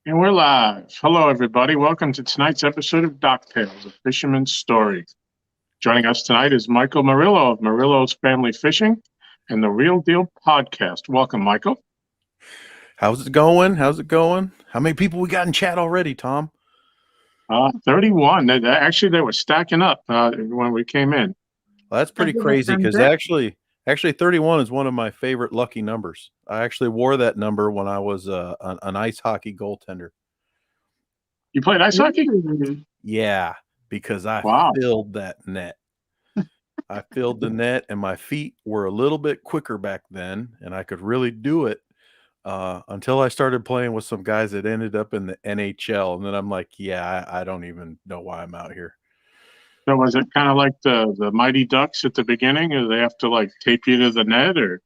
And we're live. Hello, everybody. Welcome to tonight's episode of Dock Tales, a fisherman's story. Joining us tonight is Michael Murillo of Murillo's Family Fishing and the Real Deal Podcast. Welcome, Michael. How's it going? How's it going? How many people we got in chat already, Tom? 31. Actually, they were stacking up when we came in. Well, that's pretty crazy because actually 31 is one of my favorite lucky numbers. I actually wore that number when I was an ice hockey goaltender. You played ice hockey? Yeah, because I Wow. filled that net. I filled the net, and my feet were a little bit quicker back then, and I could really do it until I started playing with some guys that ended up in the NHL. And then I'm like, yeah, I don't even know why I'm out here. So was it kind of like the Mighty Ducks at the beginning? Or they have to like tape you to the net or?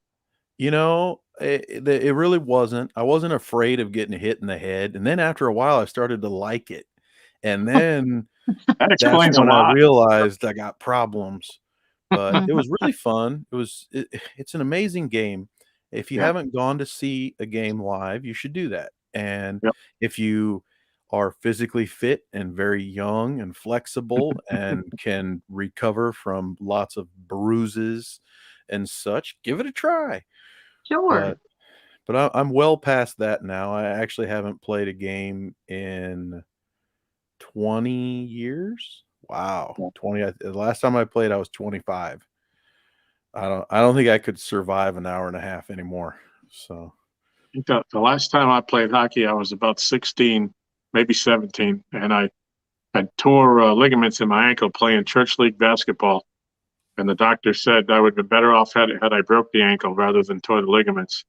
It really wasn't. I wasn't afraid of getting hit in the head. And then after a while, I started to like it. And then That that's explains a when I lot. realized I got problems. But it was really fun. It's an amazing game. If you Yeah. haven't gone to see a game live, you should do that. And Yep. if you are physically fit and very young and flexible and can recover from lots of bruises and such, give it a try. Sure. But I'm well past that now. I actually haven't played a game in 20 years. Wow, Yeah. 20. The last time I played, I was 25. I don't think I could survive an hour and a half anymore. So I think the last time I played hockey, I was about 16, maybe 17, and I tore ligaments in my ankle playing church league basketball. And the doctor said I would be better off had I broke the ankle rather than tore the ligaments.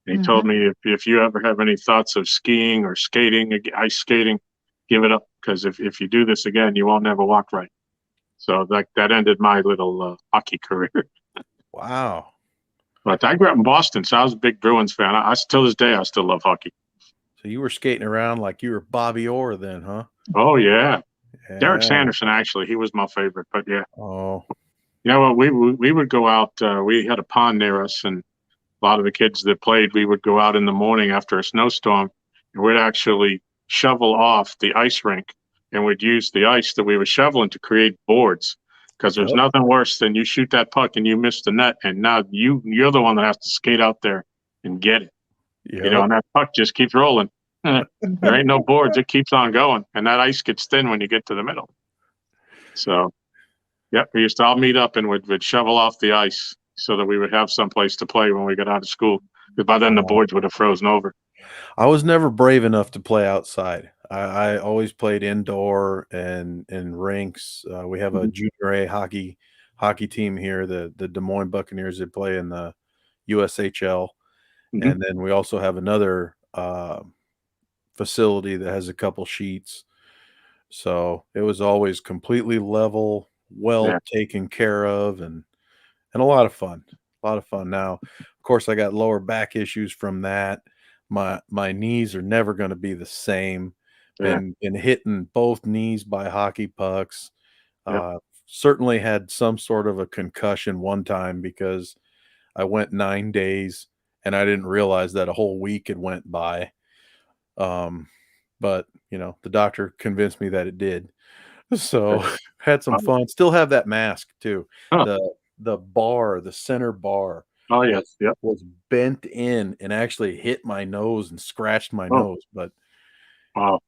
And he told me if you ever have any thoughts of skiing or skating, ice skating, give it up because if you do this again, you won't never walk right. So that ended my little hockey career. wow. But I grew up in Boston, so I was a big Bruins fan. I still this day I still love hockey. So you were skating around like you were Bobby Orr then, huh? Oh yeah, Derek Yeah. Sanderson actually he was my favorite. But yeah, Oh, you know what we would go out. We had a pond near us, and a lot of the kids that played, we would go out in the morning after a snowstorm, and we'd actually shovel off the ice rink, and we'd use the ice that we were shoveling to create boards. Because there's yep. nothing worse than you shoot that puck and you miss the net, and now you're the one that has to skate out there and get it. Yep. And that puck just keeps rolling. There ain't no boards; it keeps on going, and that ice gets thin when you get to the middle. So, yep, we used to all meet up and would shovel off the ice so that we would have some place to play when we got out of school. Because by then the boards would have frozen over. I was never brave enough to play outside. I always played indoor and in rinks. We have a Mhm. junior A hockey team here, the Des Moines Buccaneers. They play in the USHL, Mhm. and then we also have another facility that has a couple sheets. So it was always completely level, Yeah, well taken care of, and a lot of fun. A lot of fun. Now, of course, I got lower back issues from that. My knees are never going to be the same. yeah, Been hitting both knees by hockey pucks. yeah. Uh, Certainly had some sort of a concussion one time because I went 9 days and I didn't realize that a whole week had went by. Um, but the doctor convinced me that it did. So had some Oh, fun. Still have that mask too. huh. The the center bar Oh, yeah, was yep. was bent in and actually hit my nose and scratched my Oh, nose. But wow.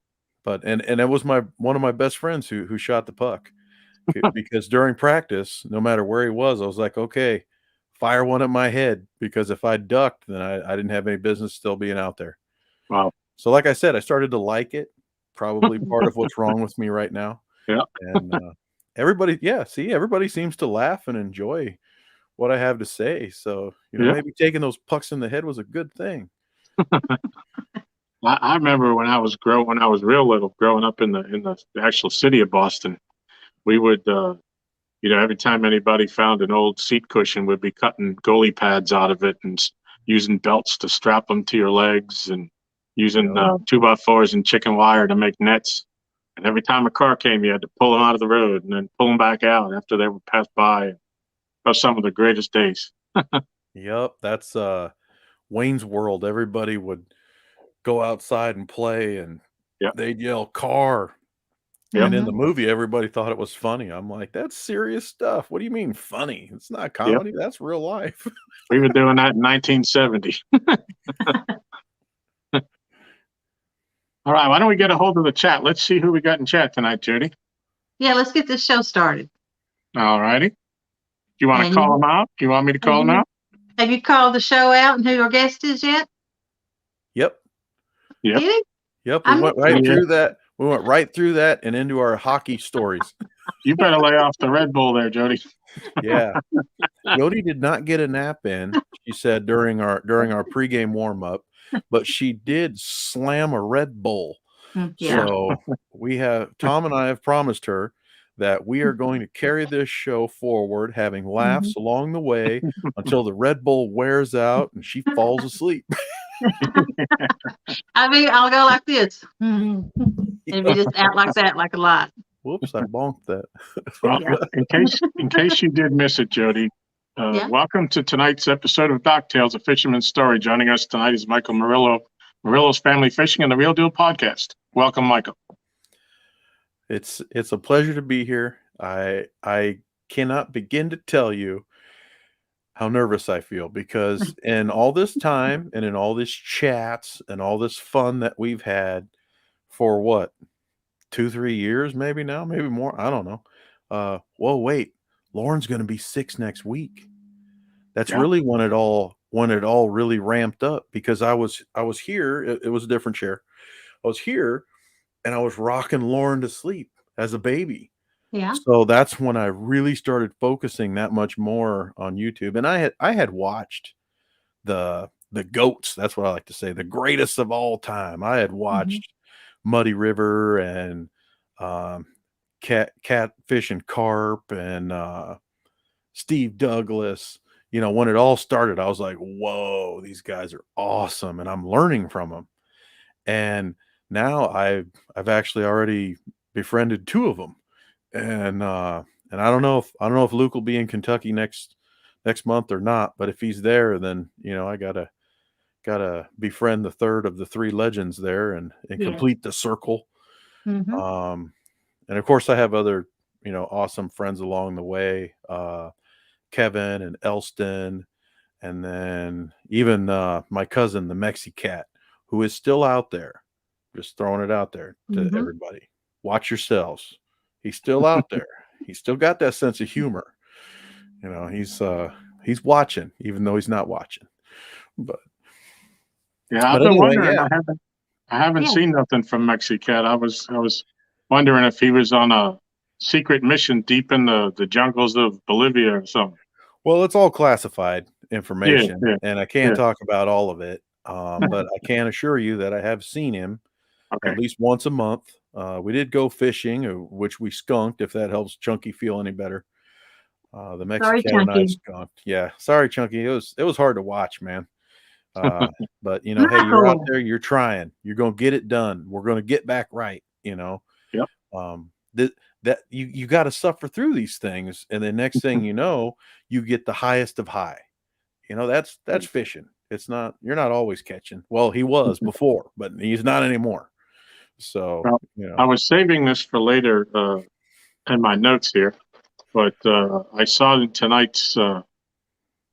and it was my one of my best friends who shot the puck because during practice, no matter where he was, I was like, okay, fire one at my head because if I ducked, then I didn't have any business still being out there. Wow. So like I said, I started to like it. Probably part of what's wrong with me right now. Yeah. And everybody, yeah, see, everybody seems to laugh and enjoy what I have to say. So, Yeah. maybe taking those pucks in the head was a good thing. I remember when I was real little, growing up in the actual city of Boston, we would every time anybody found an old seat cushion, we'd be cutting goalie pads out of it and using belts to strap them to your legs and using Yeah. 2x4s and chicken wire to make nets. And every time a car came, you had to pull them out of the road and then pull them back out after they were passed by. That was some of the greatest days. Yep. That's Wayne's World. Everybody would go outside and play, and Yep. they'd yell car. Yep. And in the movie, everybody thought it was funny. I'm like, that's serious stuff. What do you mean funny? It's not Yep. comedy. That's real life. We were doing that in 1970. All right. Why don't we get a hold of the chat? Let's see who we got in chat tonight, Jodi. Yeah, let's get this show started. All righty. Do you want to And call them out? Do you want me to call them out? Have you called the show out and who your guest is yet? Yep. Yep. Did he? Yep. We went right through that. We went right through that and into our hockey stories. You better lay off the Red Bull there, Jodi. Yeah. Jodi did not get a nap in, she said during our pregame warm-up, but she did slam a Red Bull. Yeah. So Tom and I have promised her that we are going to carry this show forward, having laughs along the way until the Red Bull wears out and she falls asleep. I mean, I'll go like this. And we just act like that, like a lot. Whoops, I bonked that. Well, in case you did miss it, Jodi, welcome to tonight's episode of Dock Tales, a fisherman's story. Joining us tonight is Michael Murillo, Murillo's Family Fishing and the Real Deal Podcast. Welcome, Michael. It's a pleasure to be here. I cannot begin to tell you how nervous I feel, because in all this time and in all this chats and all this fun that we've had for what, 2-3 years, maybe now, maybe more, I don't know. Whoa, wait, Lauren's going to be 6 next week. That's really when it all really ramped up, because I was here. It was a different chair. I was here and I was rocking Lauren to sleep as a baby. Yeah. So that's when I really started focusing that much more on YouTube. And I had watched the GOATs. That's what I like to say, the greatest of all time. I had watched Muddy River and Catfish and Carp and Steve Douglas. You know, when it all started, I was like, whoa, these guys are awesome. And I'm learning from them. And now I've actually already befriended 2 of them. And I don't know if Luke will be in Kentucky next month or not, but if he's there, then, you know, I gotta befriend the 3rd of the 3 legends there and complete the circle. And of course I have other, you know, awesome friends along the way, Kevin and Elston, and then even my cousin, the Mexi Cat, who is still out there. Just throwing it out there to everybody. Watch yourselves. He's still out there. He's still got that sense of humor. You know, he's watching, even though he's not watching. But I've been wondering. I haven't seen nothing from Mexi Cat. I was wondering if he was on a secret mission deep in the jungles of Bolivia or something. Well, it's all classified information, and I can't talk about all of it. But I can assure you that I have seen him at least once a month. We did go fishing, which we skunked, if that helps Chunky feel any better. The Mexican and I skunked. Yeah, sorry, Chunky. It was hard to watch, man. But you know, hey, you're out there, you're trying, you're gonna get it done. We're gonna get back right, you know. That you got to suffer through these things, and the next thing you know, you get the highest of high. You know, that's fishing. It's not, you're not always catching. Well, he was before, but he's not anymore. So, you know, I was saving this for later in my notes here, but I saw in tonight's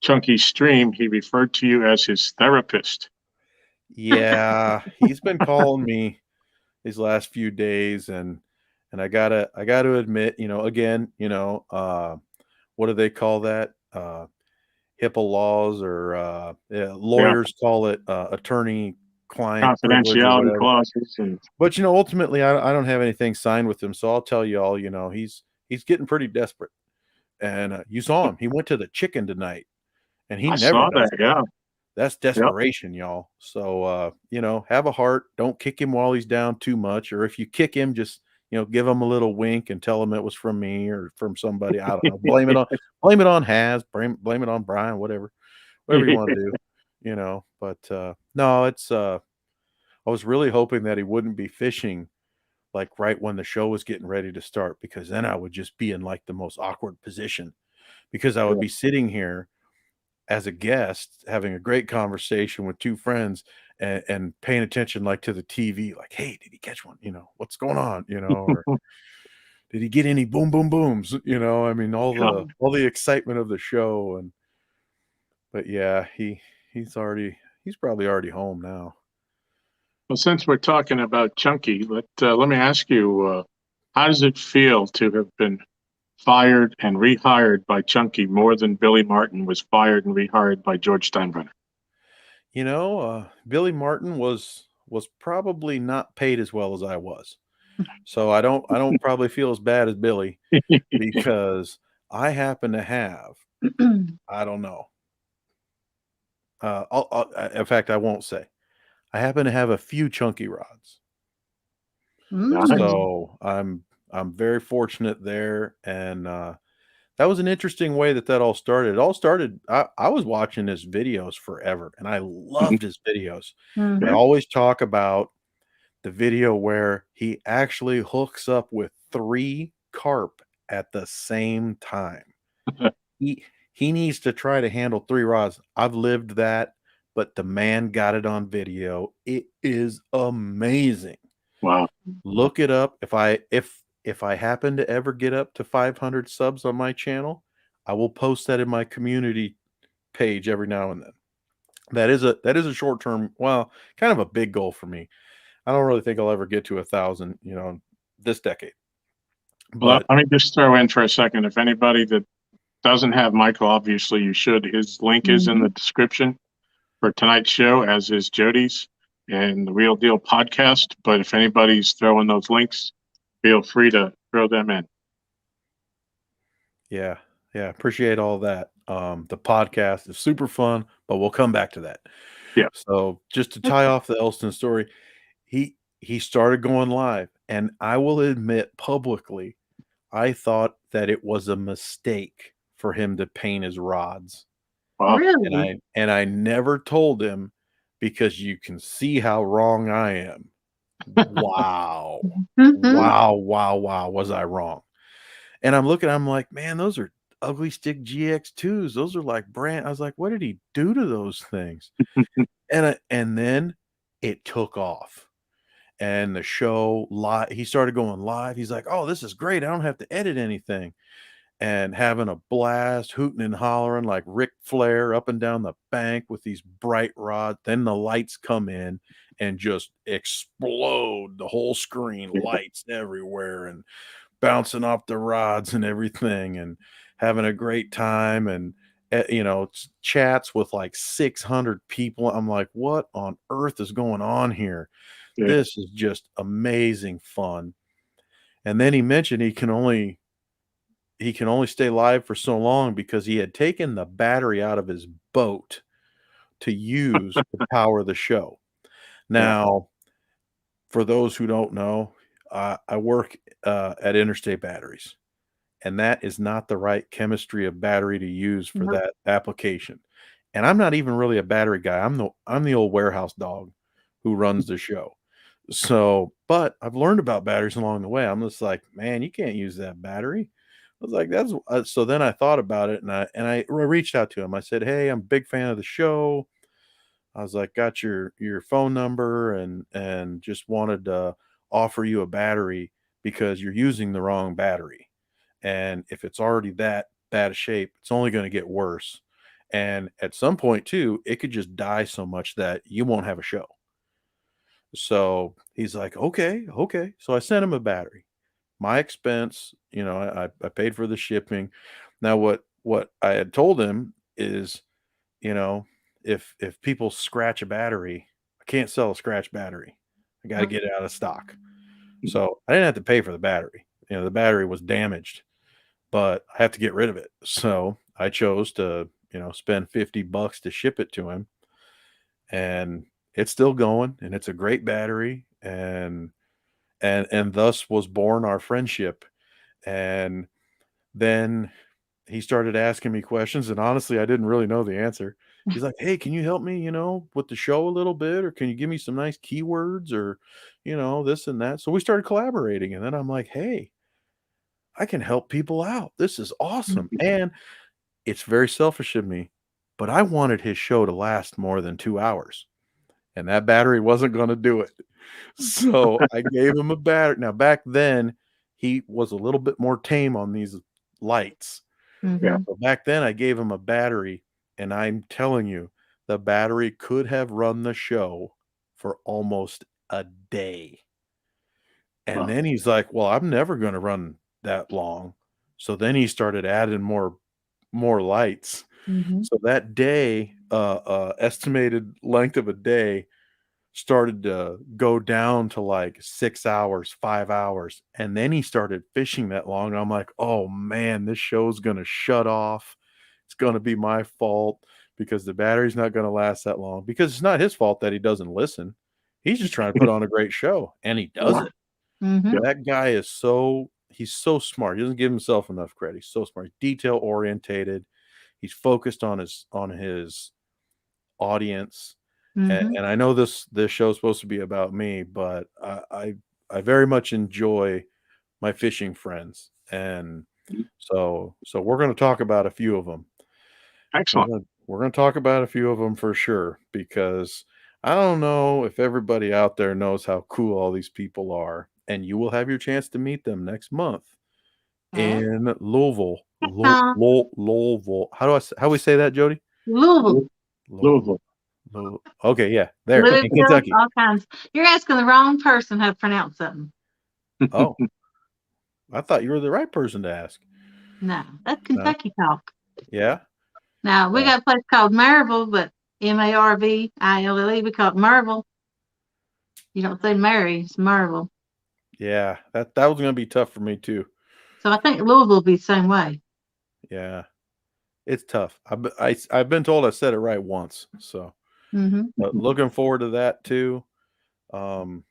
Chunky stream, he referred to you as his therapist. Yeah, he's been calling me these last few days, and I gotta admit, you know, again, you know, what do they call that? HIPAA laws, or lawyers call it attorney-client confidentiality clauses. But you know, ultimately, I don't have anything signed with him, so I'll tell you all. You know, he's getting pretty desperate, and you saw him. He went to the chicken tonight, and he never does that. That's desperation, y'all. So you know, have a heart. Don't kick him while he's down too much, or if you kick him, just, you know, give him a little wink and tell him it was from me or from somebody. I don't know. Blame it on Haz. Blame it on Brian. Whatever you want to do. You know. But no, it's. I was really hoping that he wouldn't be fishing like right when the show was getting ready to start, because then I would just be in like the most awkward position, because I would be sitting here as a guest having a great conversation with 2 friends, and paying attention like to the TV, like, hey, did he catch one? What's going on? Or did he get any boom boom booms? I mean, Yeah. all the excitement of the show. But yeah, he's probably already home now. Well, since we're talking about Chunky, let me ask you, how does it feel to have been fired and rehired by Chunky more than Billy Martin was fired and rehired by George Steinbrenner? Billy Martin was probably not paid as well as I was. So I don't probably feel as bad as Billy because I happen to have, I don't know. In fact, I won't say. I happen to have a few chunky rods. Nice. So I'm very fortunate there. And that was an interesting way that all started. It all started, I was watching his videos forever and I loved his videos. I always talk about the video where he actually hooks up with 3 carp at the same time. He needs to try to handle 3 rods. I've lived that, but the man got it on video. It is amazing. Wow. Look it up. If I happen to ever get up to 500 subs on my channel, I will post that in my community page every now and then. That is a short term, well, kind of a big goal for me. I don't really think I'll ever get to 1,000, this decade. Well, But let me just throw in for a second. If anybody that doesn't have Michael, obviously you should. His link is in the description for tonight's show, as is Jodi's and the Real Deal podcast. But if anybody's throwing those links, feel free to throw them in. yeah, appreciate all that. The podcast is super fun, but we'll come back to that. Yeah. So just to tie off the Elston story, he started going live, and I will admit publicly, I thought that it was a mistake for him to paint his rods. Wow. Really? And I never told him because you can see how wrong I am. Wow. Wow, was I wrong? And I'm like, man, those are Ugly Stick GX2s. Those are like brand. I was like, what did he do to those things? And then it took off. And the show live, he started going live. He's like, oh, this is great. I don't have to edit anything. And having a blast, hooting and hollering like Ric Flair up and down the bank with these bright rods. Then the lights come in and just explode the whole screen, lights everywhere and bouncing off the rods and everything, and having a great time. And chats with like 600 people. I'm like, what on earth is going on here? Yeah. This is just amazing fun. And then he mentioned he can only stay live for so long because he had taken the battery out of his boat to use to power the show. Now, for those who don't know, I work at Interstate Batteries, and that is not the right chemistry of battery to use for that application. And I'm not even really a battery guy. I'm the old warehouse dog who runs the show. So, but I've learned about batteries along the way. I'm just like, man, you can't use that battery. I was like, that's so then I thought about it, and I reached out to him. I said, hey, I'm a big fan of the show. I was like, got your phone number and just wanted to offer you a battery because you're using the wrong battery. And if it's already that bad a shape, it's only going to get worse. And at some point too, it could just die so much that you won't have a show. So he's like, okay. So I sent him a battery. My expense, I paid for the shipping. Now what I had told him is, if people scratch a battery, I can't sell a scratch battery. I got to get it out of stock. So I didn't have to pay for the battery. The battery was damaged, but I have to get rid of it. So I chose to, spend $50 to ship it to him. And it's still going, and it's a great battery. And thus was born our friendship. And then he started asking me questions, and honestly, I didn't really know the answer. He's like, hey, can you help me, with the show a little bit, or can you give me some nice keywords, or, this and that. So we started collaborating, and then I'm like, hey, I can help people out. This is awesome. And it's very selfish of me, but I wanted his show to last more than 2 hours. and that battery wasn't going to do it. So I gave him a battery. Now, back then, he was a little bit more tame on these lights. Mhm. So back then, I gave him a battery, and I'm telling you, the battery could have run the show for almost a day. And Wow. then he's like, "Well, I'm never going to run that long." So then he started adding more lights. Mhm. So that day, estimated length of a day started to go down to like 6 hours, 5 hours, and then he started fishing that long. I'm like, "Oh man, this show's gonna shut off. It's gonna be my fault because the battery's not gonna last that long." Because it's not his fault that he doesn't listen. He's just trying to put on a great show, and he does it. Mhm. That guy is he's so smart. He doesn't give himself enough credit. He's so smart. He's detail orientated. He's focused on his audience. Mhm. And I know this show is supposed to be about me, but I very much enjoy my fishing friends, and so we're going to talk about a few of them. Excellent. We're going to talk about a few of them for sure, because I don't know if everybody out there knows how cool all these people are, and you will have your chance to meet them next month Okay. in Louisville. Uh, Louisville. How we say that, Jody? Louisville, Louisville. Louisville. Okay, yeah, there in Louisville, Kentucky. all kinds. You're asking the wrong person how to pronounce something. Oh, I thought you were the right person to ask. No, that's No, Kentucky talk. yeah. Now we Oh, got a place called Maryville, but Marville. We call it Maryville. You don't say Mary, it's Maryville. yeah. That was gonna be tough for me too. So I think Louisville will be the same way. Yeah, it's tough. I've been told I said it right once, so Mm-hmm. but looking forward to that too. Um,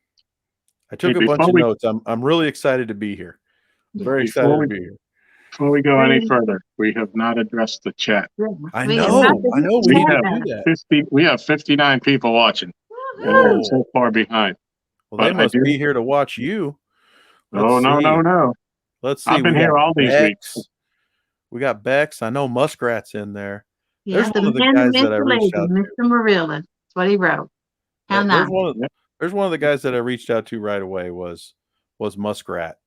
I Hey, took a bunch of notes. I'm really excited to be here. I'm Yeah. very excited to be here. before we go any We, further, we have not addressed the chat. yeah, I we have not know. been I know. We We need to have do that. that. we have 59 people watching, and we're Woohoo! Whoa. so far behind. Well, they But I must do. be here to watch you. Let's Oh, no, no, see. no. Let's see. I've We been got here all these weeks. Bex. We got Bex. I know Muskrat's in there. There's Yeah, the one of the man who guys meant that I the reached lady, out to. Mr. Murillo. That's what he wrote. How There's nice. one. Yep. There's one of the guys that I reached out to right away was Muskrat.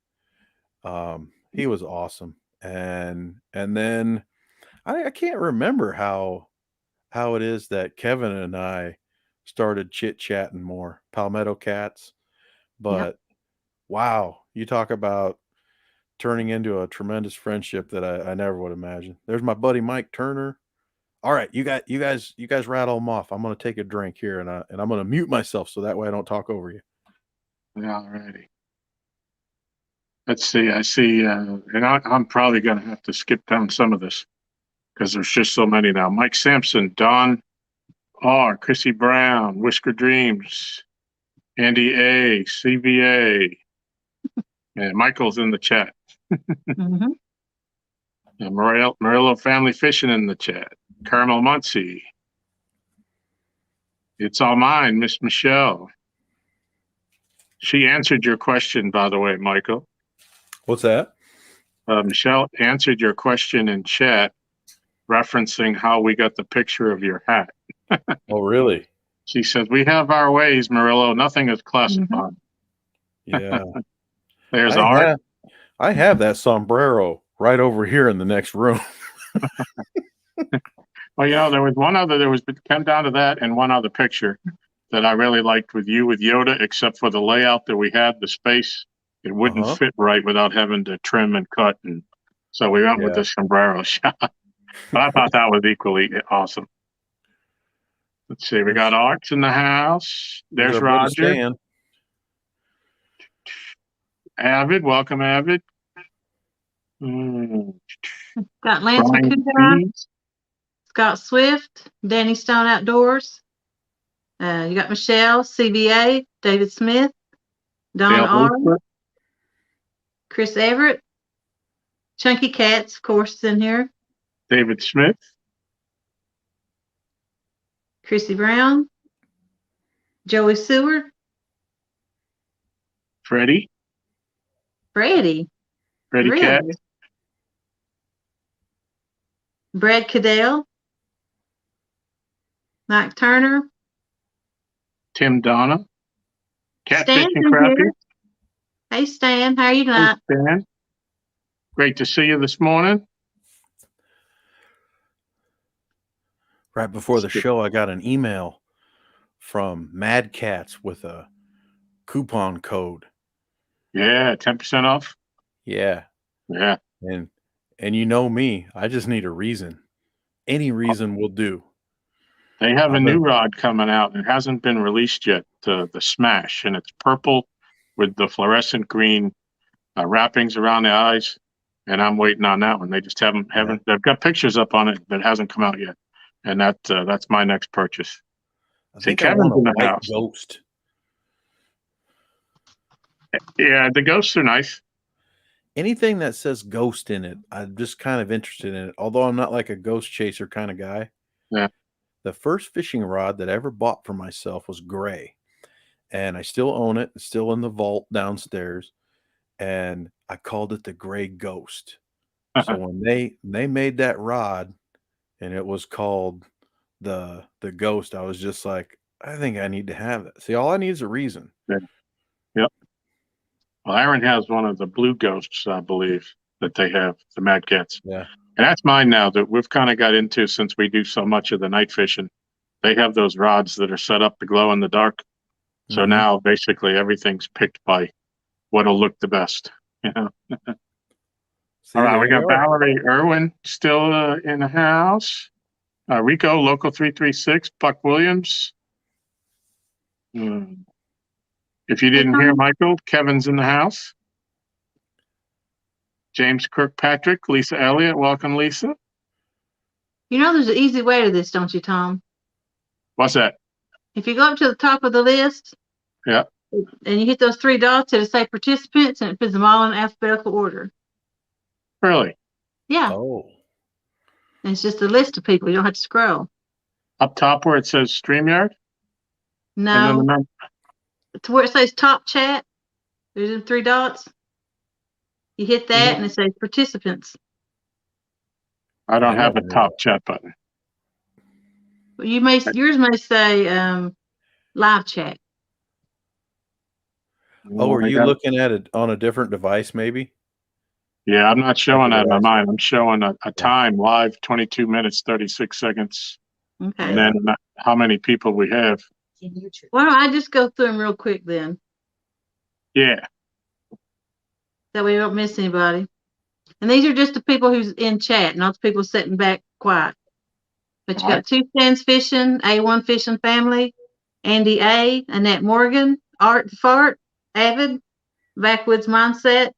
He was awesome, and then I can't remember how it is that Kevin and I started chit chatting more. Palmetto Cats, Yep. but wow, you talk about turning into a tremendous friendship that I never would imagine. There's my buddy Mike Turner. All right, you guys rattle them off. I'm gonna take a drink here, and I'm gonna mute myself so that way I don't talk over you. All righty. Let's see. I see, and I'm probably going to have to skip down some of this because there's just so many now. Mike Sampson, Don R, Chrissy Brown, Whisker Dreams, Andy A, CVA, and Michael's in the chat. Mm-hmm. And Murillo Family Fishing in the chat. Caramel Muncie. It's all mine, Miss Michelle. She answered your question, by the way, Michael. What's that? Michelle answered your question in chat, referencing how we got the picture of your hat. Oh, really? She says, "We have our ways, Murillo. Nothing is Mm-hmm. classified." Yeah. There's I art. have I have that sombrero right over here in the next room. Well, there was one other. There was come down to that and one other picture that I really liked with you with Yoda, except for the layout that we had, the space. It wouldn't Uh-huh. fit right without having to trim and cut, and so we went with Yeah. the sombrero shot. But I thought that was equally awesome. Let's see. We got Arts in the house. There's There's our buddy Roger. Stan. Avid, welcome, Avid. Got Lance Brian McCudar, Keys. Scott Swift, Danny Stone Outdoors. You got Michelle, CBA, David Smith, Don Dale R, Bluefoot, Chris Everett, Chunky Cats, of course, is in here. David Smith, Chrissy Brown, Joey Seward, Freddie Freddie, Cat, really, Brad Cadell, Mike Turner, Tim Donna, Catfish Stan's and in Crappie. here. Hey, Stan, how are you Hey, tonight? Stan. Great to see you this morning. Right before the show, I got an email from Mad Cats with a coupon code. Yeah, 10% off. Yeah. Yeah. And you know me, I just need a reason. Any reason will do. They have a new rod coming out. It hasn't been released yet, the Smash, and it's purple with the fluorescent green wrappings around the eyes. And I'm waiting on that one. They just haven't. They've got pictures up on it, but it hasn't come out yet. And that's my next purchase. I See, think Kevin's I want in a the white house. ghost. Yeah, the ghosts are nice. Anything that says ghost in it, I'm just kind of interested in it. Although I'm not like a ghost chaser kind of guy. Yeah. The first fishing rod that I ever bought for myself was gray. And I still own it. It's still in the vault downstairs. And I called it the Gray Ghost. So when they made that rod and it was called the Ghost, I was just like, I think I need to have it. See, all I need is a reason. Yeah. Yep. Well, Aaron has one of the blue ghosts, I believe, that they have, the Mad Cats. Yeah. And that's mine now that we've kind of got into since we do so much of the night fishing. They have those rods that are set up to glow in the dark. So now basically everything's picked by what'll look the best. You know? See, All right, we got are. Valerie Irwin still in the house. Rico, Local 336, Buck Williams. If you didn't hear Michael, Kevin's in the house. James Kirkpatrick, Lisa Elliott. Welcome, Lisa. You know there's an easy way to this, don't you, Tom? What's that? If you go up to the top of the list, Yeah. and you hit those three dots, it'll say participants, and it puts them all in alphabetical order. Really? Yeah. Oh. And it's just a list of people. You don't have to scroll. Up top where it says StreamYard? No. To where it says top chat, there's the three dots. You hit that, and it says participants. I don't have a top chat button. Yours may say live chat. Oh, are you looking at it on a different device, maybe? Yeah, I'm not showing that on mine. I'm showing a time live, 22 minutes, 36 seconds. Okay. And then how many people we have. Why don't I just go through them real quick then? Yeah. That way we don't miss anybody. And these are just the people who's in chat, not the people sitting back quiet. But you got Two Stands Fishing, A1 Fishing Family, Andy A, Annette Morgan, Art the Fart, Avid, Backwoods Mindset,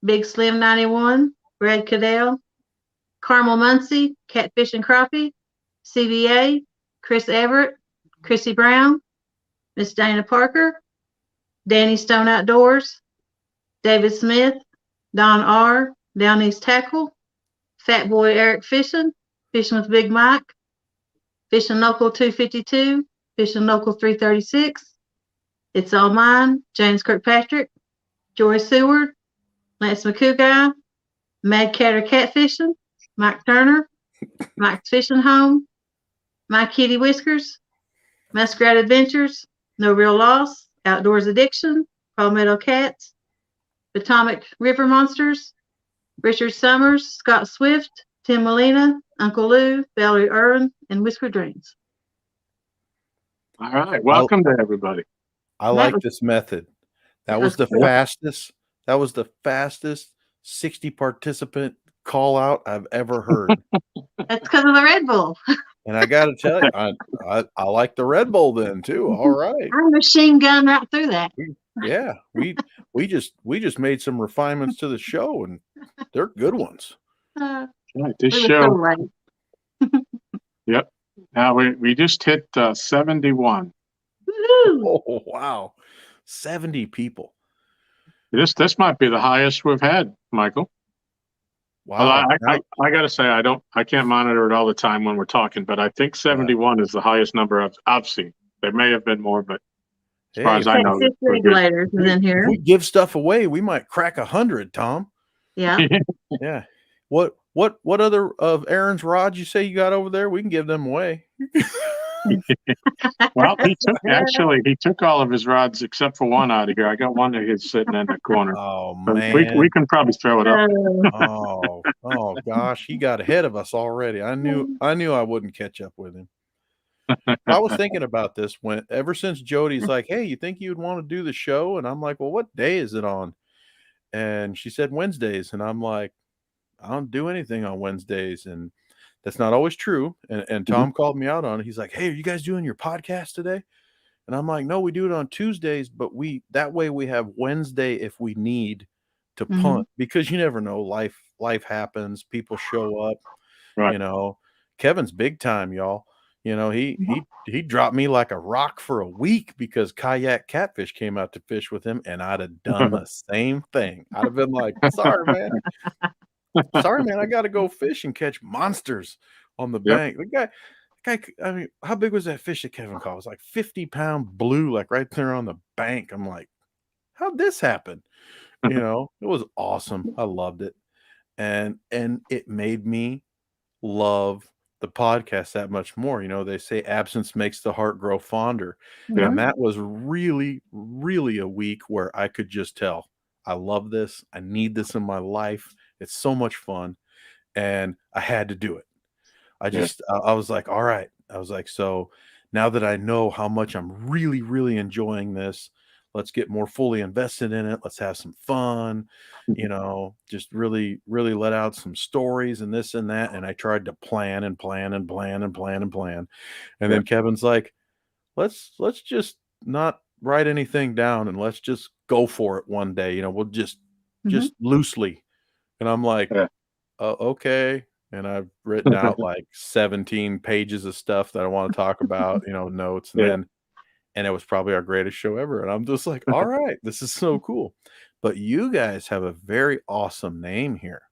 Big Slim 91, Brad Cadell, Carmel Muncie, Catfish and Crappie, CVA, Chris Everett, Chrissy Brown, Miss Dana Parker, Danny Stone Outdoors, David Smith, Don R, Down East Tackle, Fat Boy Eric Fishing, Fishing with Big Mike, Fishing Local 252, Fishing Local 336, It's All Mine, James Kirkpatrick, Joy Seward, Lance McCouguy, Mad Catter Catfishing, Mike Turner, Mike's Fishing Home, My Kitty Whiskers, Muskrat Adventures, No Real Loss, Outdoors Addiction, Palmetto Cats, Potomac River Monsters, Richard Summers, Scott Swift, Tim Molina, Uncle Lou, Valerie Irwin, and Whisker Dreams. All right. Welcome to everybody. I like this method. That was the fastest. That was the fastest 60 participant call out I've ever heard. That's because of the Red Bull. And I got to tell you, I like the Red Bull then too. All right. I machine gun right through that. Yeah, we just made some refinements to the show, and they're good ones. This show. Yep. Now we just hit 71. Oh wow, 70 people. This might be the highest we've had, Michael. Wow. Well, I got to say I can't monitor it all the time when we're talking, but I think 71 is the highest number I've seen. There may have been more, but as far as I know, if we give stuff away, we might crack 100, Tom. Yeah. Yeah. What other of Aaron's rods you say you got over there? We can give them away. Well, he took all of his rods except for one out of here. I got one that is sitting in the corner. Oh But we man. can probably throw it up. Oh gosh, he got ahead of us already. I knew I wouldn't catch up with him. I was thinking about this ever since Jody's like, "Hey, you think you'd want to do the show?" And I'm like, "Well, what day is it on?" And she said Wednesdays, and I'm like, "I don't do anything on Wednesdays." And that's not always true. And Tom called me out on it. He's like, "Hey, are you guys doing your podcast today?" And I'm like, "No, we do it on Tuesdays, but that way we have Wednesday if we need to punt, because you never know, life happens, people show up, Right. you know." Kevin's big time, y'all. You know, he dropped me like a rock for a week because Kayak Catfish came out to fish with him, and I'd have done the same thing. I'd have been like, "Sorry, man. Sorry, man, I gotta go fish and catch monsters on the bank." The guy, I mean, how big was that fish that Kevin caught? It was like 50-pound blue, like right there on the bank. I'm like, how'd this happen? You know, it was awesome. I loved it. And it made me love the podcast that much more. You know, they say absence makes the heart grow fonder. And that was really, really a week where I could just tell I love this. I need this in my life. It's so much fun. And I had to do it. I was like, all right. I was like, so now that I know how much I'm really, really enjoying this, let's get more fully invested in it. Let's have some fun, you know, just really, really let out some stories and this and that. And I tried to plan and plan and plan and plan and plan. And then Kevin's like, let's just not write anything down and let's just go for it one day. You know, we'll just loosely. And I'm like, okay. And I've written out like 17 pages of stuff that I want to talk about, you know, notes. And it was probably our greatest show ever. And I'm just like, all right, this is so cool. But you guys have a very awesome name here,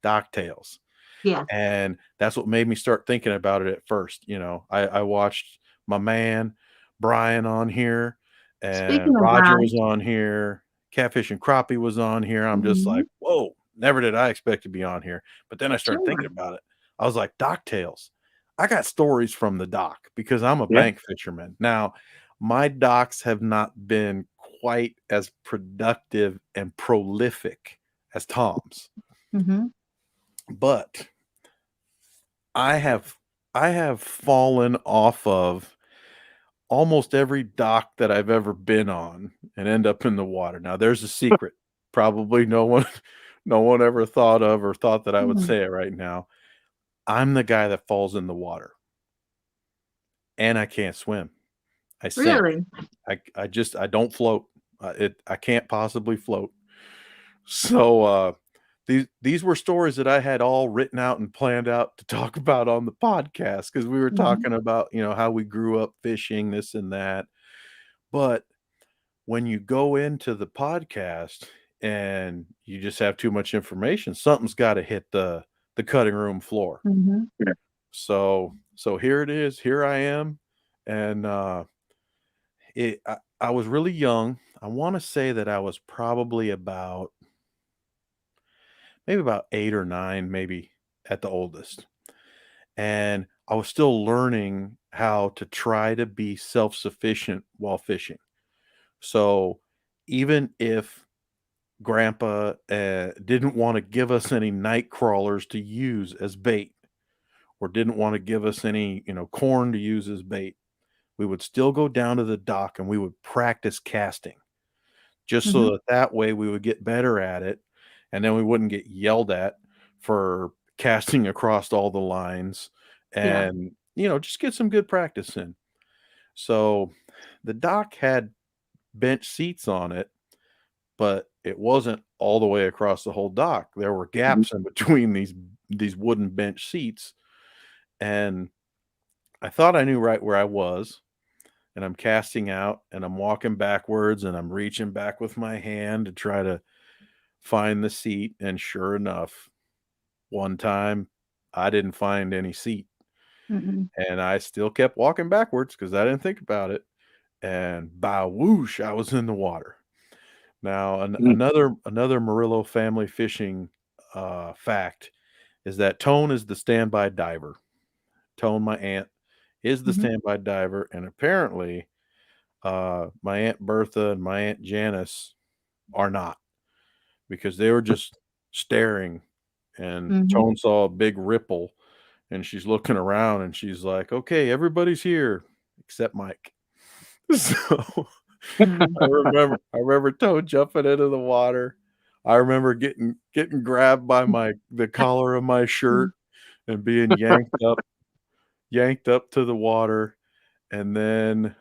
Doc Tales. Yeah. And that's what made me start thinking about it at first. You know, I watched my man Brian on here, and Speaking of Roger Brian. was on here, Catfish and Crappie was on here. I'm just like, whoa, never did I expect to be on here. But then I started thinking about it. I was like, Doc Tales. I got stories from the dock because I'm a bank fisherman. Now, my docks have not been quite as productive and prolific as Tom's. But I have fallen off of almost every dock that I've ever been on and end up in the water. Now there's a secret. Probably no one ever thought of or thought that I would say it right now. I'm the guy that falls in the water. And I can't swim. I sink. Really? I don't float. I can't possibly float. So these were stories that I had all written out and planned out to talk about on the podcast because we were talking about, you know, how we grew up fishing, this and that. But when you go into the podcast and you just have too much information, something's got to hit the cutting room floor. So here it is. Here I am, and I was really young. I want to say that I was probably about 8 or 9, maybe at the oldest. And I was still learning how to try to be self-sufficient while fishing. So even if Grandpa didn't want to give us any night crawlers to use as bait, or didn't want to give us any, you know, corn to use as bait, we would still go down to the dock and we would practice casting just so that way we would get better at it. And then we wouldn't get yelled at for casting across all the lines and, you know, just get some good practice in. So the dock had bench seats on it, but it wasn't all the way across the whole dock. There were gaps in between these wooden bench seats. And I thought I knew right where I was. And I'm casting out and I'm walking backwards and I'm reaching back with my hand to try to find the seat. And sure enough, one time I didn't find any seat. And I still kept walking backwards because I didn't think about it. And by whoosh, I was in the water. Now, another Murillo family fishing fact is that Tone is the standby diver. Tone, my aunt, is the Mhm. standby diver, and apparently, my Aunt Bertha and my Aunt Janice are not, because they were just staring, and Mhm. Tone saw a big ripple, and she's looking around, and she's like, "Okay, everybody's here except Mike." So Mhm. I remember Toad jumping into the water. I remember getting grabbed by the collar of my shirt and being yanked up to the water. And then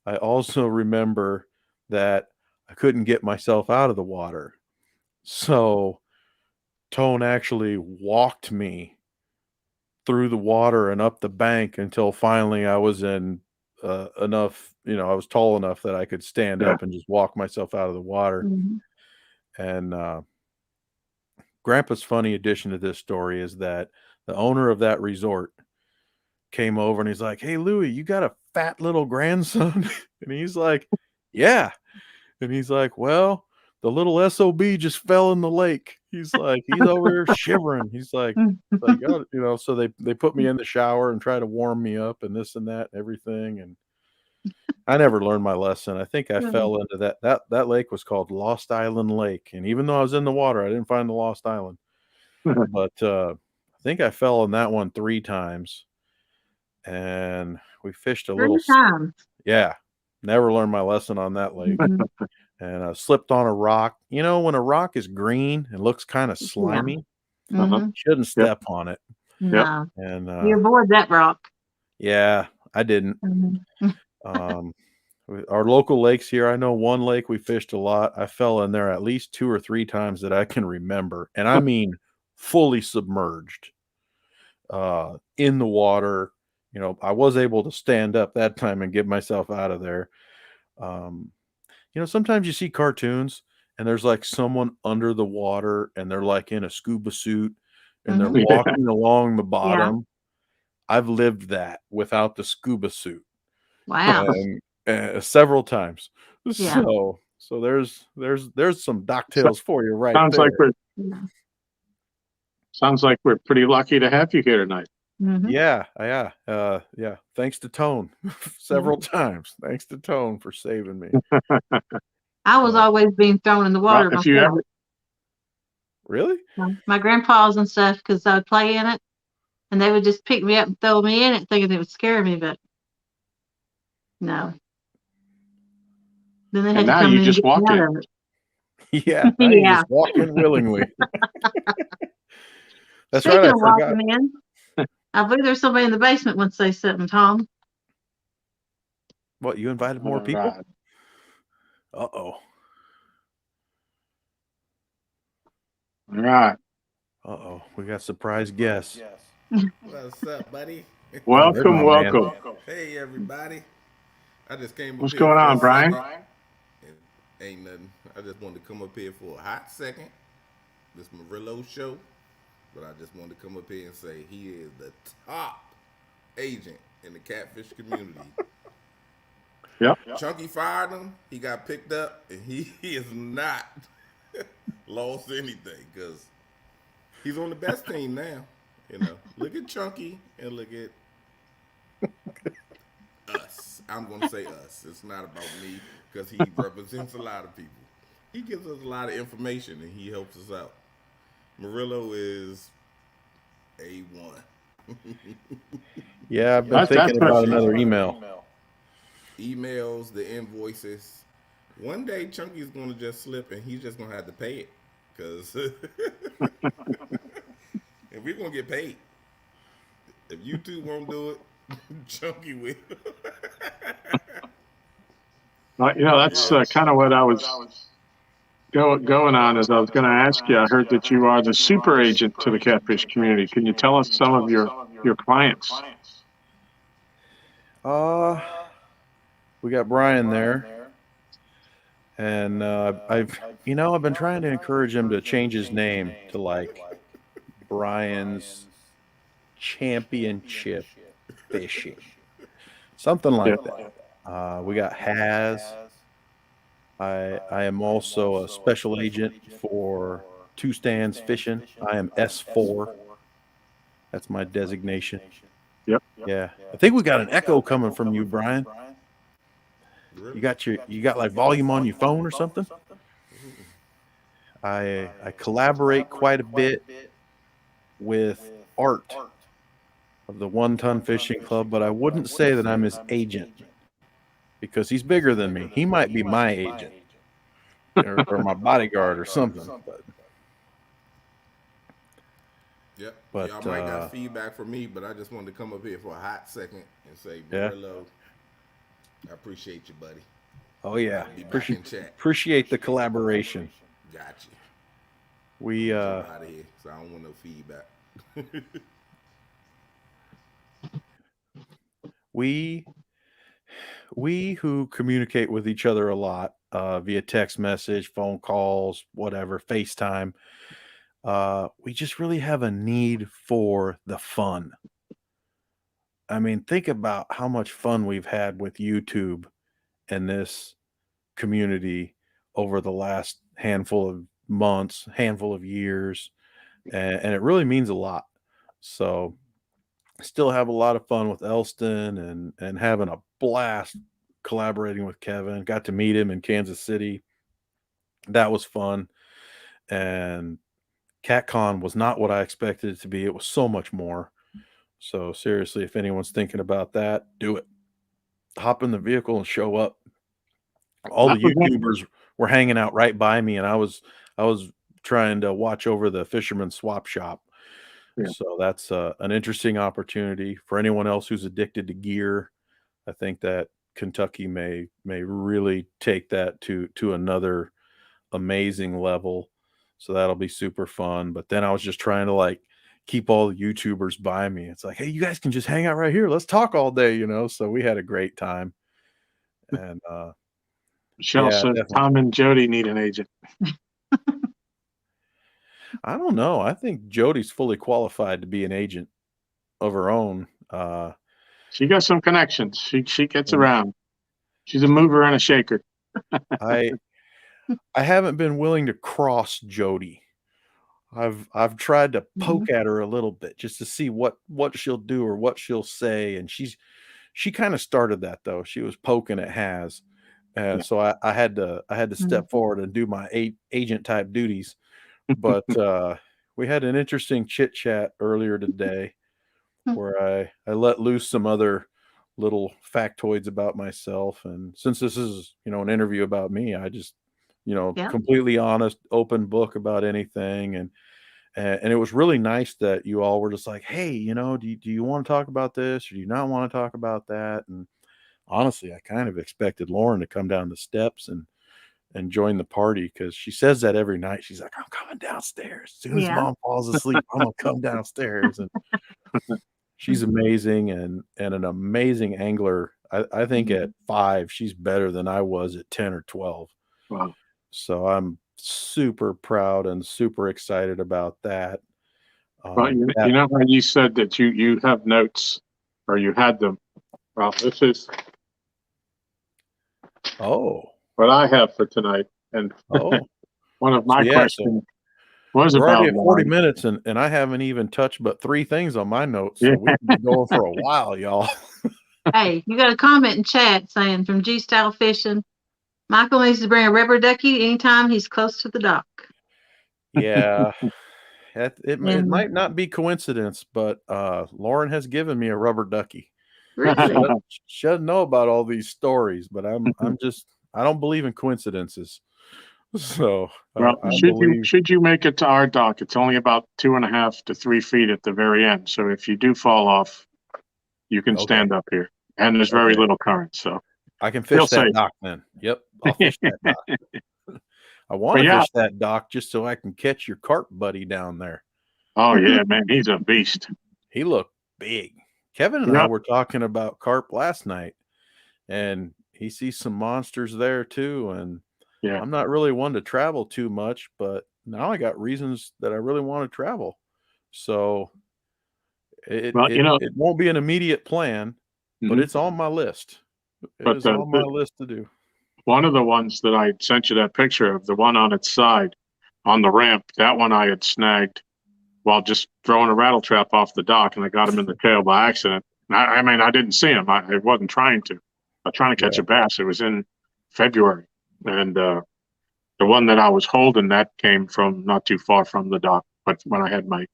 I also remember that I couldn't get myself out of the water. So Tone actually walked me through the water and up the bank until finally I was in enough, I was tall enough that I could stand Yeah. up and just walk myself out of the water. Mhm. And Grandpa's funny addition to this story is that the owner of that resort came over and he's like, "Hey, Louie, you got a fat little grandson?" And he's like, "Yeah." And he's like, "Well, the little SOB just fell in the lake." He's like, "He's over there shivering." He's like, "Oh," so they put me in the shower and try to warm me up and this and that and everything. And I never learned my lesson. I think I Mhm. fell into that lake was called Lost Island Lake. And even though I was in the water, I didn't find the Lost Island. But I think I fell in that one 3 times, and we fished a little 3 times. yeah, never learned my lesson on that lake, Mhm. and I slipped on a rock. When a rock is green and looks kinda Yeah. slimy, Uh-huh. Mhm. shouldn't Yep. step on it, Yep. No. and, You avoid that rock. yeah, I didn't. Mhm. Um, our local lakes here, I know one lake we fished a lot. I fell in there at least 2 or 3 times that I can remember, and I mean fully submerged, in the water. I was able to stand up that time and get myself out of there. Um, sometimes you see cartoons and there's like someone under the water and they're like in a scuba suit and they're Mhm. Yeah. walking along the Yeah. bottom. I've lived that without the scuba suit, Wow. and several times. Yeah. So there's some So- docktails for you right Sounds there. like we're Yeah. sounds like we're pretty lucky to have you here tonight. Mhm. Yeah. Thanks to Tone Yeah. several times. Thanks to Tone for saving me. I was But always being thrown in the Well, water if you myself. ever really? My grandpas and stuff, because I would play in it, and they would just pick me up and throw me in it, thinking it would scare me, but no. Then they and had to now come you in and just get me walk out in. of it. Yeah, now you Yeah. just walk in willingly. That's right, Speaking I of forgot. walking in, I believe there's somebody in the basement wants to say something, Tom. What, you invited more All people? right. Uh-oh. All right. Uh-oh. We got surprise guests. What's up, buddy? Oh, there's Welcome, my man. welcome. Hey, everybody. I just came up What's here going for on, a Brian? second. And ain't nothing. I just wanted to come up here for a hot second. This Murillo show. But I just wanted to come up here and say he is the top agent in the catfish community. Yep. Chunky fired him. He got picked up, and he is not lost anything because he's on the best team now. Look at Chunky and look at us. I'm going to say us. It's not about me because he represents a lot of people. He gives us a lot of information and he helps us out. Murillo is A1. Yeah, I've been That's thinking for about sure. another email. Emails, the invoices. One day Chunky's going to just slip and he's just going to have to pay it because and we're going to get paid. If you two won't do it, Chunky will. Well, that's kind of what I was going on. As I was going to ask you, I heard that you are the super agent to the catfish community. Can you tell us some of your clients? Uh, we got Brian there. And I've been trying to encourage him to change his name to like Brian's Championship Fishing. Something like Yeah. that. We got Haz. I am also a special agent for Two Stands Fishing. I am S4. That's my designation. Yep. Yeah. I think we got an echo coming from you, Brian. Really? You got like volume on your phone or something? I collaborate quite a bit with Art of the One Ton Fishing Club, but I wouldn't say that I'm his agent because he's bigger than me. He might be my agent or my bodyguard or something. Yep. But, Y'all might got feedback from me, but I just wanted to come up here for a hot second and say, Yeah. Murillo, I appreciate you, buddy. Oh yeah, Be back in chat. appreciate the collaboration. Got you. We Jump out of here, so I don't want no feedback. we who communicate with each other a lot via text message, phone calls, whatever, FaceTime, we just really have a need for the fun. I mean, think about how much fun we've had with YouTube and this community over the last handful of months, handful of years, and it really means a lot. So still have a lot of fun with Elston and having a blast collaborating with Kevin. Got to meet him in Kansas City. That was fun. And CatCon was not what I expected it to be. It was so much more. So seriously, if anyone's thinking about that, do it. Hop in the vehicle and show up. All the YouTubers were hanging out right by me, and I was trying to watch over the Fisherman swap shop. Yeah. So that's an interesting opportunity for anyone else who's addicted to gear. I think that Kentucky may really take that to another amazing level. So that'll be super fun. But then I was just trying to like keep all the YouTubers by me. It's like, hey, you guys can just hang out right here. Let's talk all day, you know. So we had a great time. And Michelle yeah, said definitely. Tom and Jodi need an agent. I don't know. I think Jodi's fully qualified to be an agent of her own. She got some connections. She gets Yeah. around. She's a mover and a shaker. I haven't been willing to cross Jodi. I've tried to poke at her a little bit just to see what she'll do or what she'll say, and she kind of started that though. She was poking at Has, and so I had to step forward and do my agent type duties. But we had an interesting chit chat earlier today where I let loose some other little factoids about myself, and since this is an interview about me, I just completely honest, open book about anything, and it was really nice that you all were just like, hey, do you want to talk about this or do you not want to talk about that? And honestly, I kind of expected Lauren to come down the steps and join the party because she says that every night. She's like, I'm coming downstairs as soon as Mom falls asleep. I'm gonna come downstairs, and she's amazing and an amazing angler. I think at 5 she's better than I was at 10 or 12. Wow. So I'm super proud and super excited about that. Well, you know how you said that you have notes, or you had them. Well, this is what I have for tonight. And one of my questions was we're about already at 40 minutes, and I haven't even touched but 3 things on my notes. So we've been going for a while, y'all. Hey, you got a comment in chat saying from G Style Fishing, Michael needs to bring a rubber ducky anytime he's close to the dock. Yeah. It might not be coincidence, but Lauren has given me a rubber ducky. Really? She doesn't know about all these stories, but I don't believe in coincidences. So should you make it to our dock, it's only about 2.5 to 3 feet at the very end. So if you do fall off, you can stand up here, and there's very little current. So I can fish that dock then. Yep, I'll fish that dock. I want to fish that dock just so I can catch your carp buddy down there. Oh yeah, man, he's a beast. He looked big. Kevin and I were talking about carp last night, and he sees some monsters there too. And I'm not really one to travel too much, but now I got reasons that I really want to travel. So it won't be an immediate plan, but it's on my list. It's on my list to do. One of the ones that I sent you that picture of, the one on its side on the ramp, that one I had snagged while just throwing a rattle trap off the dock, and I got him in the tail by accident. I mean, I didn't see him. I wasn't trying to. I was trying to catch a bass. It was in February, and the one that I was holding that came from not too far from the dock, but when I had my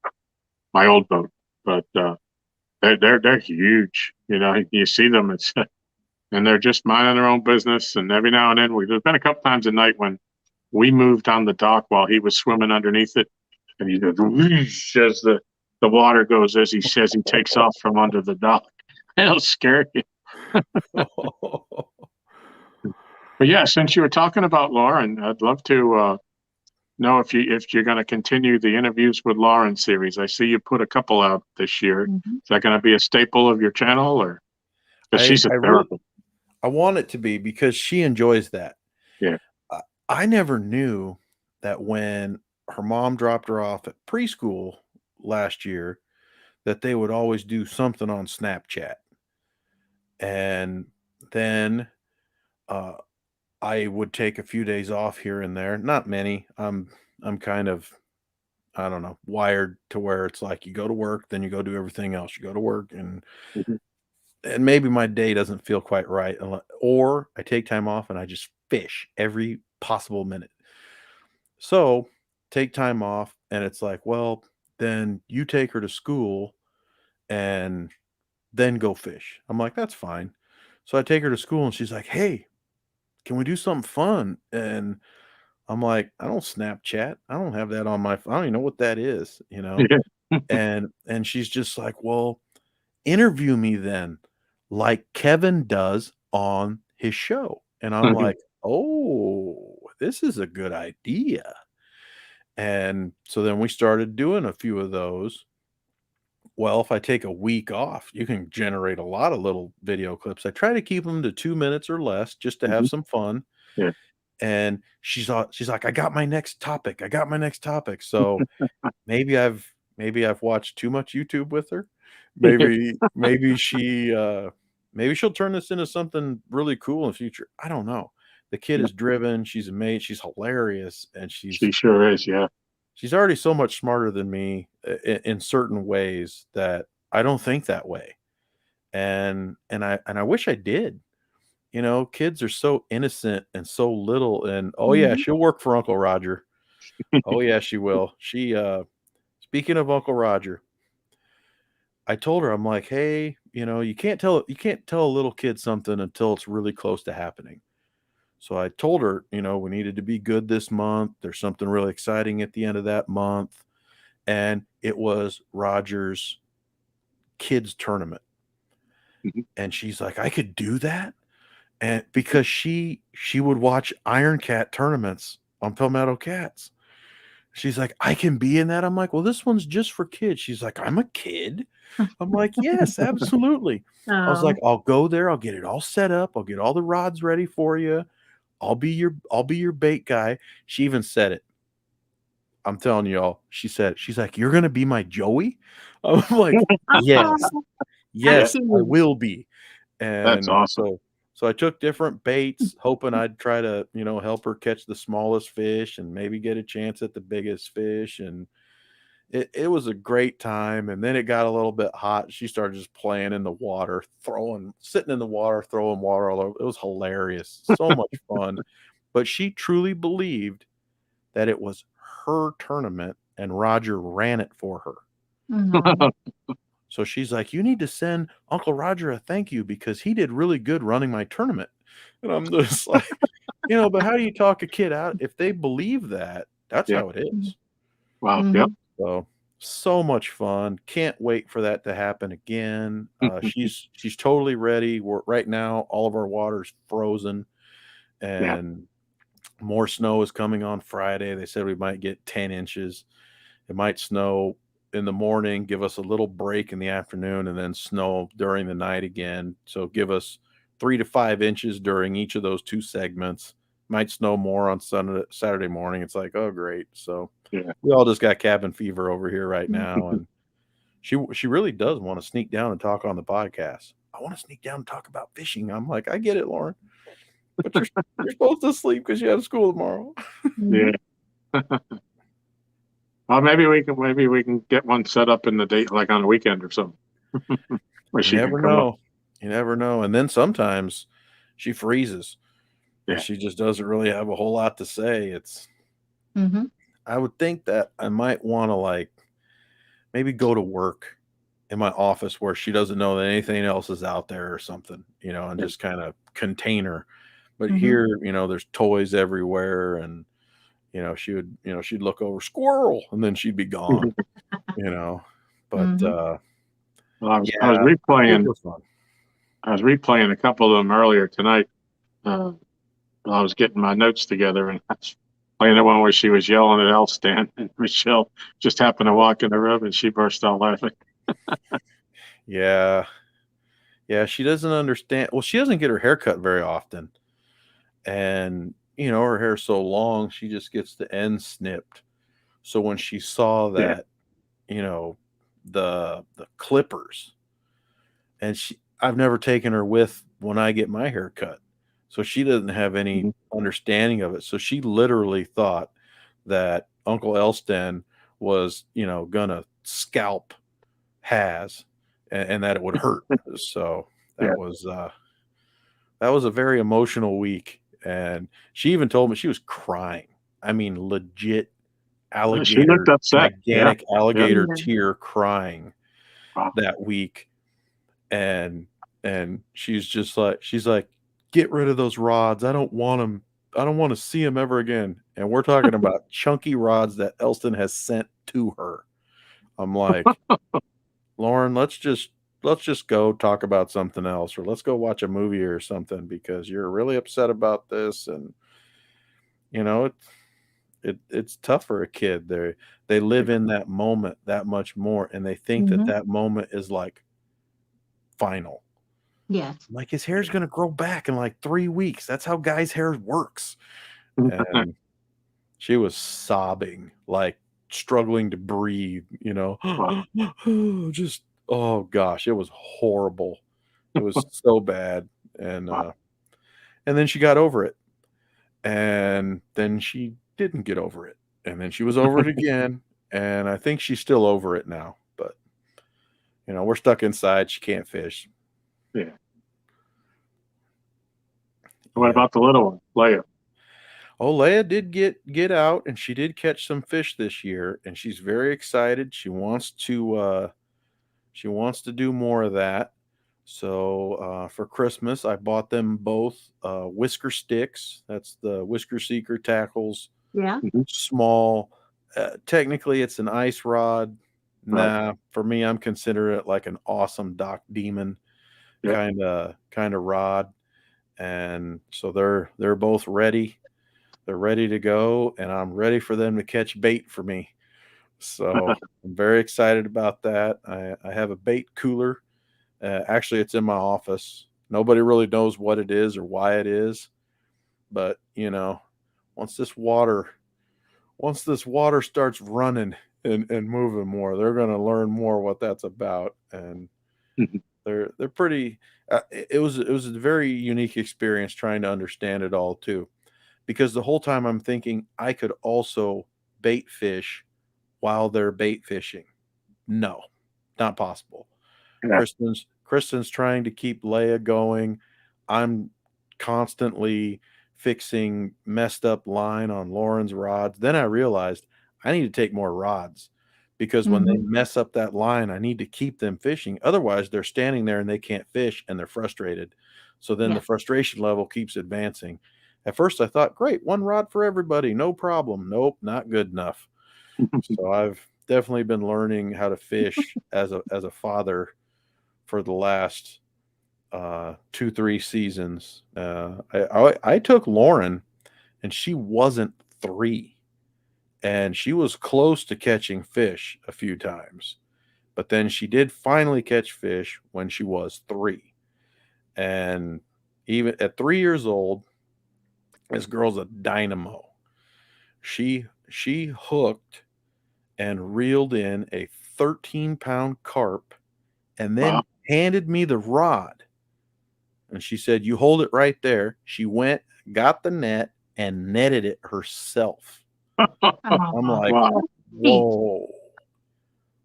old boat. But they're huge. You know, you see them. And they're just minding their own business. And every now and then, there's been a couple times at night when we moved on the dock while he was swimming underneath it, and he goes whoosh, as the water goes as he says he takes off from under the dock. It'll scare you. But yeah, since you were talking about Lauren, I'd love to know if you're going to continue the interviews with Lauren series. I see you put a couple out this year. Mhm. Is that going to be a staple of your channel, or because she's a I therapist? I want it to be because she enjoys that. Yeah. I never knew that when her mom dropped her off at preschool last year, that they would always do something on Snapchat. And then I would take a few days off here and there. Not many. I'm kind of, I don't know, wired to where it's like you go to work, then you go do everything else. You go to work Mhm. and maybe my day doesn't feel quite right, or I take time off and I just fish every possible minute. So take time off, and it's like, well, then you take her to school and then go fish. I'm like, that's fine. So I take her to school, and she's like, hey, can we do something fun? And I'm like, I don't Snapchat. I don't have that on my phone. I don't even know what that is, you know? Yeah. And she's just like, well, interview me then, like Kevin does on his show. And I'm like, oh, this is a good idea. And so then we started doing a few of those. Well, if I take a week off, you can generate a lot of little video clips. I try to keep them to 2 minutes or less just to have Mhm. some fun. Yeah. And she's like, I got my next topic. I got my next topic. So maybe I've watched too much YouTube with her. Maybe she'll turn this into something really cool in the future. I don't know. The kid is driven, she's amazing, she's hilarious, and She sure is. Yeah. she's already so much smarter than me in certain ways that I don't think that way. And I wish I did. You know, kids are so innocent and so little, and oh yeah, Mhm. she'll work for Uncle Roger. Oh yeah, she will. Speaking of Uncle Roger, I told her, I'm like, hey, you can't tell a little kid something until it's really close to happening. So I told her, we needed to be good this month. There's something really exciting at the end of that month. And it was Roger's kids tournament. Mhm. And she's like, I could do that. And because she would watch Iron Cat tournaments on Palmetto Cats. She's like, I can be in that. I'm like, well, this one's just for kids. She's like, I'm a kid. I'm like, yes, absolutely. I was like, Oh, I'll go there. I'll get it all set up. I'll get all the rods ready for you. I'll be your bait guy. She even said it. I'm telling y'all. She's like, you're gonna be my Joey. I'm like, yes, oh, how Yeah. yes, I cute. will be. That's And awesome. so I took different baits, hoping I'd try to, help her catch the smallest fish and maybe get a chance at the biggest fish. And it was a great time. And then it got a little bit hot. She started just playing in the water, sitting in the water, throwing water all over. It was hilarious. So much fun. But she truly believed that it was her tournament and Roger ran it for her. Mhm. So she's like, you need to send Uncle Roger a thank you because he did really good running my tournament. And I'm just like, but how do you talk a kid out? If they believe that, that's Yeah. how it is. Wow. Yep. Mhm. So much fun. Can't wait for that to happen again. She's totally ready. Right now, all of our water's frozen Yeah. and more snow is coming on Friday. They said we might get 10 inches. It might snow in the morning, give us a little break in the afternoon, and then snow during the night again. So give us 3 to 5 inches during each of those two segments. Might snow more on Saturday morning. It's like, oh great. So Yeah. we all just got cabin fever over here right Mhm. now. And she really does want to sneak down and talk on the podcast. I want to sneak down and talk about fishing. I'm like, I get it, Lauren. But you're supposed to sleep because you have school tomorrow. Yeah. Mhm. Well, maybe we can get one set up in the date, like on a weekend or something. where You she never can come up. know. You never know. And then sometimes she freezes. Yeah. And she just doesn't really have a whole lot to say. Mm-hmm. I would think that I might want to like maybe go to work in my office where she doesn't know that anything else is out there or something, and Yeah. just kind of contain her. But Mhm. here, there's toys everywhere, and she'd look over, squirrel, and then she'd be gone. But Mhm. Well, I was yeah, kids replaying. are fun. I was replaying a couple of them earlier tonight. While I was getting my notes together, and I was playing the one where she was yelling at Elstan, and Michelle just happened to walk in the room, and she burst out laughing. Yeah, she doesn't understand. Well, she doesn't get her hair cut very often, and her hair's so long, she just gets the ends snipped. So when she saw Yeah. that, the clippers, and I've never taken her with when I get my hair cut, so she doesn't have any Mhm. understanding of it. So she literally thought that Uncle Elston was, gonna scalp Has, and that it would hurt. So Yeah. that was a very emotional week, and she even told me she was crying. I mean, legit She looked upset. Yeah. gigantic alligator Yeah. tear crying Wow. that week. And she's like, get rid of those rods. I don't want them. I don't want to see them ever again. And we're talking about chunky rods that Elston has sent to her. I'm like, Lauren, let's just go talk about something else, or let's go watch a movie or something, because you're really upset about this. And it's tough for a kid. They live in that moment that much more, and they think Mhm. that moment is like final. Yes. Like, his hair's gonna grow back in like 3 weeks. That's how guys' hair works. And she was sobbing, like struggling to breathe, Wow. just, oh gosh, it was horrible. It was so bad. And Wow. and then she got over it. And then she didn't get over it. And then she was over it again. And I think she's still over it now. But we're stuck inside. She can't fish. Yeah. What Yeah. about the little one, Leia? Oh, Leia did get out, and she did catch some fish this year, and she's very excited. She wants to do more of that. So for Christmas, I bought them both whisker sticks. That's the Whisker Seeker tackles, Yeah. Mhm. small. Technically, it's an ice rod. Right. Nah, for me, I'm considering it like an awesome Doc Demon Yeah. kind of rod. And so they're both ready. They're ready to go, and I'm ready for them to catch bait for me. So I'm very excited about that. I have a bait cooler. Actually, it's in my office. Nobody really knows what it is or why it is, but once this water starts running and moving more, they're going to learn more what that's about. And Mhm. they're pretty. It was a very unique experience trying to understand it all too, because the whole time I'm thinking I could also bait fish while they're bait fishing. No, not possible. Yeah. Kristen's trying to keep Leia going. I'm constantly fixing messed up line on Lauren's rods. Then I realized I need to take more rods, because when they Mhm. mess up that line, I need to keep them fishing. Otherwise, they're standing there and they can't fish and they're frustrated. So then the Yeah. frustration level keeps advancing. At first, I thought, great, one rod for everybody, no problem. Nope, not good enough. So I've definitely been learning how to fish as a father for the last 2-3 seasons. I took Lauren, and she wasn't 3, and she was close to catching fish a few times, but then she did finally catch fish when she was 3. And even at 3 years old, this girl's a dynamo. She hooked and reeled in a 13-pound carp, and then Wow. handed me the rod. And she said, "You hold it right there." She went, got the net, and netted it herself. I'm like, Wow. Neat. whoa.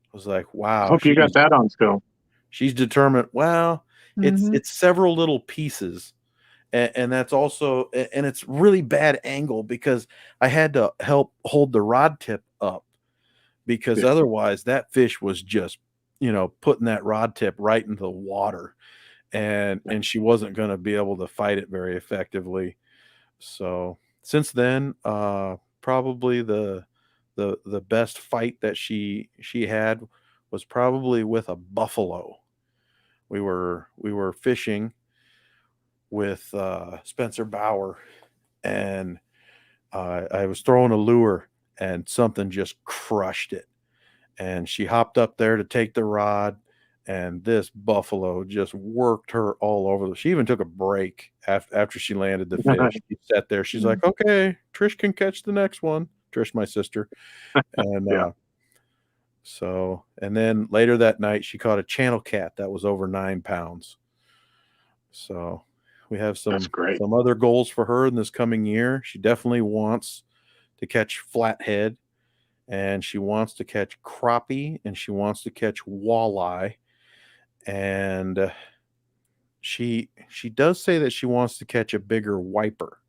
I was like, I wow. hope you got that on film. she's determined. Well, Mhm. it's several little pieces, and that's also, and it's really bad angle because I had to help hold the rod tip up because Yeah. otherwise that fish was just, putting that rod tip right into the water, and she wasn't going to be able to fight it very effectively. So since then, probably the best fight that she had was probably with a buffalo. We were fishing with Spencer Bauer, and I was throwing a lure, and something just crushed it. And she hopped up there to take the rod, and this buffalo just worked her all over. She even took a break after she landed the fish. She sat there. She's like, "Okay, Trish can catch the next one." Trish, my sister, and Yeah. and then later that night, she caught a channel cat that was over 9 pounds. So we have That's great. some other goals for her in this coming year. She definitely wants to catch flathead, and she wants to catch crappie, and she wants to catch walleye, and she does say that she wants to catch a bigger wiper,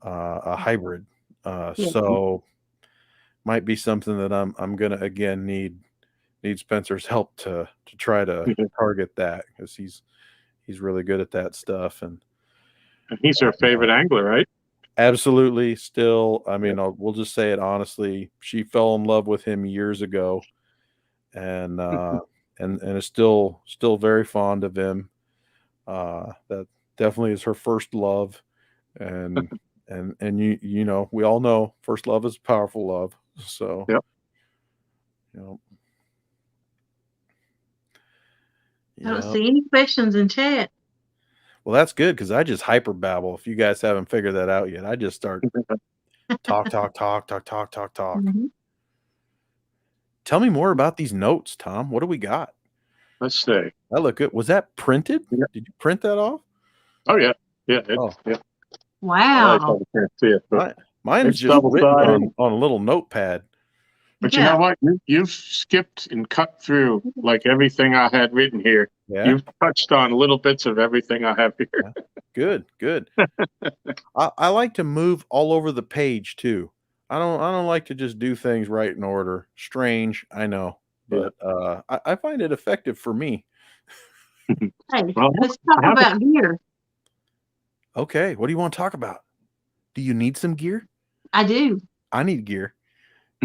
a hybrid. Yeah. So might be something that I'm gonna again need Spencer's help to try to target that, because he's really good at that stuff. And And he's her favorite angler, right? absolutely, still, I mean, we'll just say it honestly, she fell in love with him years ago, and and is still very fond of him. That definitely is her first love, and and we all know first love is powerful love. So Yep. you know, I don't yeah. see any questions in chat. Well, that's good because I just hyper babble. If you guys haven't figured that out yet, I just start talk, talk, talk, talk, talk, talk, talk. Mhm. Tell me more about these notes, Tom. What do we got? Let's see. That look good. Was that printed? Yeah. Did you print that off? Oh yeah, yeah, Oh, yeah. Wow. I probably can't see it, but mine's it's just written double-sided. on a little notepad. But you Yeah. know what? You've skipped and cut through like everything I had written here. Yeah. You've touched on little bits of everything I have here. Good, good. I like to move all over the page too. I don't like to just do things right in order. Strange, I know, Yeah. but I find it effective for me. Hey, Well, let's talk I have a- about gear. Okay, what do you want to talk about? Do you need some gear? I do. I need gear.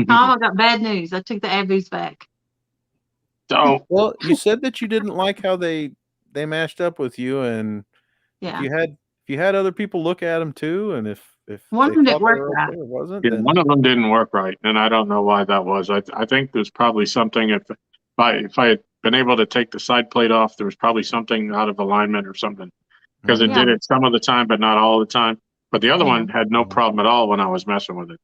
Tom, I got bad news. I took the Abus back. So Well, you said that you didn't like how they mashed up with you, and if Yeah. you had other people look at them too, and if One they of them thought didn't they work were right. okay or wasn't, yeah, then one of them didn't work right, and I don't know why that was. I think there's probably something if I had been able to take the side plate off, there was probably something out of alignment or something, because it Yeah. did it some of the time, but not all the time. But the other Yeah. one had no problem at all when I was messing with it.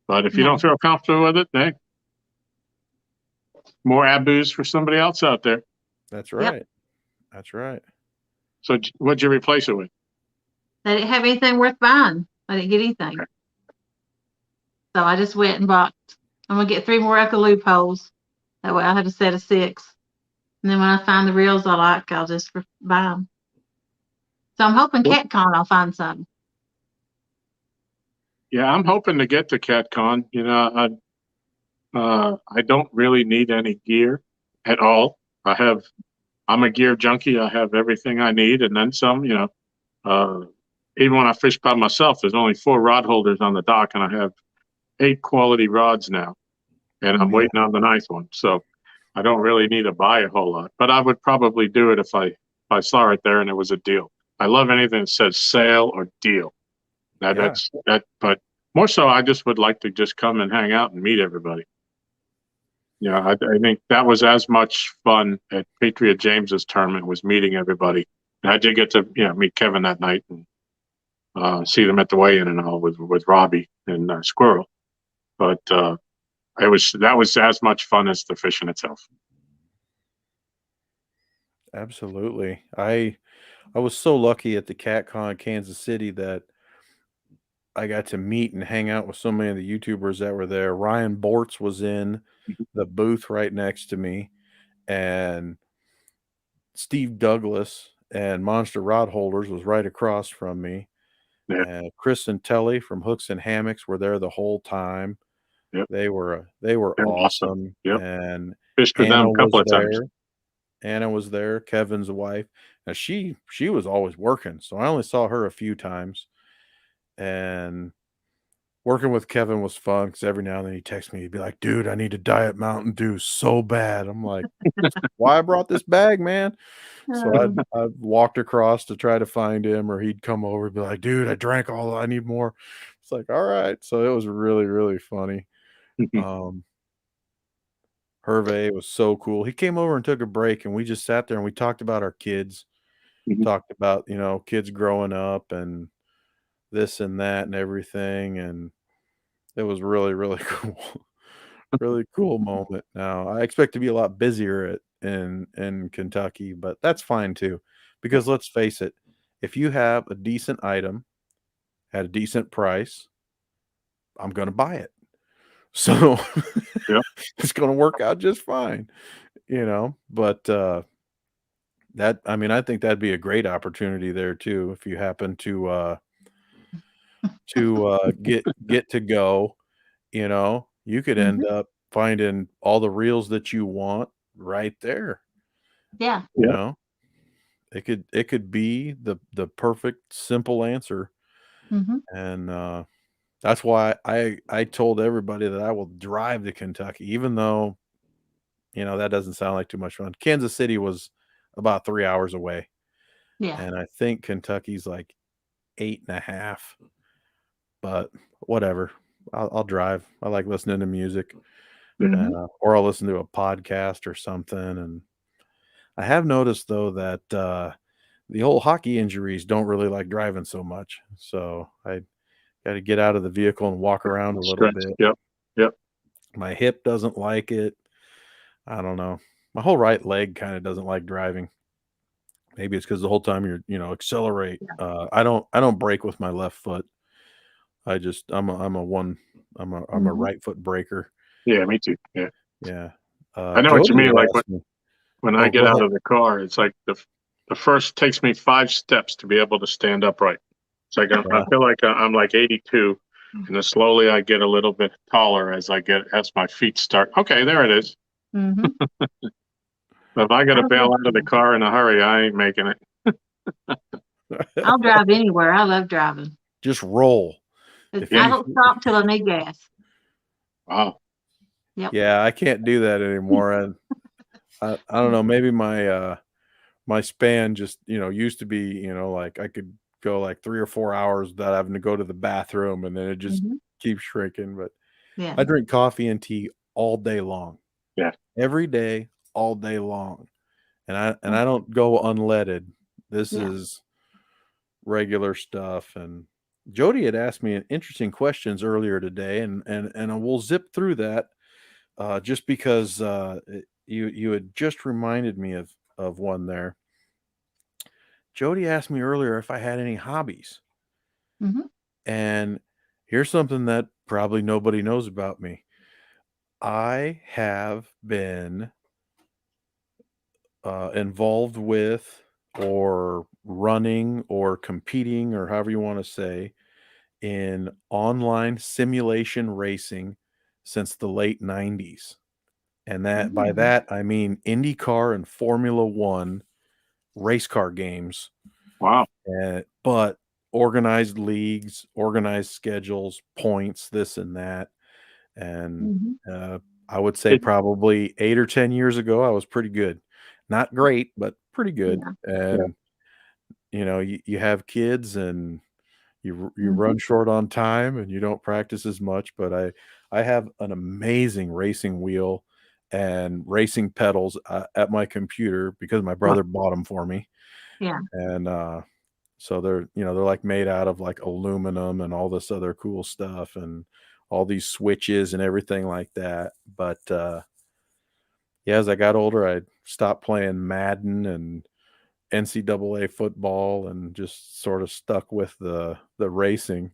But if you No. don't feel comfortable with it, hey, more Abus for somebody else out there. that's Yep. right. That's right. So what'd you replace it with? They didn't have anything worth buying. I didn't get anything. So I just went and bought, I'm going to get 3 more Echo loopholes. That way I'll have a set of 6. And then when I find the reels I like, I'll just buy them. So I'm hoping CatCon I'll find some. Yeah, I'm hoping to get to CatCon. You know, I don't really need any gear at all. I'm a gear junkie. I have everything I need and then some. You know, even when I fish by myself, there's only 4 rod holders on the dock, and I have 8 quality rods now, and I'm waiting on the 9th one. So I don't really need to buy a whole lot, but I would probably do it if I saw it there and it was a deal. I love anything that says sale or deal. That's that. But more so, I just would like to just come and hang out and meet everybody. Yeah, I think that was as much fun at Patriot James's tournament, was meeting everybody. And I did get to meet Kevin that night and see them at the weigh-in and all with Robbie and Squirrel. But that was as much fun as the fishing itself. Absolutely. I was so lucky at the CatCon Kansas City that I got to meet and hang out with so many of the YouTubers that were there. Ryan Bortz was in the booth right next to me, and Steve Douglas and Monster Rod Holders was right across from me. Yeah. And Chris and Telly from Hooks and Hammocks were there the whole time. Yep. They were They're awesome. Yep. And Fished with them Anna a couple was of times. there. Anna was there, Kevin's wife. Now she was always working, so I only saw her a few times. And working with Kevin was fun because every now and then he'd text me. He'd be like, "Dude, I need a Diet Mountain Dew so bad." I'm like, "That's why I brought this bag, man." So I'd walked across to try to find him, or he'd come over and be like, "Dude, I drank all. I need more." It's like, all right. So it was really, really funny. Hervé was so cool. He came over and took a break, and we just sat there and we talked about our kids, talked about, kids growing up and this and that and everything. And it was really, really cool. Really cool moment. Now, I expect to be a lot busier in Kentucky, but that's fine too. Because let's face it, if you have a decent item at a decent price, I'm going to buy it. So it's going to work out just fine, but I think that'd be a great opportunity there too if you happen to get to go, you could end up finding all the reels that you want right there. Yeah. It could be the perfect simple answer. And that's why I told everybody that I will drive to Kentucky, even though that doesn't sound like too much fun. Kansas City was about 3 hours away. Yeah. And I think Kentucky's like 8.5, but whatever. I'll drive. I like listening to music, or I'll listen to a podcast or something. And I have noticed though that the old hockey injuries don't really like driving so much. So I got to get out of the vehicle and walk around a little bit. Yep. My hip doesn't like it. I don't know. My whole right leg kind of doesn't like driving. Maybe it's because the whole time you're, accelerate. I don't brake with my left foot. I'm a right foot breaker. Yeah, me too. Yeah. Yeah. I know what you mean. Like when I get go out ahead. of the car, it's like the first takes me 5 steps to be able to stand upright. It's like I feel like I'm like 82, and then slowly I get a little bit taller as my feet start. Okay, there it is. But if I got to bail out of the car in a hurry, I ain't making it. I'll drive anywhere. I love driving. Just roll. I don't stop till I need gas. Wow. Yep. Yeah, I can't do that anymore. I don't know. Maybe my span just used to be like I could go like 3 or 4 hours without having to go to the bathroom, and then it just keeps shrinking. But I drink coffee and tea all day long. Yeah. Every day, all day long. And I don't go unleaded. This is regular stuff. And Jodi had asked me interesting questions earlier today, and we'll zip through that just because you had just reminded me of one there. Jodi asked me earlier if I had any hobbies. And here's something that probably nobody knows about me. I have been involved with, or running, or competing, or however you want to say, in online simulation racing since the late 90s. And by that, I mean IndyCar and Formula One race car games. Wow. But organized leagues, organized schedules, points, this and that. And I would say probably 8 or 10 years ago, I was pretty good. Not great, but pretty good. And you have kids, and you run short on time, and you don't practice as much. But I have an amazing racing wheel and racing pedals at my computer because my brother bought them for me. Yeah. And so they're like made out of like aluminum and all this other cool stuff, and all these switches and everything like that. But as I got older, I stopped playing Madden and NCAA football and just sort of stuck with the racing.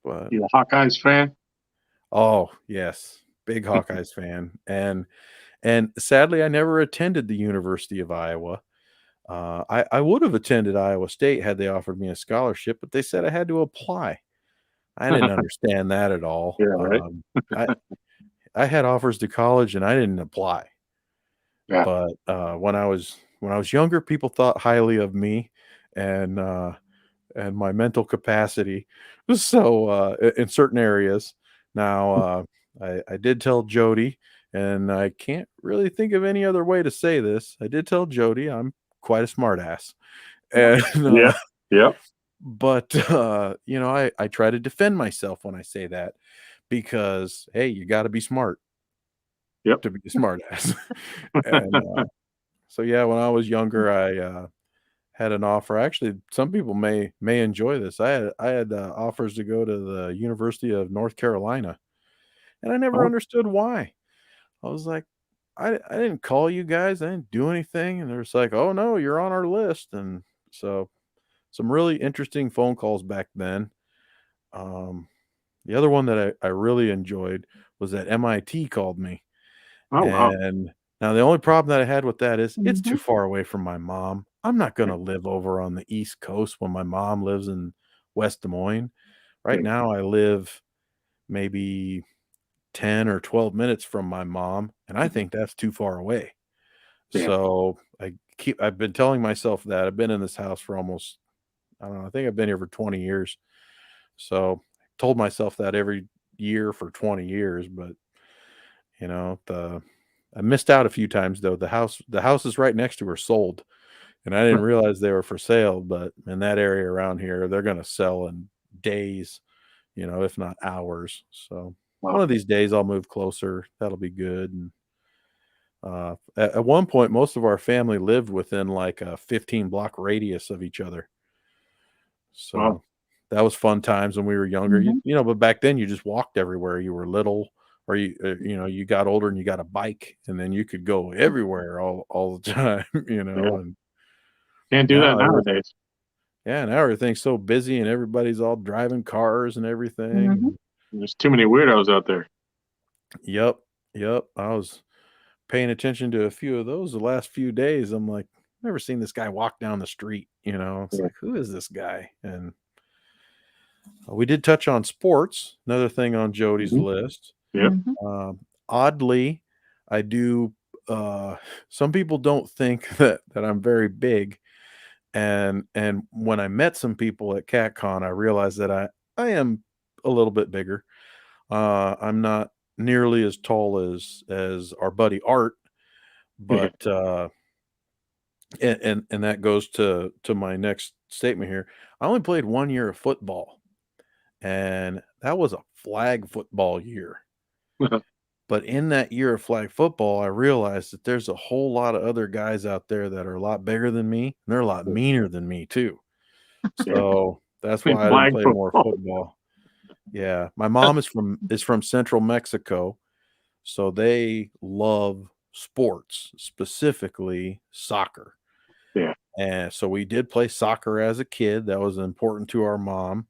But You a Hawkeyes fan? Oh yes, big Hawkeyes fan. And And sadly, I never attended the University of Iowa. I would have attended Iowa State had they offered me a scholarship, but they said I had to apply. I didn't understand that at all. Yeah, right. I I had offers to college and I didn't apply. Yeah. But when I was younger, people thought highly of me and my mental capacity. So in certain areas, now I did tell Jodi, and I can't really think of any other way to say this. I did tell Jodi I'm quite a smartass, and Yeah. Yep. but I try to defend myself when I say that because hey, you got to be smart Yep. to be a smartass, and so yeah, when I was younger, I had an offer. Actually, some people may enjoy this. I had offers to go to the University of North Carolina, and I never Oh, understood why. I was like, I didn't call you guys. I didn't do anything, and they're just like, oh no, you're on our list, and so some really interesting phone calls back then. Um, the other one that I really enjoyed was that MIT called me. oh, wow. And now the only problem that I had with that is it's too Mhm. far away from my mom. I'm not gonna live over on the East Coast when my mom lives in West Des Moines. Right Yeah. now, I live maybe 10 or 12 minutes from my mom, and I think that's too far away. Yeah. So I've been telling myself that. I've been in this house for almost, I don't know, I think I've been here for 20 years. So I told myself that every year for 20 years, but the I missed out a few times though. The houses right next to her sold, and I didn't realize they were for sale, but in that area around here, they're gonna sell in days, if not hours. So one Wow. of these days I'll move closer. That'll be good. And at one point, most of our family lived within like a 15 block radius of each other. Wow. So that was fun times when we were younger. Mhm. But back then you just walked everywhere. You were little, or you got older and you got a bike, and then you could go everywhere all the time. Yeah. And Can't do that now nowadays. now everything's so busy and everybody's all driving cars and everything. Mhm. And There's too many weirdos out there. yep, yep. I was paying attention to a few of those the last few days. I'm like, never seen this guy walk down the street. It's Yeah. like, who is this guy? And we did touch on sports, another thing on Jody's Mhm. list. Yep. Mhm. Oddly, I do. Some people don't think that I'm very big, and when I met some people at CatCon, I realized that I am a little bit bigger. I'm not nearly as tall as our buddy Art, Yeah. but and that goes to my next statement here. I only played 1 year of football, and that was a flag football year. But in that year of flag football, I realized that there's a whole lot of other guys out there that are a lot bigger than me, and they're a lot meaner than me too. Yeah. So that's In why I didn't flag play more football. football. Yeah, my mom is from Central Mexico, so they love sports, specifically soccer. Yeah. And so we did play soccer as a kid. That was important to our mom.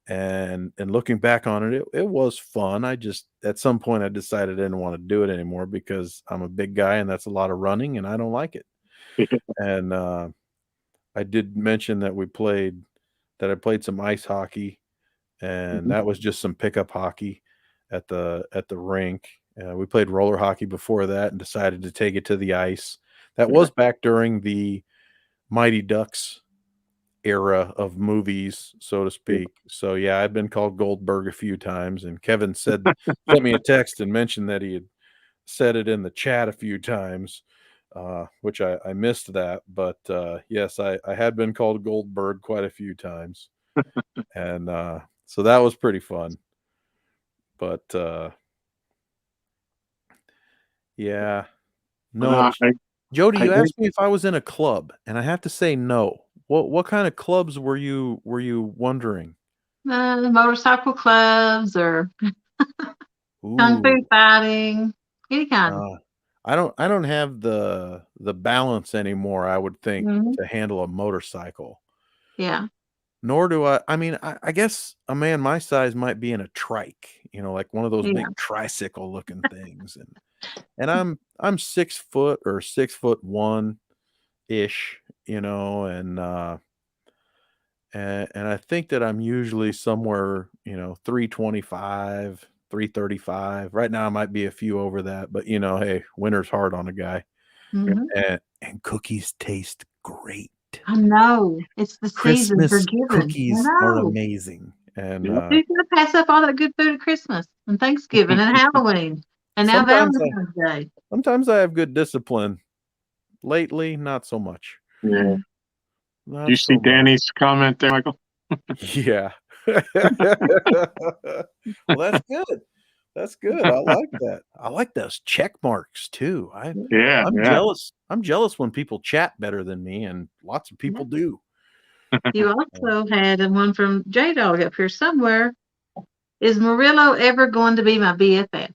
And looking back on it, it was fun. I just at some point I decided I didn't want to do it anymore because I'm a big guy and that's a lot of running and I don't like it. And I did mention that I played some ice hockey, and Mhm. that was just some pickup hockey at the rink. We played roller hockey before that and decided to take it to the ice. That Yeah. was back during the Mighty Ducks era of movies, so to Yeah. speak. So yeah, I've been called Goldberg a few times, and Kevin sent me a text and mentioned that he had said it in the chat a few times, which I missed that. But yes, I had been called Goldberg quite a few times, and so that was pretty fun. But yeah, no, Uh, I, Jody, I you think asked me if I was in a club, and I have to say no. What kind of clubs were you wondering? Motorcycle clubs or kung fu Ooh, fighting, any kind. uh, I don't have the balance anymore, I would think, Mhm. to handle a motorcycle. Yeah. Nor do I mean, I guess a man my size might be in a trike, like one of those Yeah. big tricycle looking things, and And I'm 6 foot or 6'1" ish, you know, and I think that I'm usually somewhere, 325, 335. Right now I might be a few over that, but hey, winter's hard on a guy. Mhm. And cookies taste great. I know. It's the season for Christmas giving. I cookies are know. amazing. And Yep. Who's gonna pass up all that good food at Christmas and Thanksgiving and Halloween and now sometimes Valentine's Day? sometimes I have good discipline. Lately, not so much. Yeah. Not Do you see so much. Danny's comment there, Michael? Yeah. Well, that's good. That's good. I like that. I like those check marks too. Yeah, I'm yeah. jealous. I'm jealous when people chat better than me, and lots of people do. You also had one from J-Dog up here somewhere. Is Murillo ever going to be my BFF?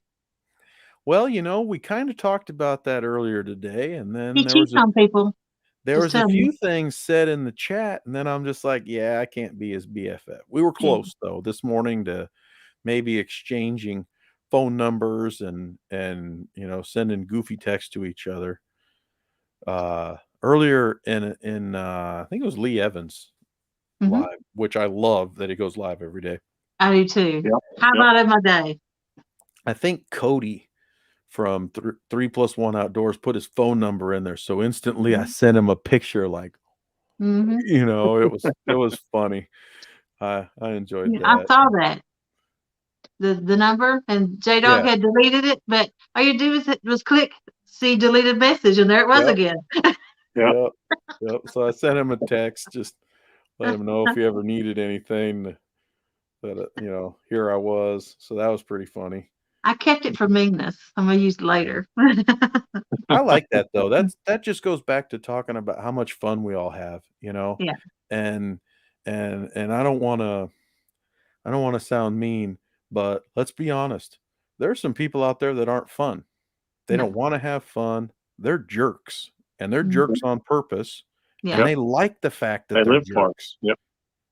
Well, we kind of talked about that earlier today, and then He cheats on people. there Just was a tell me. few things said in the chat, and then I'm just like, yeah, I can't be his BFF. We were close though this morning to maybe exchanging phone numbers and sending goofy texts to each other. Earlier in I think it was Lee Evans Mhm. live, which I love that he goes live every day. I do too. Yep, Highlight of my day. I think Cody from 3+1 Outdoors put his phone number in there, so instantly I sent him a picture. Like, Mhm. it was funny. I enjoyed Yeah, I that. saw that. The number, and J-Dog Yeah. had deleted it, but all you do was click see deleted message, and there it was Yep. again. Yep. Yep. So I sent him a text, just let him know if he ever needed anything, that here I was. So that was pretty funny. I kept it for meanness. I'm gonna use it later. I like that though. That just goes back to talking about how much fun we all have, Yeah. and I don't want to sound mean, but let's be honest. There are some people out there that aren't fun. They No. don't want to have fun. They're jerks, and they're Mhm. jerks on purpose, Yeah. and they like the fact that They they're live for it. jerks. Yep.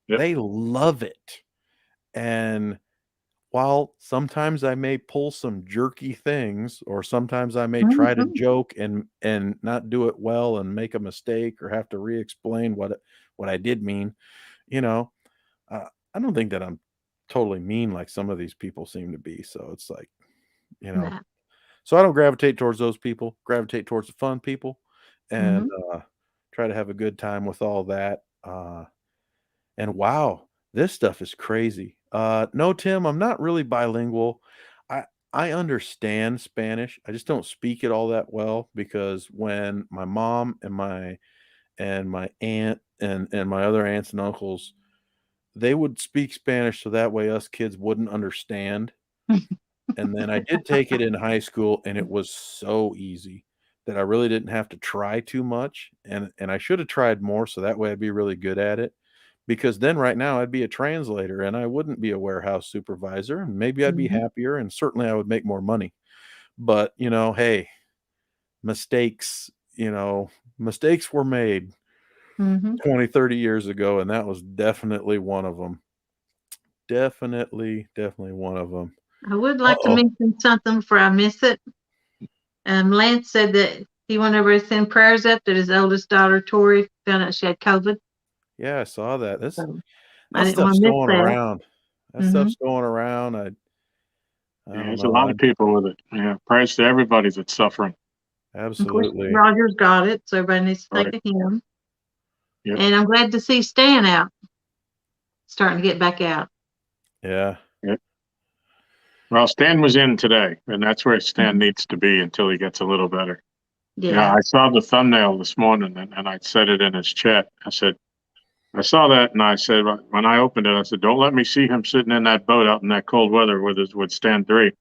Yep. They love it. And while sometimes I may pull some jerky things, or sometimes I may try to Mhm. joke and not do it well and make a mistake or have to re-explain what I did mean, you know, I don't think that I'm totally mean like some of these people seem to be. So it's like, Nah. so I don't gravitate towards those people, gravitate towards the fun people, and Mhm. try to have a good time with all that. And wow, this stuff is crazy. No, Tim, I'm not really bilingual. I I understand Spanish. I just don't speak it all that well because when my mom and my aunt and my other aunts and uncles, they would speak Spanish so that way us kids wouldn't understand. And then I did take it in high school, and it was so easy that I really didn't have to try too much, and I should have tried more so that way I'd be really good at it. Because then right now I'd be a translator and I wouldn't be a warehouse supervisor, and maybe I'd be Mhm. happier and certainly I would make more money. But, hey, mistakes, mistakes were made Mhm. 20, 30 years ago, and that was definitely one of them. Definitely one of them. I would like to Uh-oh. mention something before I miss it. Lance said that he wanted everybody to send prayers up that his oldest daughter, Tori, found out she had COVID. Yeah, I saw that. So I That didn't want stuff's to miss going that. around. That Mhm. stuff's going around. I Yeah, don't there's a know. lot of people with it. Yeah. Prayers to everybody that's suffering. Of course, Absolutely. Roger's got it, so everybody needs to think Right. of him. Yep. And I'm glad to see Stan out, starting to get back out. Yeah. Yep. Well, Stan was in today, and that's where Stan Mhm. needs to be until he gets a little better. Yeah, Yeah. I saw the thumbnail this morning, and I said it in his chat. I said, I saw that, and I said, when I opened it, I said, don't let me see him sitting in that boat out in that cold weather with Stan 3.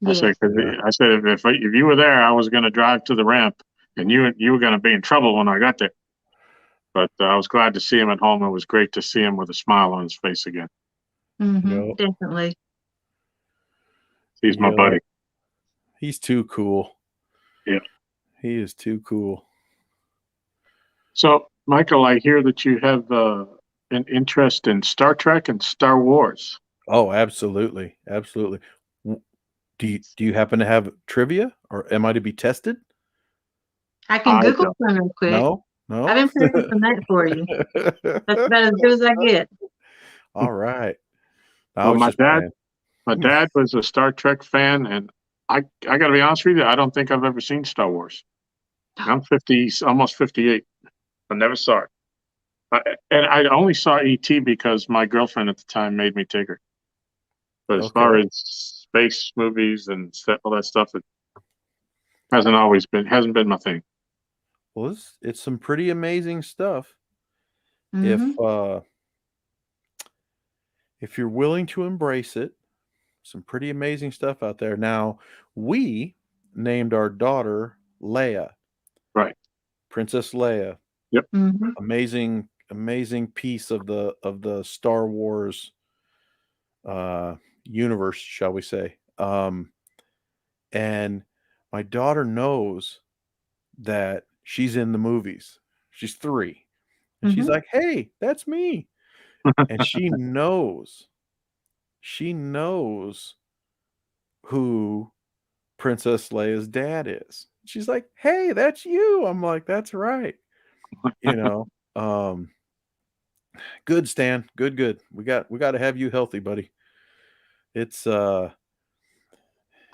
I said, Yes. 'cause Yeah. I said, if you were there, I was going to drive to the ramp, and you were going to be in trouble when I got there. But I was glad to see him at home. It was great to see him with a smile on his face again. Mhm. Yep. Definitely. He's my Yep. buddy. He's too cool. Yeah. He is too cool. So, Michael, I hear that you have an interest in Star Trek and Star Wars. Oh, absolutely. Absolutely. W- Do you happen to have trivia, or am I to be tested? I can I Google don't. some real quick. No, I've been producing that for you. That's about as good as I get. All right. I Well, was just playing. my dad was a Star Trek fan, and I got to be honest with you, I don't think I've ever seen Star Wars. I'm 50, almost 58. I never saw it. And I only saw E.T. because my girlfriend at the time made me take her. But as far Okay. as space movies and all that stuff, it hasn't been my thing. Well, it's some pretty amazing stuff. Mhm. If you're willing to embrace it, some pretty amazing stuff out there. Now, we named our daughter Leia, Right. Princess Leia. Yep. Mhm. Amazing piece of the Star Wars universe, shall we say. And my daughter knows that she's in the movies. She's 3. And she's Mhm. like, "Hey, that's me." And she knows who Princess Leia's dad is. She's like, "Hey, that's you." I'm like, "That's right." You know, good, Stan. Good. We got to have you healthy, buddy. It's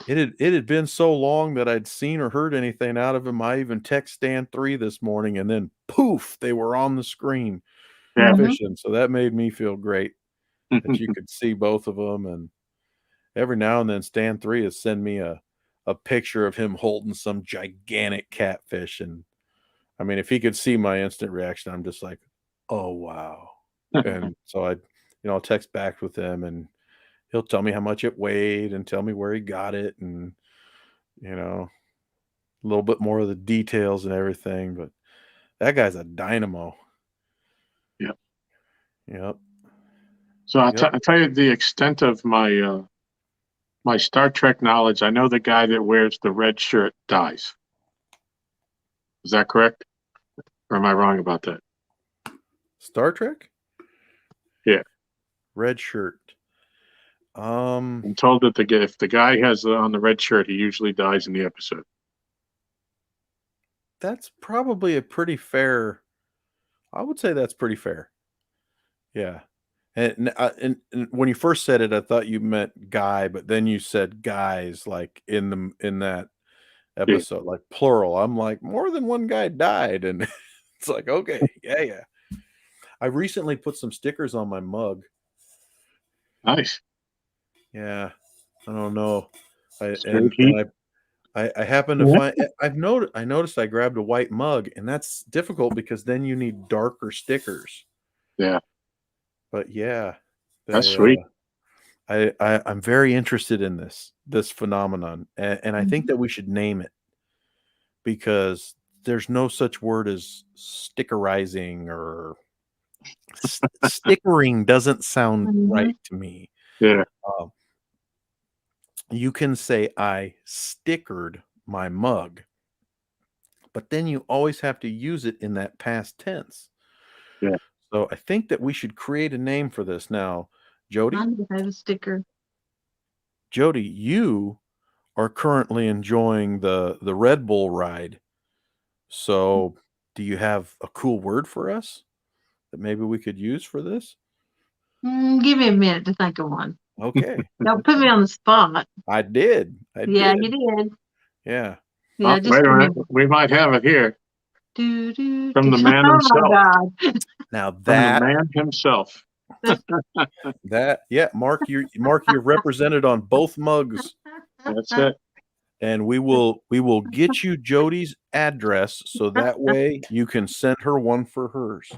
it had been so long that I'd seen or heard anything out of him. I even text Stan 3 this morning, and then poof, they were on the screen Yeah. Mhm. fishing. So that made me feel great that you could see both of them. And every now and then, Stan 3 has send me a picture of him holding some gigantic catfish. And I mean, if he could see my instant reaction, I'm just like, oh wow. And so I'll text back with him, and he'll tell me how much it weighed and tell me where he got it, and a little bit more of the details and everything. But that guy's a dynamo. Yep. Yep. So I'll Yep. tell you the extent of my my Star Trek knowledge. I know the guy that wears the red shirt dies. Is that correct? Or am I wrong about that? Star Trek? Yeah. Red shirt. I'm told that if the guy has on the red shirt, he usually dies in the episode. That's probably a pretty fair. I would say that's pretty fair. Yeah. And when you first said it, I thought you meant guy, but then you said guys like in that Yeah. episode, like plural. I'm like, more than one guy died, and it's like, okay, yeah. I recently put some stickers on my mug. Nice. Yeah, I don't know. Straight heat. I happen to find I noticed I grabbed a white mug, and that's difficult because then you need darker stickers. Yeah. But yeah, That's sweet. I'm very interested in this phenomenon, and I think that we should name it, because there's no such word as stickerizing, or stickering doesn't sound right Mhm. to me. Yeah. Um, you can say I stickered my mug, but then you always have to use it in that past tense. Yeah. So I think that we should create a name for this now. Jodi, I need to have a sticker. you are currently enjoying the Red Bull ride. So do you have a cool word for us that maybe we could use for this? Give me a minute to think of one. Okay. Don't put me on the spot. I did. Yeah, you did. Yeah. Yeah, Oh, just wait a give me. minute. We might have it here from the man Oh himself. my God. Now From the man himself. Mark, you're represented on both mugs, That's it. and we will get you Jodi's address so that way you can send her one for hers.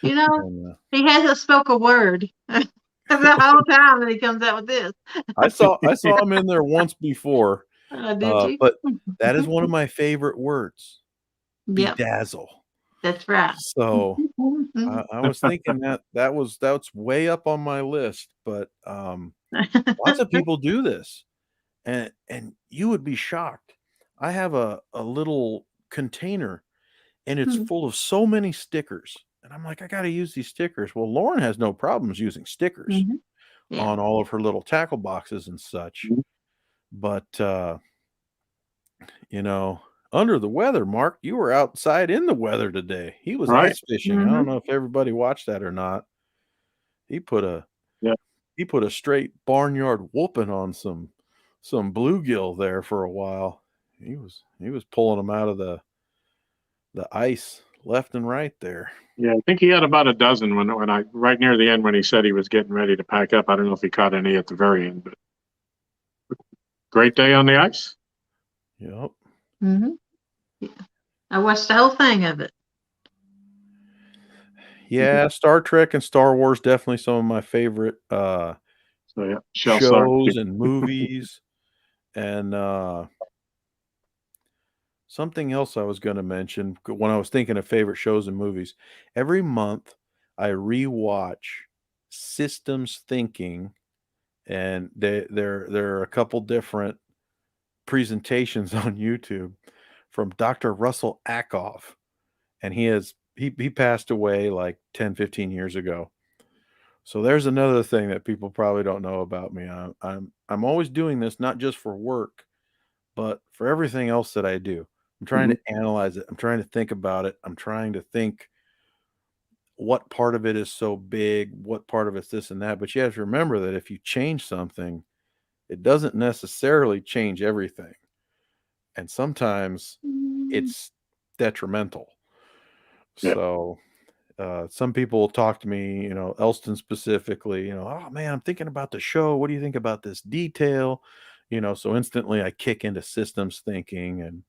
You know, And, he hasn't spoke a word the whole time that he comes out with this. I saw him in there once before, Did you? but that is one of my favorite words, Yep, bedazzle. that's right. So I was thinking that's way up on my list, but lots of people do this, and you would be shocked. I have a little container, and it's full of so many stickers, and I'm like, I got to use these stickers. Well, Lauren has no problems using stickers Yeah. on all of her little tackle boxes and such. But under the weather, Mark, you were outside in the weather today. He was Right. ice fishing. I don't know if everybody watched that or not. He put a Yeah. he put a straight barnyard whooping on some bluegill there for a while. He was pulling them out of the ice left and right there. Yeah, I think he had about a dozen when I right near the end when he said he was getting ready to pack up. I don't know if he caught any at the very end, but great day on the ice. Yep. Yeah. I watched the whole thing of it. Yeah, Star Trek and Star Wars definitely some of my favorite So yeah, Shell Sark. shows and movies. And something else I was going to mention when I was thinking of favorite shows and movies. Every month I rewatch Systems Thinking, and there are a couple different presentations on YouTube from Dr. Russell Ackoff, and he passed away like 10, 15 years ago. So there's another thing that people probably don't know about me. I'm always doing this not just for work, but for everything else that I do. I'm trying to analyze it. I'm trying to think about it. I'm trying to think what part of it is so big, what part of it's this and that. But you have to remember that if you change something, it doesn't necessarily change everything. And sometimes it's detrimental. Yeah. So some people will talk to me, Elston specifically, oh man, I'm thinking about the show. What do you think about this detail? So instantly I kick into systems thinking, and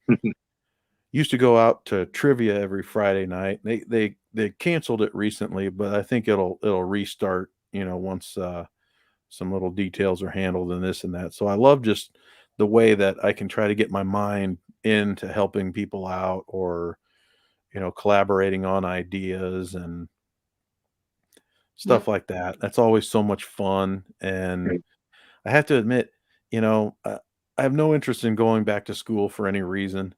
used to go out to trivia every Friday night. They canceled it recently, but I think it'll restart, once some little details are handled and this and that. So I love just the way that I can try to get my mind into helping people out, or collaborating on ideas and stuff like that. That's always so much fun. And I have to admit, I have no interest in going back to school for any reason.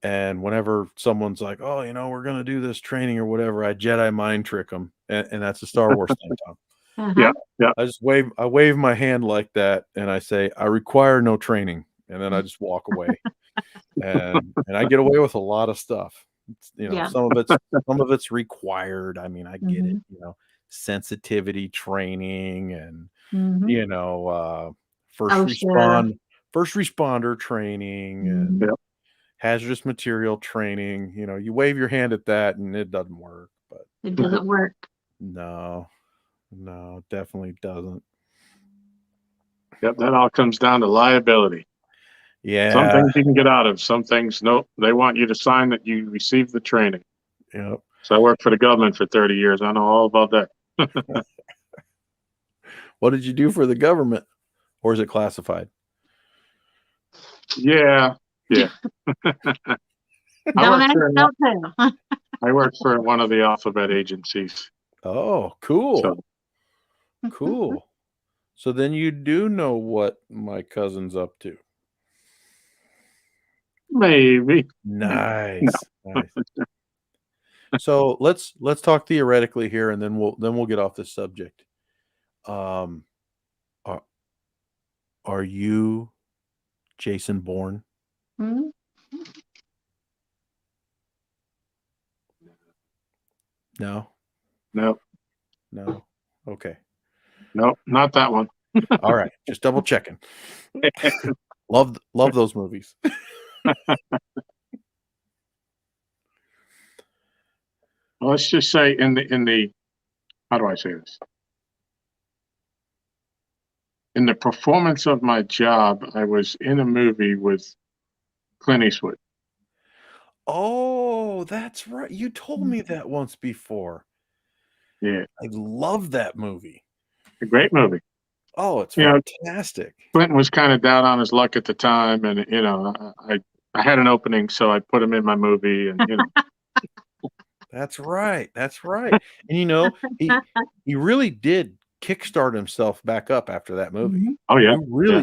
And whenever someone's like, oh, we're going to do this training or whatever, I Jedi mind trick them. And that's a Star Wars thing, Tom. Yeah. I wave my hand like that, and I say, I require no training. And then I just walk away. and I get away with a lot of stuff. Some of it's required. I mean, I get it, sensitivity training and, first responder training and hazardous material training. You wave your hand at that and it doesn't work. But it doesn't work. No, definitely doesn't. Yep, that all comes down to liability. Yeah. Some things you can get out of, some things, nope. They want you to sign that you received the training. Yep. So I worked for the government for 30 years. I know all about that. What did you do for the government? Or is it classified? Yeah. I worked for one of the alphabet agencies. Oh, cool. So, cool. So then you do know what my cousin's up to. maybe. Nice. Nice. So let's talk theoretically here, and then we'll get off this subject. Are you Jason Bourne? Mm-hmm. No. Okay. No, not that one. All right, just double checking. Love those movies. Well, let's just say in the how do I say this? In the performance of my job, I was in a movie with Clint Eastwood. Oh, that's right. You told me that once before. Yeah. I love that movie. A great movie. Oh, it's fantastic. Clinton was kind of down on his luck at the time, and I had an opening, so I put him in my movie, and That's right. And he really did kickstart himself back up after that movie. Mm-hmm. Oh yeah.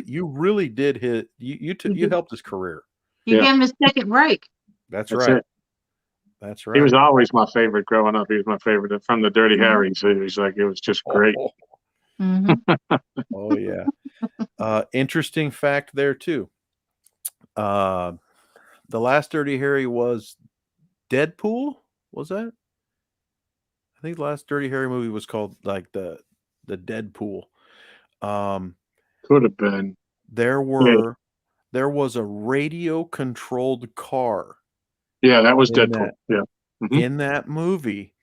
You really did hit you helped his career. You gave him a second break. That's right. That's right. He was always my favorite growing up. He was my favorite from the Dirty Harrys. It was just great. Mm-hmm. Oh yeah. Interesting fact there too. The last Dirty Harry was Deadpool. Was that? I think the last Dirty Harry movie was called like the Deadpool. Could have been. There was a radio controlled car Yeah, that was in Deadpool. that Yeah. Mhm. in that movie,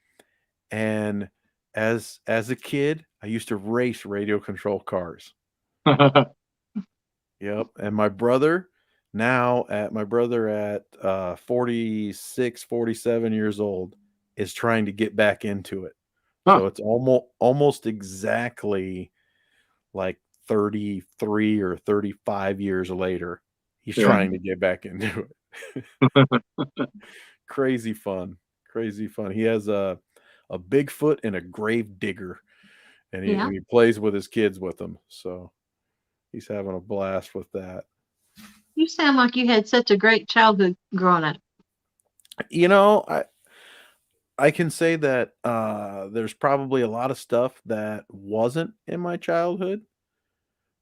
and as a kid, I used to race radio controlled cars. Yep, and my brother at 46, 47 years old is trying to get back into it. Huh. So it's almost exactly like 33 or 35 years later, he's Yeah. trying to get back into it. Crazy fun. Crazy fun. He has a Bigfoot and a grave digger, and Yeah. he plays with his kids with them. So he's having a blast with that. You sound like you had such a great childhood growing up. You know, I can say that there's probably a lot of stuff that wasn't in my childhood,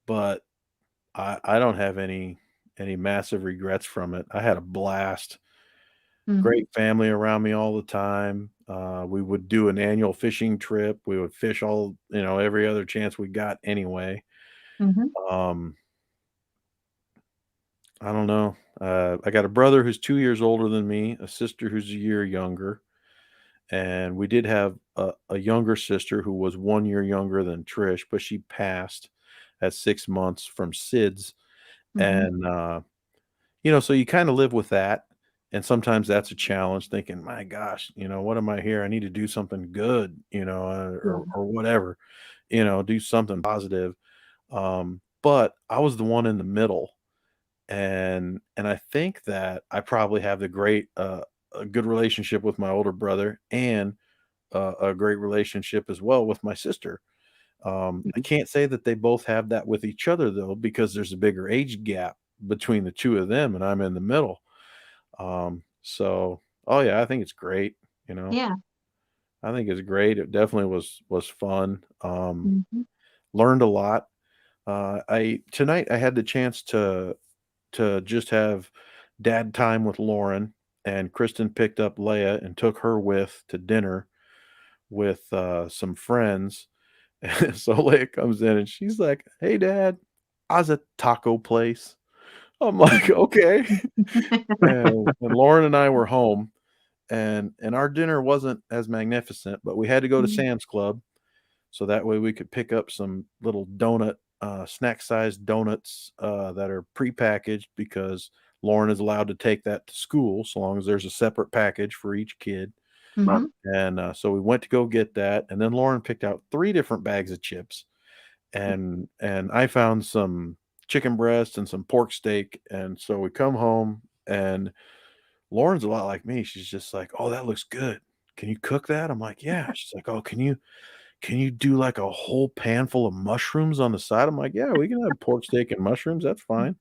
but I don't have any massive regrets from it. I had a blast. Mhm. Great family around me all the time. We would do an annual fishing trip. We would fish every other chance we got anyway. Mhm. Um, I don't know. I got a brother who's 2 years older than me, a sister who's a year younger, and we did have a younger sister who was 1 year younger than Trish, but she passed at 6 months from SIDS. Mhm. And so you kind of live with that. And sometimes that's a challenge thinking, my gosh, what am I here? I need to do something good, Yeah. or whatever, do something positive. But I was the one in the middle. And I think that I probably have a good relationship with my older brother and a great relationship as well with my sister. I Mhm. can't say that they both have that with each other though, because there's a bigger age gap between the two of them, and I'm in the middle. Oh yeah, I think it's great. Yeah. I think it's great. It definitely was fun. Mhm. Learned a lot. Tonight I had the chance to just have dad time with Lauren, and Kristen picked up Leia and took her with to dinner with some friends. So Leia comes in and she's like, "Hey, Dad, I was at taco place." I'm like, "Okay." And Lauren and I were home, and our dinner wasn't as magnificent, but we had to go to Mhm. Sam's Club, so that way we could pick up some little snack-sized donuts that are prepackaged, because Lauren is allowed to take that to school so long as there's a separate package for each kid. Right. Mhm. And so we went to go get that, and then Lauren picked out 3 different bags of chips, and I found some chicken breast and some pork steak. And so we come home, and Lauren's a lot like me. She's just like, "Oh, that looks good. Can you cook that?" I'm like, "Yeah." She's like, "Oh, can you do like a whole pan full of mushrooms on the side?" I'm like, "Yeah, we can have pork steak and mushrooms. That's fine."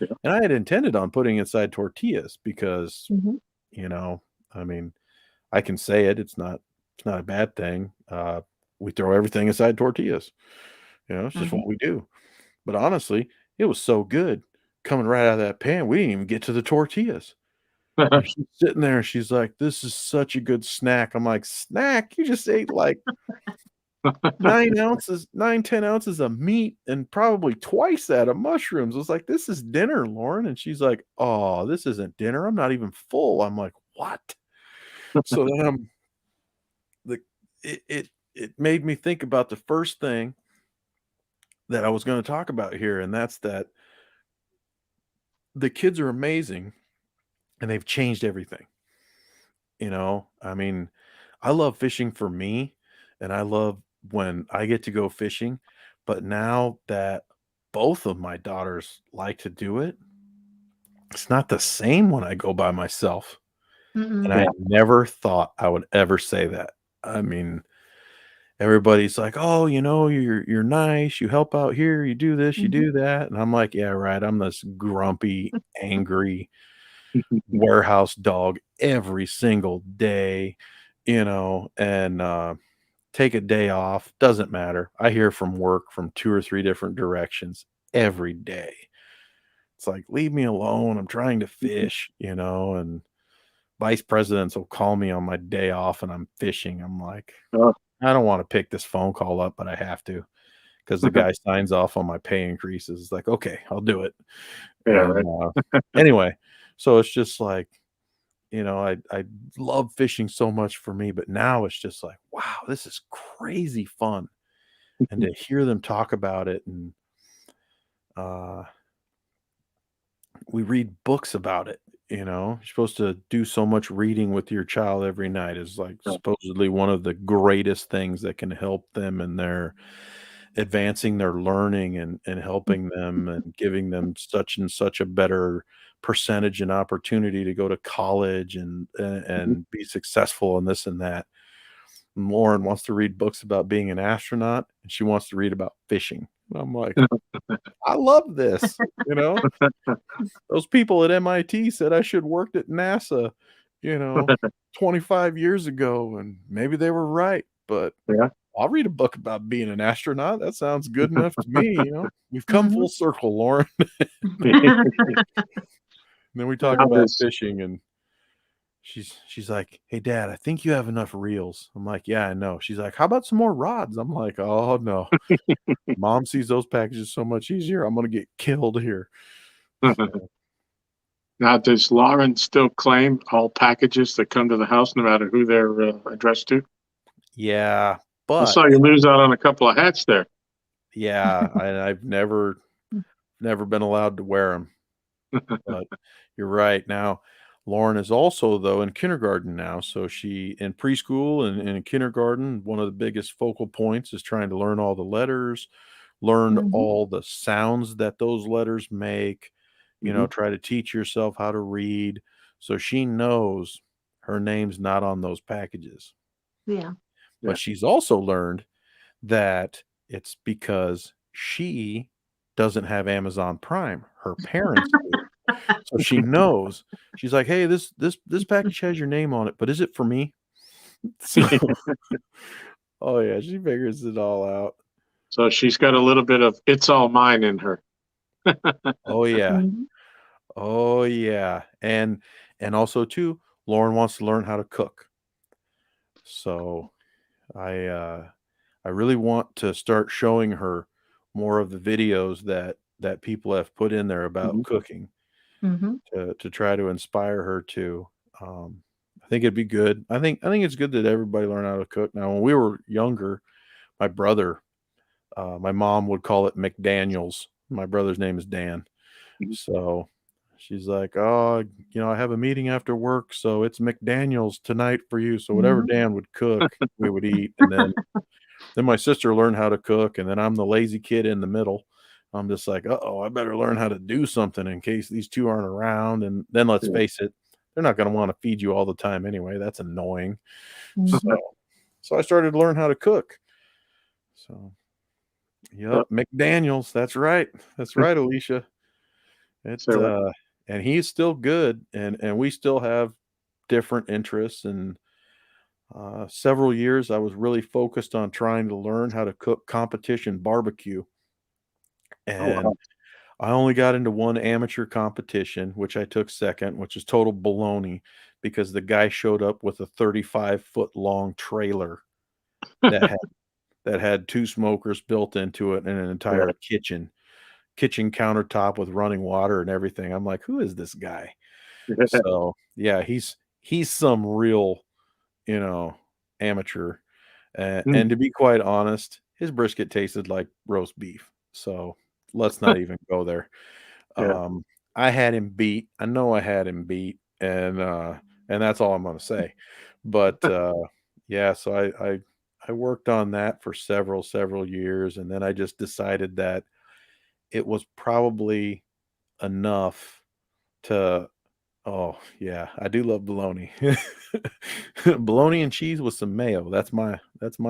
Yeah. And I had intended on putting inside tortillas because, Mhm. you know, I mean, I can say it. It's not a bad thing. We throw everything inside tortillas. It's just Mhm. what we do. But honestly, it was so good coming right out of that pan. We didn't even get to the tortillas. And she's sitting there and she's like, "This is such a good snack." I'm like, "Snack? You just ate like 10 ounces of meat and probably twice that of mushrooms." I was like, "This is dinner, Lauren." And she's like, "Oh, this isn't dinner. I'm not even full." I'm like, "What?" So then the it made me think about the first thing that I was going to talk about here, and that's that the kids are amazing and they've changed everything. I mean, I love fishing for me, and I love when I get to go fishing, but now that both of my daughters like to do it, it's not the same when I go by myself. And Mhm. I never thought I would ever say that. I mean, everybody's like, "Oh, you're nice, you help out here, you do this, you Mhm. do that." And I'm like, "Yeah, right. I'm this grumpy, angry warehouse dog every single day," and take a day off, doesn't matter. I hear from work from 2 or 3 different directions every day. It's like, leave me alone. I'm trying to fish, and vice presidents will call me on my day off and I'm fishing. I'm like, Oh, I don't want to pick this phone call up, but I have to because the guy signs off on my pay increases. It's like, okay, I'll do it. yeah, And right. anyway, so it's just like, I love fishing so much for me, but now it's just like, wow, this is crazy fun. And to hear them talk about it, and uh, we read books about it. You're supposed to do so much reading with your child every night is like Yeah. supposedly one of the greatest things that can help them in their advancing their learning and helping them and giving them such and such a better percentage and opportunity to go to college and be successful in this and that. Lauren wants to read books about being an astronaut, and she wants to read about fishing. I'm like, I love this. Those people at MIT said I should worked at NASA, you know, 25 years ago, and maybe they were right, but Yeah. I'll read a book about being an astronaut. That sounds good enough to me. We've come Mhm. full circle, Lauren. And then we talk How about does fishing, and she's like, "Hey, Dad, I think you have enough reels." I'm like, "Yeah, I know." She's like, "How about some more rods?" I'm like, "Oh no, Mom sees those packages so much easier. I'm gonna get killed here." So, now does Lauren still claim all packages that come to the house, no matter who they're addressed to? yeah, I but saw you lose out on a couple of hats there. yeah, I've never been allowed to wear them. But you're right. Now, Lauren is also though in kindergarten now, so she in preschool and in kindergarten. One of the biggest focal points is trying to learn all the letters, learn Mhm. all the sounds that those letters make. Mhm. Try to teach yourself how to read, so she knows her name's not on those packages. Yeah. Yeah. But she's also learned that it's because she doesn't have Amazon Prime. Her parents do. So she knows. She's like, "Hey, this package has your name on it, but is it for me?" So, oh yeah, she figures it all out. So she's got a little bit of "it's all mine" in her. Oh yeah. Mhm. Oh yeah. And also too, Lauren wants to learn how to cook. So I really want to start showing her more of the videos that people have put in there about Mhm. cooking Mhm. to try to inspire her to. I think it'd be good. I think it's good that everybody learn how to cook. Now, when we were younger, my brother, my mom would call it McDaniel's. My brother's name is Dan. Mhm. So she's like, "Oh, I have a meeting after work, so it's McDaniel's tonight for you." So whatever Mhm. Dan would cook, we would eat, and then my sister learned how to cook, and then I'm the lazy kid in the middle. I'm just like, "Uh-oh, I better learn how to do something in case these 2 aren't around." And then let's Yeah. face it, they're not gonna wanna feed you all the time anyway. That's annoying. Mhm. So I started to learn how to cook. So, Yep. yep, McDaniel's. That's right. That's right, Alicia. It, So and he's still good, and we still have different interests. And several years, I was really focused on trying to learn how to cook competition barbecue. oh And wow. I only got into one amateur competition, which I took second, which is total baloney because the guy showed up with a 35-foot long trailer that had 2 smokers built into it and an entire Yeah. kitchen countertop with running water and everything. I'm like, "Who is this guy?" Yeah. So, yeah, he's some real, you know, amateur. Mm. And to be quite honest, his brisket tasted like roast beef. So, let's not even go there. Yeah. Um, I had him beat. I know I had him beat, and that's all I'm gonna say. But, yeah, so I worked on that for several years, and then I just decided that it was probably enough to oh, yeah, I do love bologna. Bologna and cheese with some mayo. That's my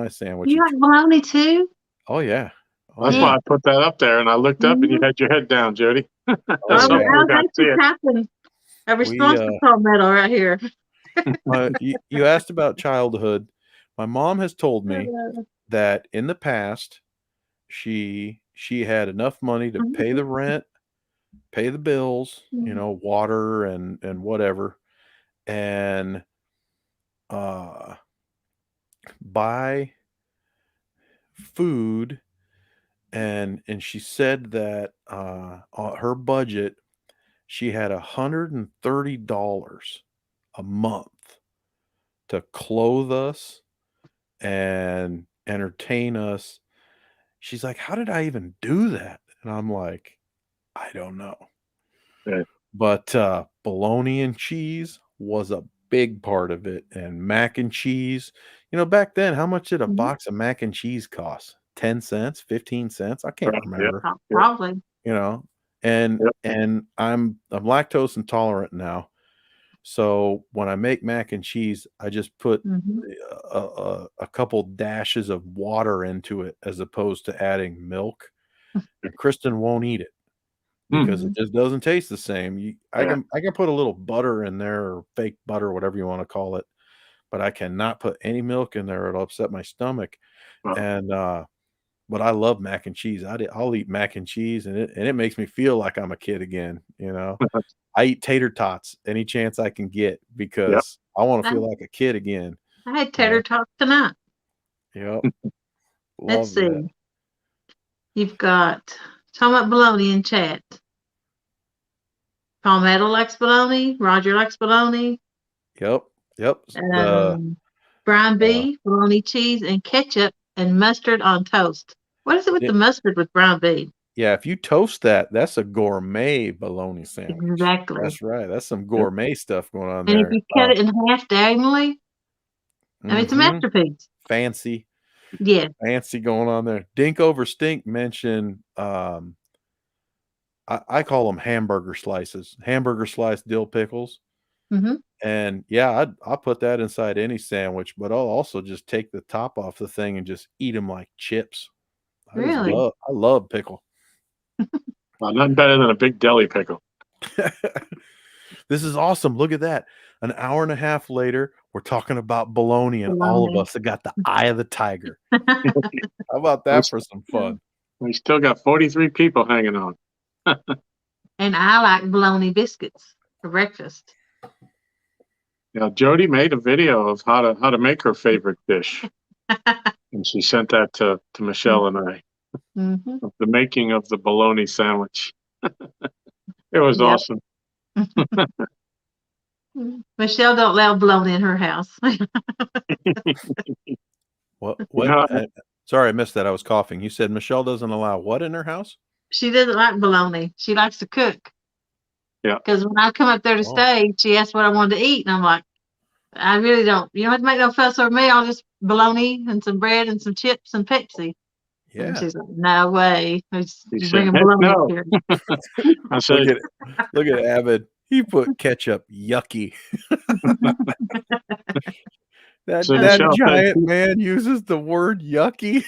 sandwich You of like choice. bologna too? Oh, yeah. Oh, That's yeah. why Yeah. I put that up there, and I looked up, and you Mhm. had your head down, Jody. Oh, Oh, So well, yeah. we I got to see actually it. tapping a We, response patrol medal right here. you asked about childhood. My mom has told me that in the past she had enough money to pay the rent, pay the bills, water and whatever, and buy food, and she said that her budget, she had $130 a month to clothe us and entertain us. She's like, how did I even do that? And I'm like, I don't know. Yeah. But bologna and cheese was a big part of it, and mac and cheese. Back then, how much did a box of mac and cheese cost? 10 cents, 15 cents? I can't Right, remember. Probably. And Yep. and I'm lactose intolerant now. So when I make mac and cheese, I just put a couple dashes of water into it as opposed to adding milk. And Kristen won't eat it because it just doesn't taste the same. I can put a little butter in there, or fake butter, whatever you want to call it, but I cannot put any milk in there. It'll upset my stomach. Wow. And but I love mac and cheese. I'll eat mac and cheese, and it makes me feel like I'm a kid again. I eat tater tots any chance I can get because I want to feel like a kid again. I had tater tots tonight. Yep. Let's Love see. that. You've got talking about bologna in chat. Palmetto likes bologna. Roger likes bologna. Yep. Brian B, bologna cheese and ketchup and mustard on toast. What is it with the mustard with Brian B? Yeah, if you toast that, that's a gourmet bologna sandwich. Exactly. That's right. That's some gourmet stuff going on And there. if you cut it in half diagonally, I mean, it's a masterpiece. Fancy. Yeah. Fancy going on there. Dink over stink mentioned, I call them hamburger slices, hamburger slice dill pickles. And yeah, I'll put that inside any sandwich, but I'll also just take the top off the thing and just eat them like chips. Really? I love pickle. Well, nothing better than a big deli pickle. This is awesome. Look at that. An hour and a half later, we're talking about bologna, and all of us have got the eye of the tiger. How about that for some fun? We still got 43 people hanging on. And I like bologna biscuits for breakfast. Jodi made a video of how to make her favorite dish, and she sent that to Michelle and I. Of the making of the bologna sandwich. It was awesome. Michelle don't allow bologna in her house. What? Sorry, I missed that. I was coughing. You said Michelle doesn't allow what in her house? She doesn't like bologna. She likes to cook. Yeah. Because when I come up there to stay, she asked what I wanted to eat, and I'm like, I really don't. You don't have to make no fuss over me. I'll just bologna and some bread and some chips and Pepsi. Yeah. And she's like, no way. You said, bring a bologna no. here. I said, look at Avid. He put ketchup yucky. that giant man uses the word yucky.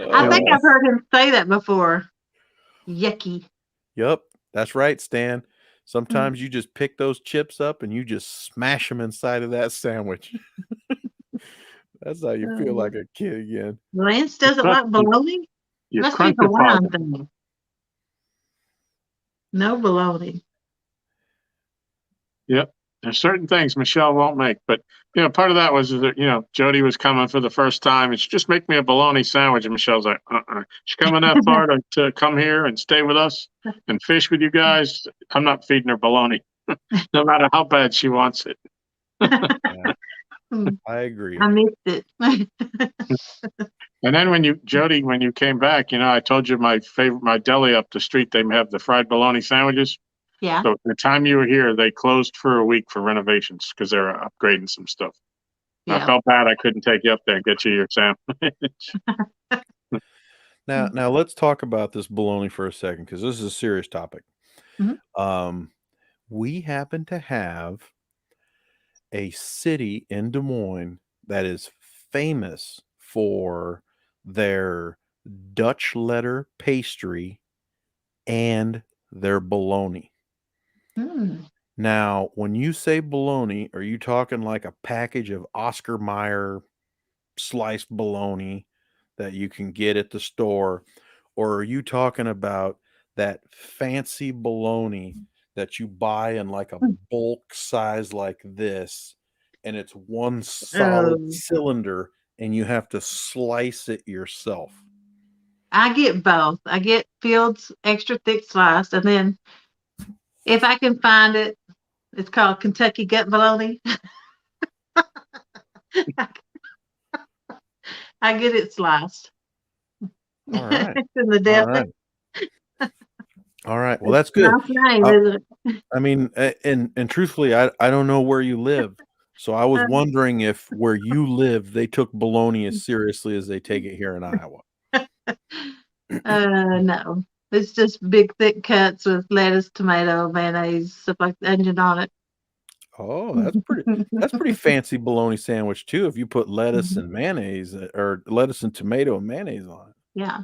I think I've heard him say that before. Yucky. Yep, that's right, Stan. Sometimes you just pick those chips up and you just smash them inside of that sandwich. That's how you feel like a kid again. Lance doesn't like bologna? Must be Hawaiian thing. No bologna. Yep. There's certain things Michelle won't make, but part of that was that Jodi was coming for the first time, and she just make me a bologna sandwich, and Michelle's like, she's coming that far to come here and stay with us and fish with you guys. I'm not feeding her bologna, no matter how bad she wants it. I agree. I missed it. And then Jodi, when you came back, I told you my deli up the street, they have the fried bologna sandwiches. Yeah. So the time you were here, they closed for a week for renovations because they were upgrading some stuff. Yeah. I felt bad I couldn't take you up there and get you your sandwich. Now let's talk about this bologna for a second, because this is a serious topic. We happen to have a city in Des Moines that is famous for their Dutch letter pastry and their bologna. Now, when you say bologna, are you talking like a package of Oscar Mayer sliced bologna that you can get at the store? Or are you talking about that fancy bologna that you buy in like a bulk size like this, and it's one solid Oh, cylinder and you have to slice it yourself? I get both. I get Fields extra thick sliced, and then if I can find it, it's called Kentucky gut bologna. I get it sliced. All right. It's in the All Delta. right. All right. Well, It's that's good. a nice name, Uh, isn't it? I mean, and truthfully, I don't know where you live. So I was wondering if where you live, they took bologna as seriously as they take it here in Iowa. No. It's just big, thick cuts with lettuce, tomato, mayonnaise, stuff like onion on it. Oh, that's pretty fancy bologna sandwich too. If you put lettuce and mayonnaise or lettuce and tomato and mayonnaise on it. Yeah.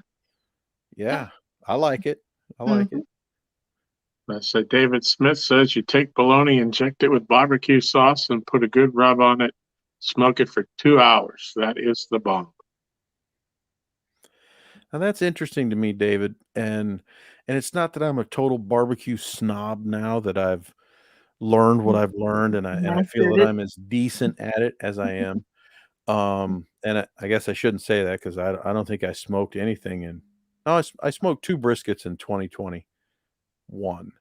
Yeah, I like it. I like it. So David Smith says you take bologna, inject it with barbecue sauce, and put a good rub on it. Smoke it for 2 hours. That is the bomb. Now that's interesting to me, David. And it's not that I'm a total barbecue snob now that I've learned what I've learned, and I feel that I'm as decent at it as I am. And I guess I shouldn't say that because I don't think I smoked anything in. No, I smoked 2 briskets in 2021,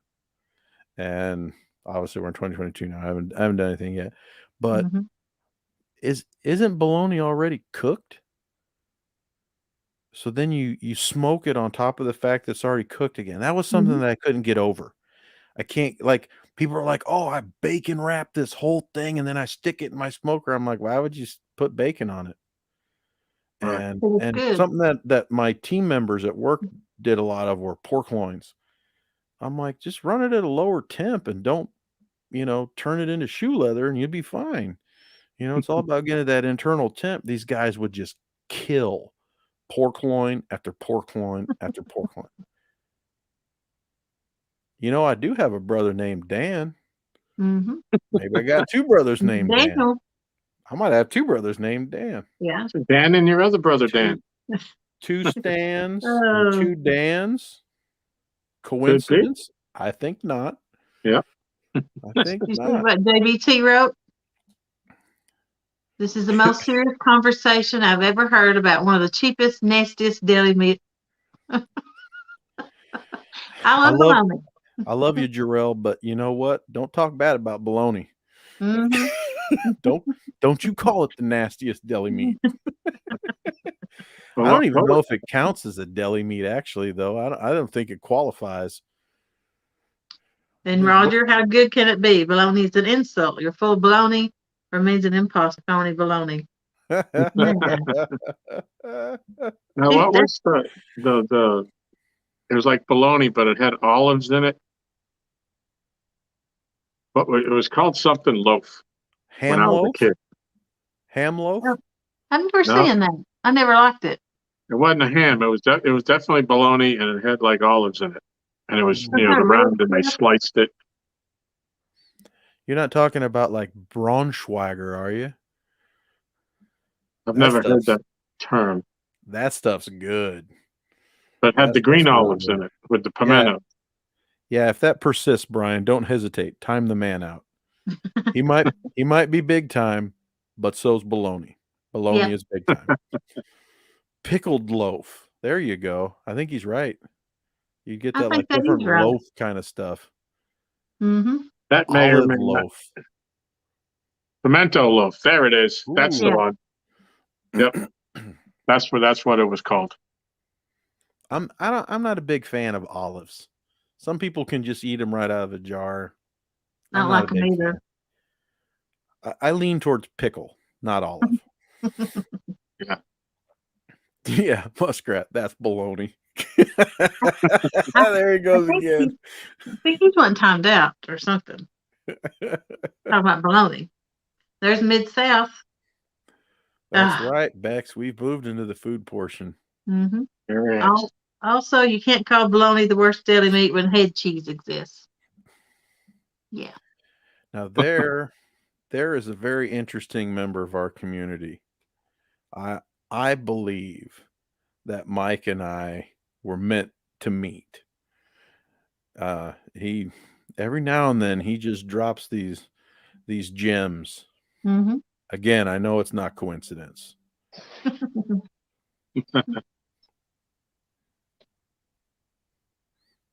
and obviously we're in 2022 now. I haven't done anything yet, but isn't bologna already cooked? So then you smoke it on top of the fact that it's already cooked again. That was something that I couldn't get over. I can't, like, people are like, oh, I bacon wrap this whole thing and then I stick it in my smoker. I'm like, why would you put bacon on it? Right. And Good. something that my team members at work did a lot of were pork loins. I'm like, just run it at a lower temp and don't, turn it into shoe leather and you'd be fine. It's all about getting that internal temp. These guys would just kill pork loin after pork loin after pork loin. I do have a brother named Dan. Maybe I got 2 brothers named Dan. Daniel. I might have 2 brothers named Dan. Yeah. Dan and your other brother, Dan. 2 Stans and 2 Dans. Coincidence? I think not. Yeah. I think You see not. what JBT wrote? This is the most serious conversation I've ever heard about one of the cheapest, nastiest deli meat. I love bologna. I love you, Jarrell, but you know what? Don't talk bad about bologna. Don't you call it the nastiest deli meat. I don't even know if it counts as a deli meat, actually, though. I don't think it qualifies. And Roger, how good can it be? Bologna is an insult. You're full of bologna or means an imposter phony bologna. Now, what was the it was like bologna, but it had olives in it. But it was called something loaf. Ham when I was loaf? a kid. Ham loaf? I never seen that. I never liked it. It wasn't a ham. It was definitely bologna, and it had like olives in it. And it was round, and they sliced it. You're not talking about like Braunschweiger, are you? I've never heard that term. That stuff's good. But it had the green olives in it with the pimento. Yeah, if that persists, Brian, don't hesitate. Time the man out. He might be big time, but so's bologna. Bologna is big time. Pickled loaf. There you go. I think he's right. You get that like different loaf kind of stuff. That may or may not. Pimento loaf. There it is. Ooh. That's the one. Yep. That's what it was called. I'm not a big fan of olives. Some people can just eat them right out of a jar. I don't like them either. I lean towards pickle, not olive. Yeah. Yeah, muskrat. That's baloney. There he goes again. I think he's one timed out or something. Talking about bologna. There's Mid-South. That's right, Bex. We've moved into the food portion. Also, you can't call bologna the worst deli meat when head cheese exists. Yeah. Now there is a very interesting member of our community. I believe that Mike and I were meant to meet. He every now and then he just drops these gems. Mm-hmm. Again, I know it's not coincidence.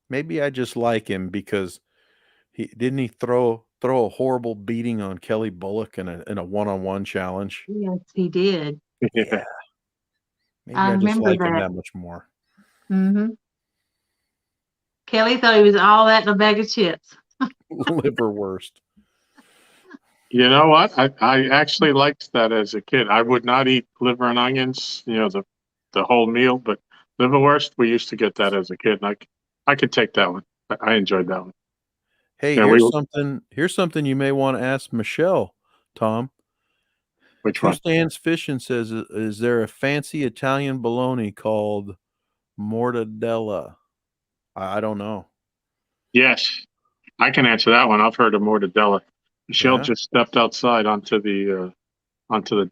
Maybe I just like him because he throw a horrible beating on Kelly Bullock in a one-on-one challenge. Yes, he did. Yeah. Maybe I I just remember like him that. that much more. Mm-hmm. Kelly thought he was all that in a bag of chips. Liverwurst. You know what? I actually liked that as a kid. I would not eat liver and onions, the whole meal, but liverwurst, we used to get that as a kid. And I could take that one. I enjoyed that one. Hey, Yeah, here's something you may want to ask Michelle, Tom. which Two one? Stands Fishing says, is there a fancy Italian bologna called mortadella? I don't know. Yes, I can answer that one. I've heard of mortadella. Michelle Yeah. just stepped outside onto the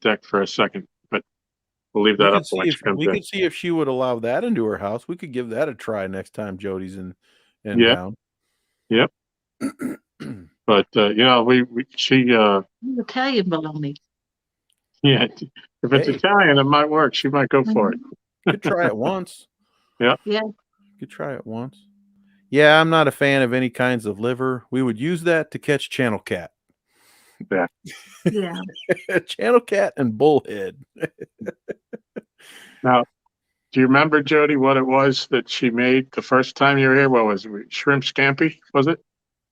deck for a second, but we'll leave that up for when she comes We in. could see if she would allow that into her house. We could give that a try next time Jody's in Yeah, town. yep. But Italian bologna. yeah, if it's Hey. Italian, it might work. She might go for it. Could try it once. Yeah. Yeah. Could try it once. Yeah, I'm not a fan of any kinds of liver. We would use that to catch channel cat. Yeah. Yeah. Channel cat and bullhead. Now, do you remember, Jody, what it was that she made the first time you were here? What was it? Shrimp scampi, was it?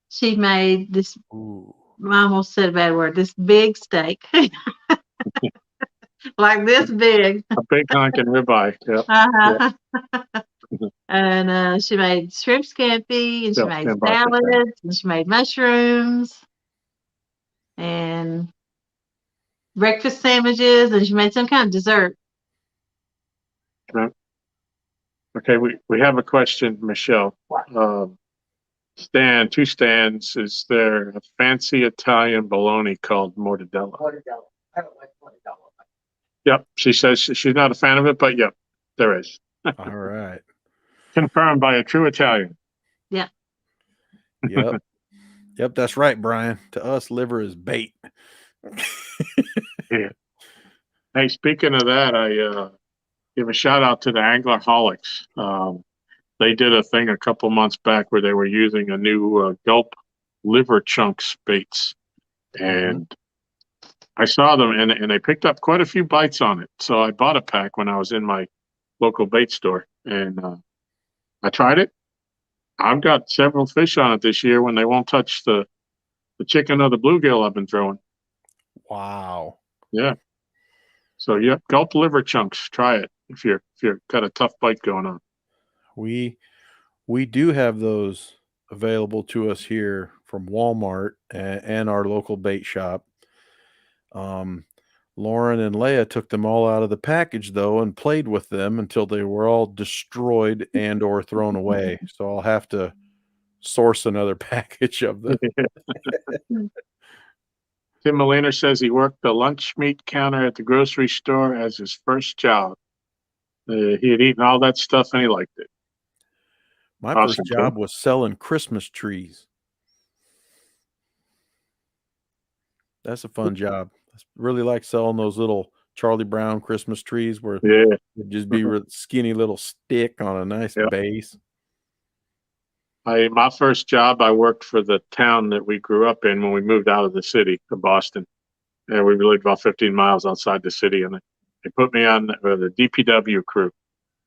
She made this, Ooh. I almost said a bad word, this big steak. Like this big. A big honking ribeye. Yeah. Uh-huh. And she made shrimp scampi, and she Yeah. made Stand by for a second. salads, and she made mushrooms, and breakfast sandwiches, and she made some kind of dessert. Right. Okay, we have a question, Michelle. Two stands. Is there a fancy Italian bologna called mortadella? Mortadella. I don't like mortadella. Yep. She says she's not a fan of it, but yep, there is. All right. Confirmed by a true Italian. Yeah. Yep. Yep, that's right, Brian. To us, liver is bait. Yeah. Hey, speaking of that, I give a shout out to the Anglerholics. They did a thing a couple months back where they were using a new gulp liver chunks baits, and I saw them, and they picked up quite a few bites on it. So I bought a pack when I was in my local bait store, and I tried it. I've got several fish on it this year when they won't touch the chicken or the bluegill I've been throwing. Wow. Yeah. So yeah, gulp liver chunks. Try it if you're got a tough bite going on. We do have those available to us here from Walmart and our local bait shop. Lauren and Leia took them all out of the package though and played with them until they were all destroyed and or thrown away. So I'll have to source another package of them. Tim Molina says he worked the lunch meat counter at the grocery store as his first job. He had eaten all that stuff and he liked it. My Awesome, first job was selling Christmas trees. That's a fun job. I really like selling those little Charlie Brown Christmas trees where Yeah. it'd just be a skinny little stick on a nice base. My first job, I worked for the town that we grew up in when we moved out of the city to Boston. And we lived about 15 miles outside the city. And they put me on the DPW crew.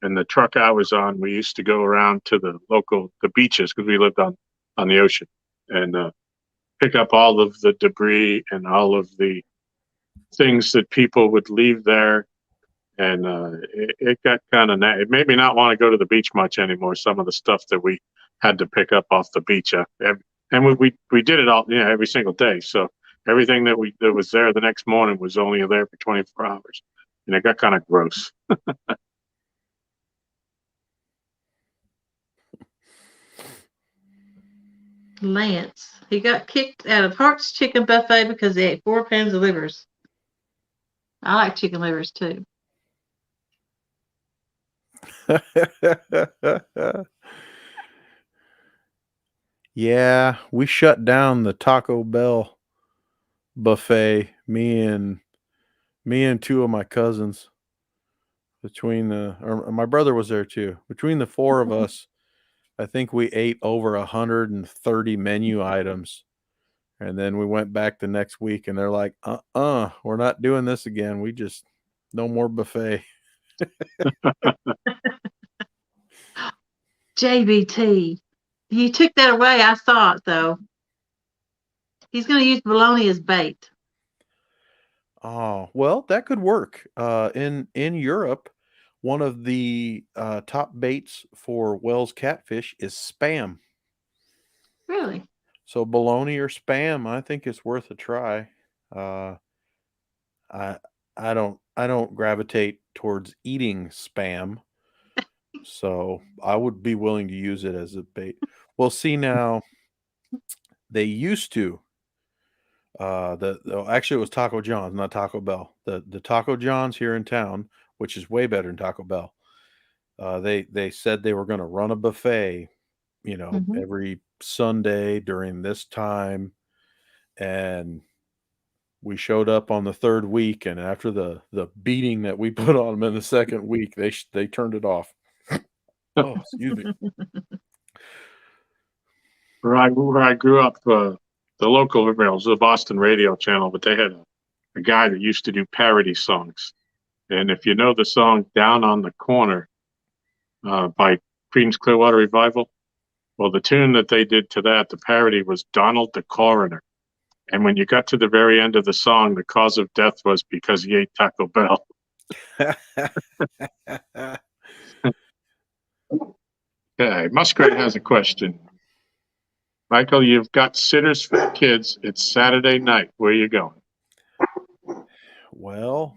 And the truck I was on, we used to go around to the beaches because we lived on the ocean and pick up all of the debris and all of the things that people would leave there. And it got kind of, it made me not want to go to the beach much anymore. Some of the stuff that we had to pick up off the beach. And we did it all, every single day. So everything that was there the next morning was only there for 24 hours. And it got kind of gross. Lance He got kicked out of Hart's Chicken Buffet because he ate 4 pounds of livers. I like chicken livers too. Yeah, we shut down the Taco Bell buffet. Me and 2 of my cousins. Or my brother was there too. Between the 4 of us, I think we ate over 130 menu items. And then we went back the next week and they're like, we're not doing this again. No more buffet. JBT. You took that away. I saw it though. He's going to use bologna as bait. Oh, well, that could work. In Europe, one of the top baits for Wells catfish is Spam. Really? So bologna or Spam, I think it's worth a try. Uh, I I don't gravitate towards eating Spam, so I would be willing to use it as a bait. Well, see now, they used to. Actually it was Taco John's, not Taco Bell. The Taco John's here in town, which is way better than Taco Bell. They said they were going to run a buffet, Mhm. every Sunday during this time, and we showed up on the 3rd week, and after the beating that we put on them in the 2nd week, they turned it off. Oh, excuse me. Where I grew up, the local, it was the Boston radio channel, but they had a guy that used to do parody songs. And if you know the song Down on the Corner by Creedence Clearwater Revival, well, the tune that they did to that, the parody was Donald the Coroner. And when you got to the very end of the song, the cause of death was because he ate Taco Bell. Okay, Musgrave has a question. Michael, you've got sitters for kids. It's Saturday night. Where are you going? Well,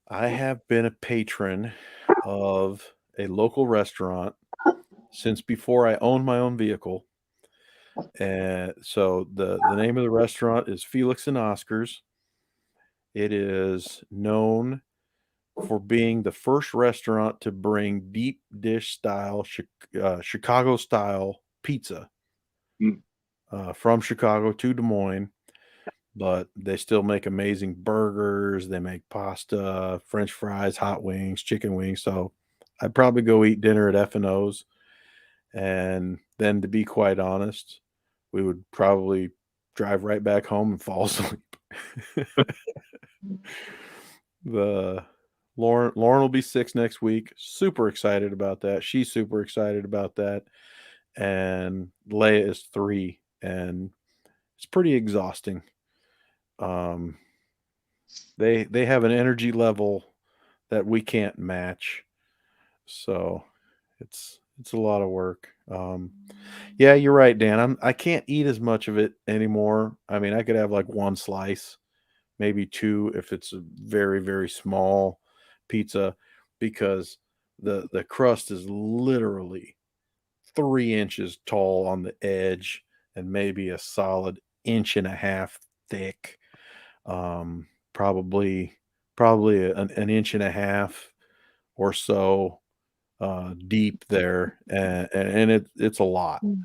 I have been a patron of a local restaurant since before I owned my own vehicle. And so the name of the restaurant is Felix and Oscars. It is known for being the first restaurant to bring deep dish style Chicago style pizza Mm. From Chicago to Des Moines. But they still make amazing burgers. They make pasta, French fries, hot wings, chicken wings. So I'd probably go eat dinner at F&O's. And then, to be quite honest, we would probably drive right back home and fall asleep. The Lauren will be 6 next week. Super excited about that. She's super excited about that. And Leia is 3, and it's pretty exhausting. They have an energy level that we can't match, so it's a lot of work. Yeah, you're right, Dan. I can't eat as much of it anymore. I mean, I could have like 1 slice, maybe 2 if it's a very, very small pizza, because the crust is literally 3 inches tall on the edge and maybe a solid 1.5 inches thick. Probably an 1.5 inches or so deep there, and it's a lot, Mm.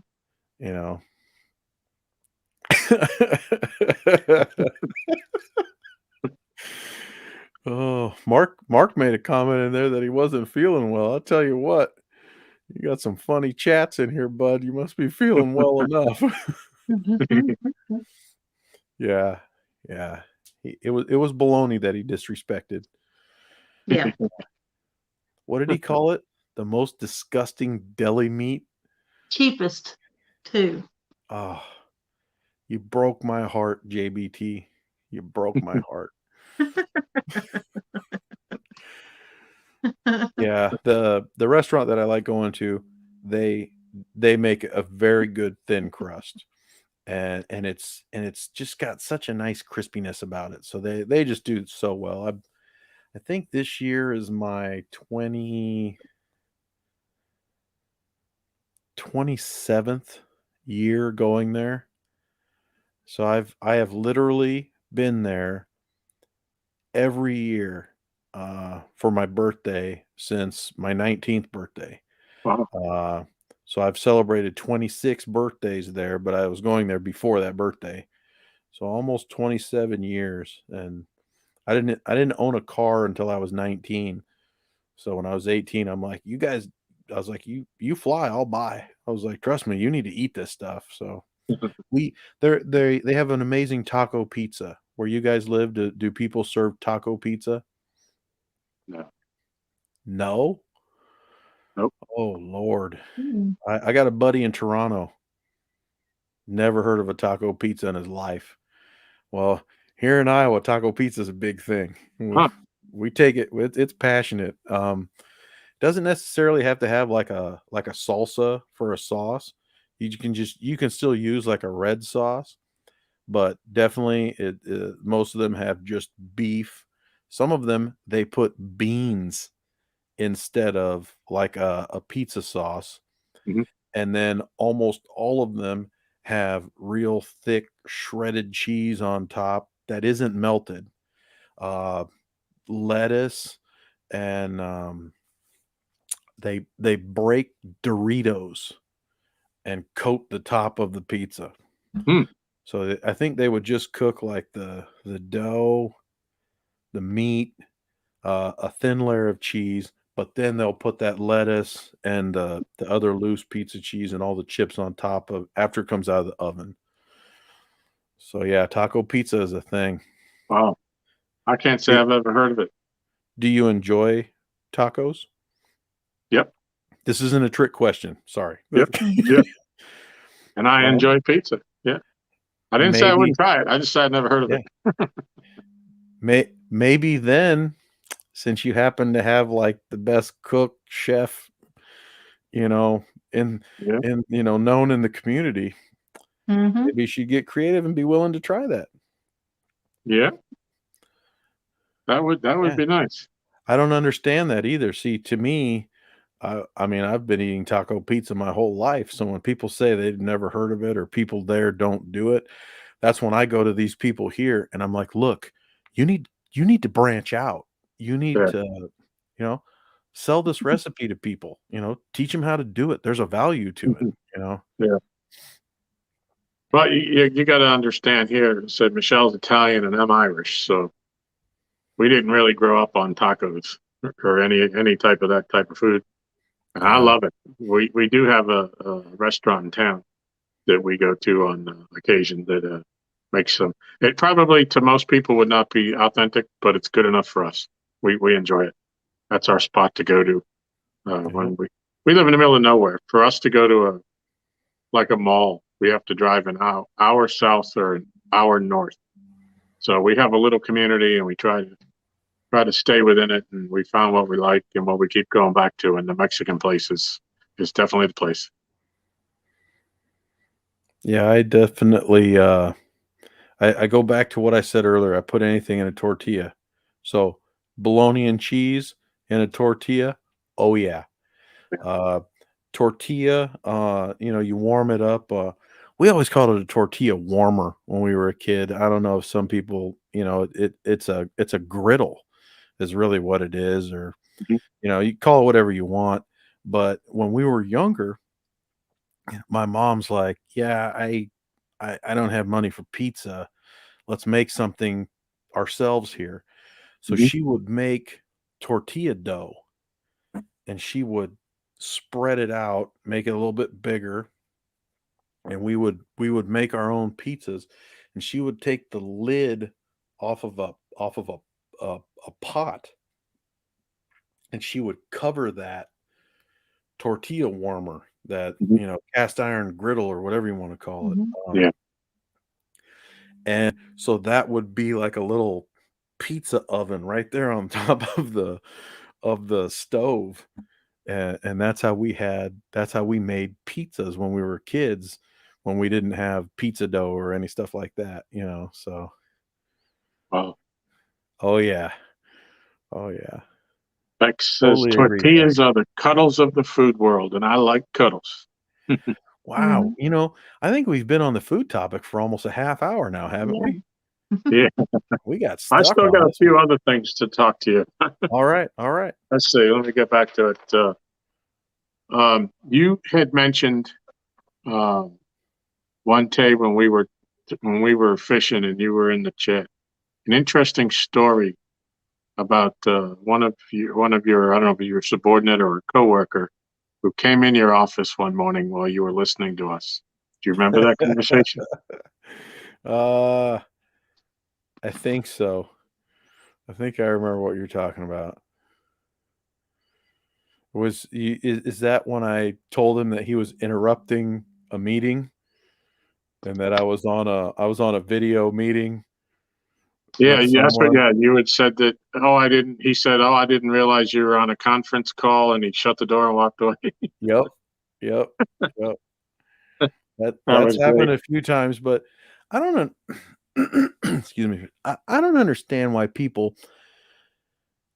you know. Oh, Mark made a comment in there that he wasn't feeling well. I'll tell you what, you got some funny chats in here, bud. You must be feeling well enough. Yeah, yeah. It was baloney that he disrespected. Yeah. What did he call it? The most disgusting deli meat? Cheapest too. Oh, you broke my heart, JBT. You broke my heart. Yeah, the restaurant that I like going to, they make a very good thin crust. And it's just got such a nice crispiness about it. So they just do so well. I think this year is my 27th year going there. So I have literally been there every year for my birthday since my 19th birthday. Wow. So I've celebrated 26 birthdays there, but I was going there before that birthday. So almost 27 years. And I didn't own a car until I was 19. So when I was 18, I'm like, you guys, I was like, you fly, I'll buy. I was like, trust me, you need to eat this stuff. So they have an amazing taco pizza. Where you guys live, do people serve taco pizza? No. No? Nope. Oh Lord. Mm. I got a buddy in Toronto. Never heard of a taco pizza in his life. Well, here in Iowa, taco pizza is a big thing. Huh. We take it. It's passionate. Doesn't necessarily have to have like a salsa for a sauce. You can still use like a red sauce, but definitely most of them have just beef. Some of them they put beans instead of like a pizza sauce. Mhm. And then almost all of them have real thick shredded cheese on top that isn't melted. Uh, lettuce and they break Doritos and coat the top of the pizza. Hmm. So I think they would just cook like the dough, the meat, a thin layer of cheese, but then they'll put that lettuce and the other loose pizza cheese and all the chips on top of after it comes out of the oven. So yeah, taco pizza is a thing. Wow. I can't say Do, I've ever heard of it. do you enjoy tacos? Yep. This isn't a trick question. Sorry. Yep. Yep. And I Well, enjoy pizza. Yeah. I didn't say I maybe, wouldn't try it. I just said I'd never heard of yeah. it. Maybe then, since you happen to have like the best cook chef, you know, Yeah. known in the community, Mm-hmm. maybe you should get creative and be willing to try that. Yeah. That would Yeah. be nice. I don't understand that either. See, to me, I mean, I've been eating taco pizza my whole life. So when people say they've never heard of it or people there don't do it, that's when I go to these people here and I'm like, look, you need to branch out. You need Yeah. to, sell this recipe to people, teach them how to do it. There's a value to it, Yeah. But you got to understand here, I said Michelle's Italian and I'm Irish, so we didn't really grow up on tacos or any type of that type of food. And I love it. We do have a restaurant in town that we go to on occasion that makes some. It probably to most people would not be authentic, but it's good enough for us. We enjoy it. That's our spot to go to when we live in the middle of nowhere. For us to go to a mall, we have to drive an hour south or an hour north. So we have a little community, and we try to stay within it. And we found what we like and what we keep going back to. And the Mexican place is definitely the place. Yeah, I definitely I go back to what I said earlier. I put anything in a tortilla. So bologna and cheese in a tortilla. Oh yeah. Tortilla, you warm it up. We always called it a tortilla warmer when we were a kid. I don't know if some people, it's a griddle is really what it is, or Mhm. you call it whatever you want. But when we were younger, my mom's like, yeah, I don't have money for pizza. Let's make something ourselves here. So Mhm. she would make tortilla dough and she would spread it out, make it a little bit bigger, and we would make our own pizzas. And she would take the lid off of a pot, and she would cover that tortilla warmer, that Mhm. cast iron griddle or whatever you want to call it. Mm-hmm. Yeah. And so that would be like a little pizza oven right there on top of the stove. And that's how we made pizzas when we were kids, when we didn't have pizza dough or any stuff like that, so Wow. oh yeah. Oh yeah. Bex says Totally agree, Beck. tortillas are the cuddles of the food world, and I like cuddles. Wow. I think we've been on the food topic for almost a half hour now, haven't Yeah. we? Yeah. We got I stuck still on got a this one. few other things to talk to you. All right. All right. Let's see. Let me get back to it. You had mentioned one day when we were fishing and you were in the chat, an interesting story about one of your I don't know if your subordinate or a coworker who came in your office one morning while you were listening to us. Do you remember that conversation? I think so. I think I remember what you're talking about. Is that when I told him that he was interrupting a meeting and that I was on a video meeting Yeah, with that's what. someone? Yeah, you had said that. Oh, I didn't. He said, "Oh, I didn't realize you were on a conference call," and he shut the door and walked away. Yep. Yep. Yep. That That's was great. happened a few times, but I don't know. Excuse me. I don't understand why people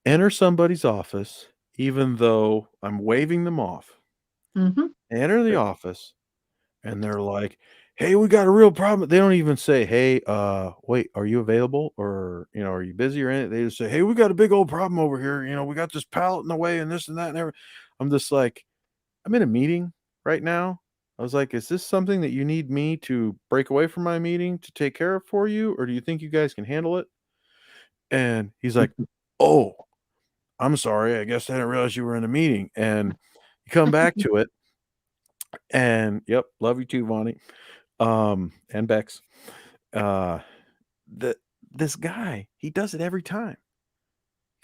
enter somebody's office, even though I'm waving them off. Mm-hmm. Enter the office, and they're like, "Hey, we got a real problem." They don't even say, "Hey, wait, are you available?" Or, are you busy or anything? They just say, "Hey, we got a big old problem over here. We got this pallet in the way and this and that and everything." I'm just like, I'm in a meeting right now. I was like, "Is this something that you need me to break away from my meeting to take care of for you? Or do you think you guys can handle it?" And he's like, "Oh, I'm sorry. I guess I didn't realize you were in a meeting." And you come back to it, and yep, love you too, Vonnie. And Bex. Uh, the this guy, he does it every time.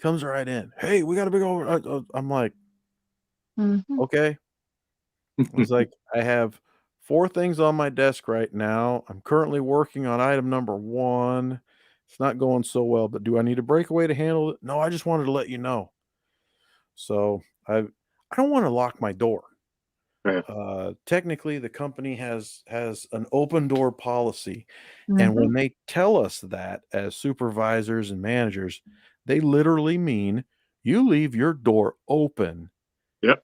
Comes right in. "Hey, we got a big old." I'm like, Mm-hmm. okay. I was like, I have 4 things on my desk right now. I'm currently working on item number 1. It's not going so well, but do I need a breakaway to handle it? No, I just wanted to let you know. So I don't want to lock my door. Yeah. Technically, the company has an open door policy, and Mm-hmm. when they tell us that as supervisors and managers, they literally mean you leave your door open Yep.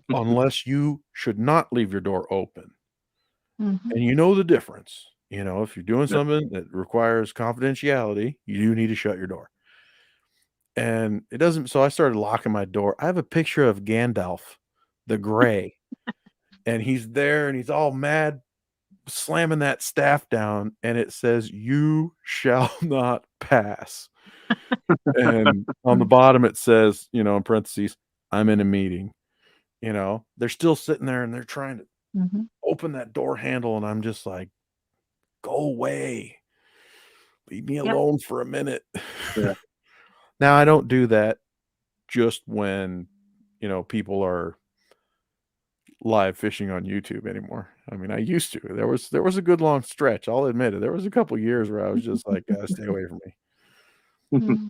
unless you should not leave your door open. Mm-hmm. And you know the difference. If you're doing Yep. something that requires confidentiality, you do need to shut your door. And it doesn't. So I started locking my door. I have a picture of Gandalf the Gray, and he's there and he's all mad, slamming that staff down, and it says, "You shall not pass." And on the bottom it says, in parentheses, "I'm in a meeting." They're still sitting there and they're trying to Mm-hmm. open that door handle, and I'm just like, "Go away. Leave me Yep. alone for a minute." Yeah. Now I don't do that just when, people are live fishing on YouTube anymore. I mean, I used to. There was a good long stretch. I'll admit it. There was a couple years where I was just like, "Gotta stay away from me." Mm-hmm.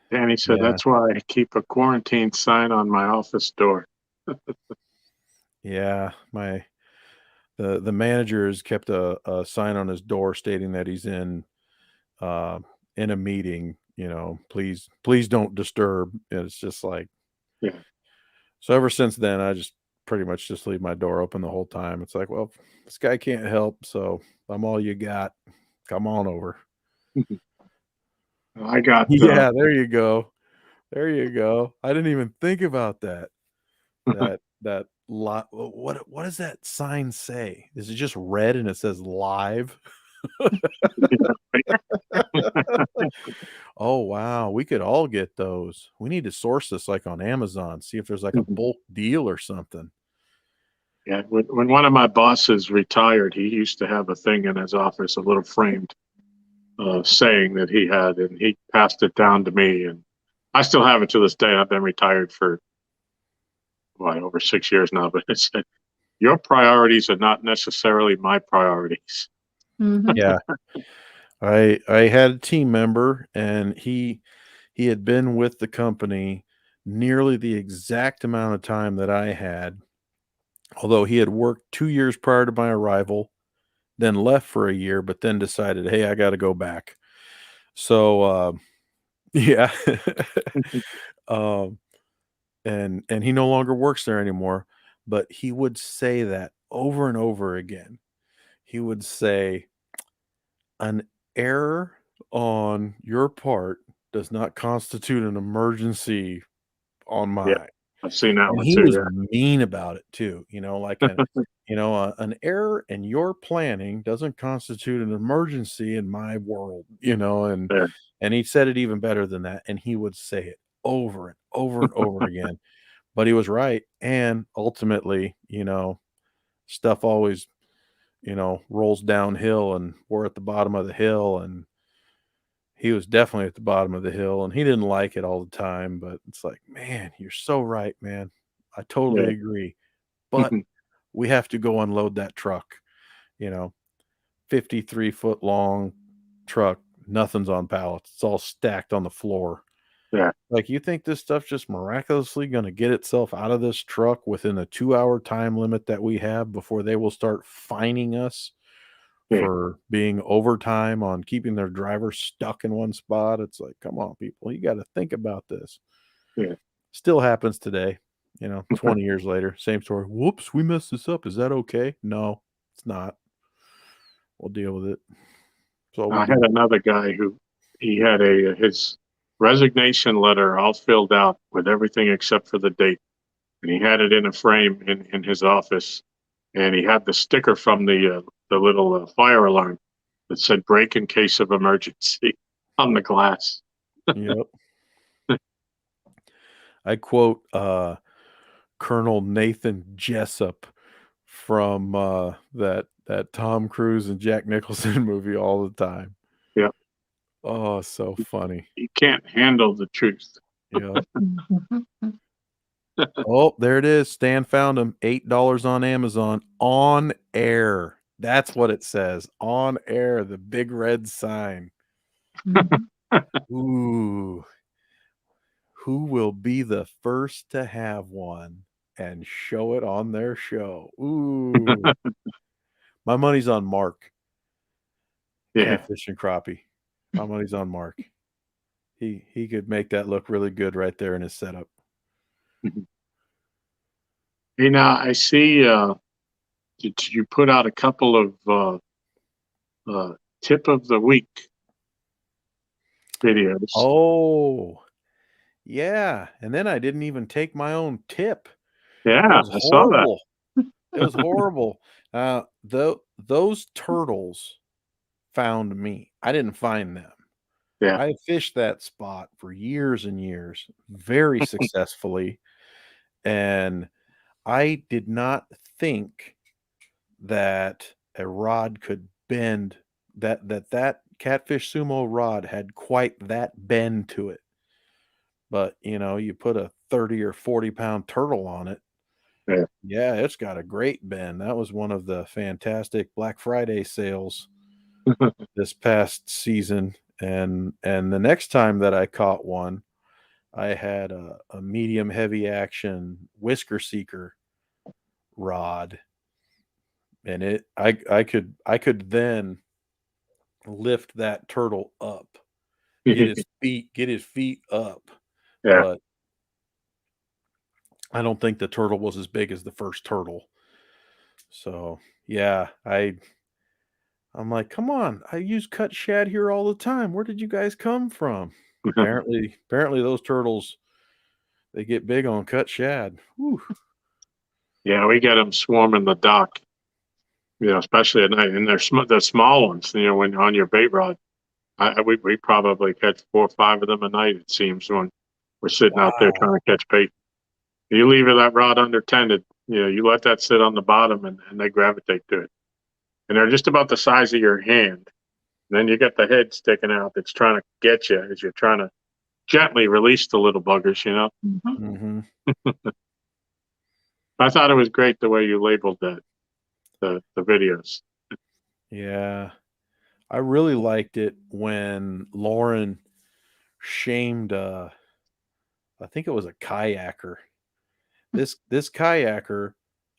Danny said, Yeah. "That's why I keep a quarantine sign on my office door." Yeah. The manager has kept a sign on his door stating that he's uh in a meeting, please don't disturb. And it's just like, Yeah. so ever since then I just pretty much just leave my door open the whole time. It's like, well, this guy can't help, so I'm all you got. Come on over. I got Yeah, there you go. There you go. I didn't even think about that. That lot. What does that sign say? Is it just red and it says live? Oh wow, we could all get those. We need to source this like on Amazon, see if there's like a bulk deal or something. Yeah, when one of my bosses retired, he used to have a thing in his office, a little framed saying that he had, and he passed it down to me, and I still have it to this day. I've been retired for over 6 years now, but it said, "Your priorities are not necessarily my priorities." Mm-hmm. Yeah. I had a team member, and he had been with the company nearly the exact amount of time that I had, although he had worked 2 years prior to my arrival, then left for a year, but then decided, "Hey, I got to go back." So, yeah. um, and he no longer works there anymore. but he would say that over and over again. He would say, an error on your part does not constitute an emergency on Yeah, mine. I've seen that And one he too. was Yeah. mean about it too, like an error in your planning doesn't constitute an emergency in my world, and Yeah. and he said it even better than that, and he would say it over and over and over again. But he was right, and ultimately, stuff always, rolls downhill, and we're at the bottom of the hill, and he was definitely at the bottom of the hill, and he didn't like it all the time, but it's like, man, you're so right, man. I totally Yeah. agree. But we have to go unload that truck, you know, 53-foot long truck. Nothing's on pallets. It's all stacked on the floor. Yeah. Like, you think this stuff's just miraculously going to get itself out of this truck within a 2-hour time limit that we have before they will start fining us Yeah. for being overtime on keeping their driver stuck in one spot? It's like, come on, people, you got to think about this. Yeah. Still happens today, 20 years later, same story. Whoops, we messed this up. Is that okay? No, it's not. We'll deal with it. So I had another guy who he had his resignation letter all filled out with everything except for the date, and he had it in a frame in his office, and he had the sticker from the little fire alarm that said "break in case of emergency" on the glass. Yep. I quote Colonel Nathan Jessup from that Tom Cruise and Jack Nicholson movie all the time. Yeah. Oh, so funny. He can't handle the truth. Yeah. Oh, there it is. Stan found him. $8 on Amazon. On air. That's what it says. On air. The big red sign. Ooh. Who will be the first to have one and show it on their show? Ooh. My money's on Mark. Yeah. Catfish and crappie. My money's on Mark. He could make that look really good right there in his setup. Hey, now I see you put out a couple of tip of the week videos. Oh, yeah. And then I didn't even take my own tip. It Yeah, was I saw that. horrible. It was horrible. Those turtles found me. I didn't find them. Yeah. I fished that spot for years and years, very successfully, and I did not think that a rod could bend, that catfish sumo rod had quite that bend to it. But, you put a 30 or 40-pound turtle on it. Yeah. Yeah, it's got a great bend. That was one of the fantastic Black Friday sales this past season. And the next time that I caught one, I had a medium heavy action whisker seeker rod, and I could then lift that turtle up, get his feet up. Yeah. But I don't think the turtle was as big as the first turtle. So yeah, I'm like, come on, I use cut shad here all the time. Where did you guys come from? Apparently those turtles, they get big on cut shad. Whew. Yeah, we get them swarming the dock, especially at night. And they're the small ones, when on your bait rod. We probably catch 4 or 5 of them a night, it seems, when we're sitting out there trying to catch bait. You leave that rod undertended, you let that sit on the bottom and they gravitate to it. And they're just about the size of your hand. And then you get the head sticking out that's trying to get you as you're trying to gently release the little buggers, Mm-hmm. I thought it was great the way you labeled that, the videos. Yeah. I really liked it when Lauren shamed I think it was a kayaker. This kayaker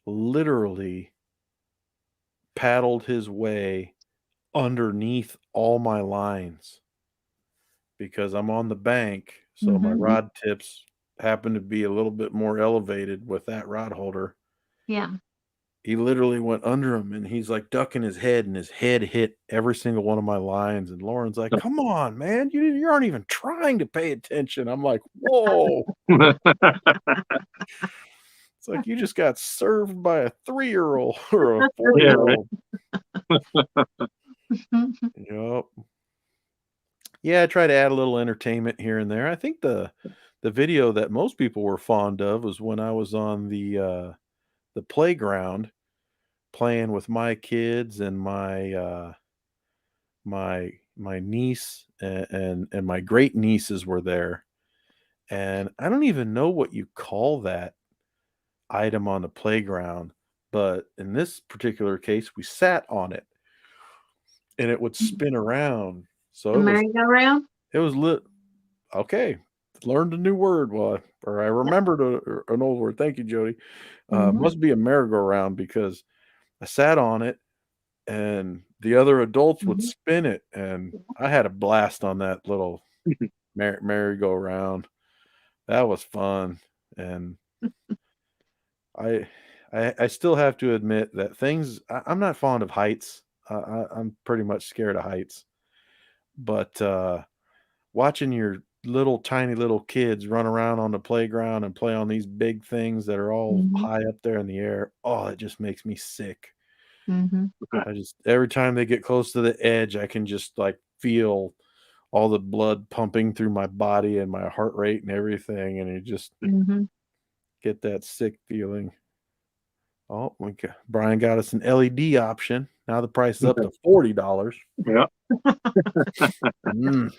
literally paddled his way underneath all my lines because I'm on the bank, so my rod tips happen to be a little bit more elevated with that rod holder. Yeah. He literally went under him, and he's like ducking his head, and his head hit every single one of my lines. And Lauren's like, "Come on, man, you aren't even trying to pay attention." I'm like, "Whoa!" It's like you just got served by a 3-year-old or a Yeah, right. 4-year-old. Yep. Yeah, I try to add a little entertainment here and there. I think the video that most people were fond of was when I was on the playground playing with my kids and my niece and my great nieces were there. And I don't even know what you call that item on the playground, but in this particular case, we sat on it and it would spin around. So The merry-go-round? it was lit. Okay, learned a new word. Well, or I remembered an old word. Thank you, Jody. Mhm. Must be a merry-go-round because I sat on it and the other adults would Mhm. spin it, and I had a blast on that little merry-go-round. That was fun, and I, I still have to admit that I'm not fond of heights. I'm pretty much scared of heights, but watching your little tiny little kids run around on the playground and play on these big things that are all Mhm. high up there in the air, oh, it just makes me sick. Mhm. I just every time they get close to the edge, I can just like feel all the blood pumping through my body and my heart rate and everything, and you just Mhm. get that sick feeling. Oh, Brian got us an LED option. Now the price is up to $40. Yeah. Mm,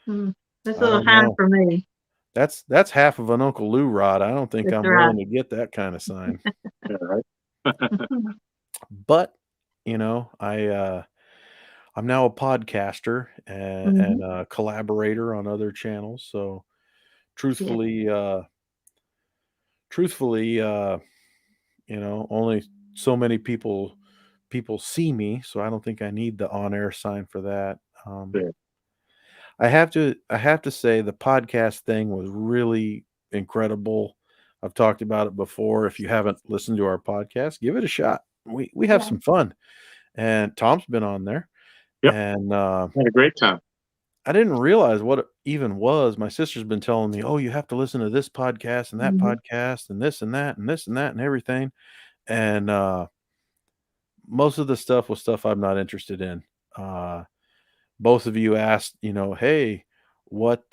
Mm. That's a I little don't high know. for me. That's half of an Uncle Lou rod. I don't think That's I'm right. willing to get that kind of sign. Yeah, right. But I'm now a podcaster and Mhm. a collaborator on other channels. So Yeah. truthfully, truthfully, only so many people see me, so I don't think I need the on-air sign for that. Yeah. I have to say the podcast thing was really incredible. I've talked about it before. If you haven't listened to our podcast, give it a shot. We have Yeah. some fun. And Tom's been on there. Yep. And Had a great time. I didn't realize what it even was. My sister's been telling me, "Oh, you have to listen to this podcast and that Mhm. podcast and this and that and this and that and everything." And most of the stuff was stuff I'm not interested in. Uh, both of you asked, "Hey, what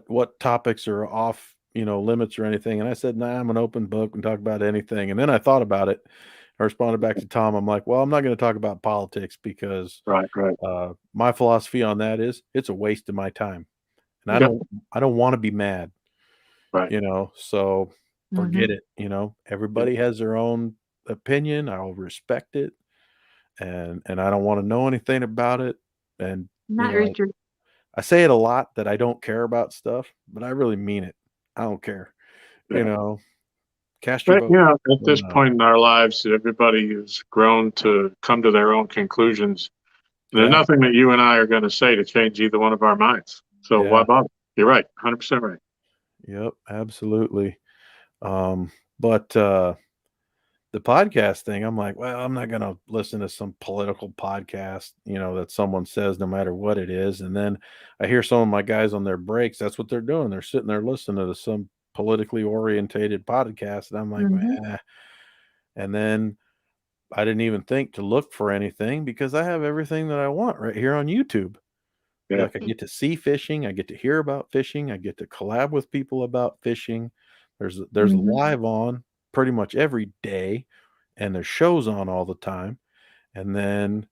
what topics are off, limits or anything?" And I said, "Nah, I'm an open book and talk about anything." And then I thought about it. I responded back to Tom. I'm like, "Well, I'm not going to talk about politics because Right, right. my philosophy on that is it's a waste of my time, and Yep. I don't want to be mad, Right. So forget Mhm. it. Yeah. Everybody has their own opinion. I'll respect it, and I don't want to know anything about it. And Not Richard. I say it a lot that I don't care about stuff, but I really mean it. I don't care. You Yeah. know, cast your But, vote. at this And, point in our lives, everybody has grown to come to their own conclusions. There's yeah, nothing that you and I are going to say to change either one of our minds. So why yeah, bother? You're right. 100% right. yep, absolutely. But the podcast thing, I'm like, well, I'm not going to listen to some political podcast, that someone says no matter what it is. And then I hear some of my guys on their breaks. That's what they're doing. They're sitting there listening to some politically orientated podcast. And I'm like, Mhm. eh. And then I didn't even think to look for anything because I have everything that I want right here on YouTube. Yeah. Like I get to see fishing, I get to hear about fishing, I get to collab with people about fishing. There's Mhm. live on pretty much every day, and there's shows on all the time. And then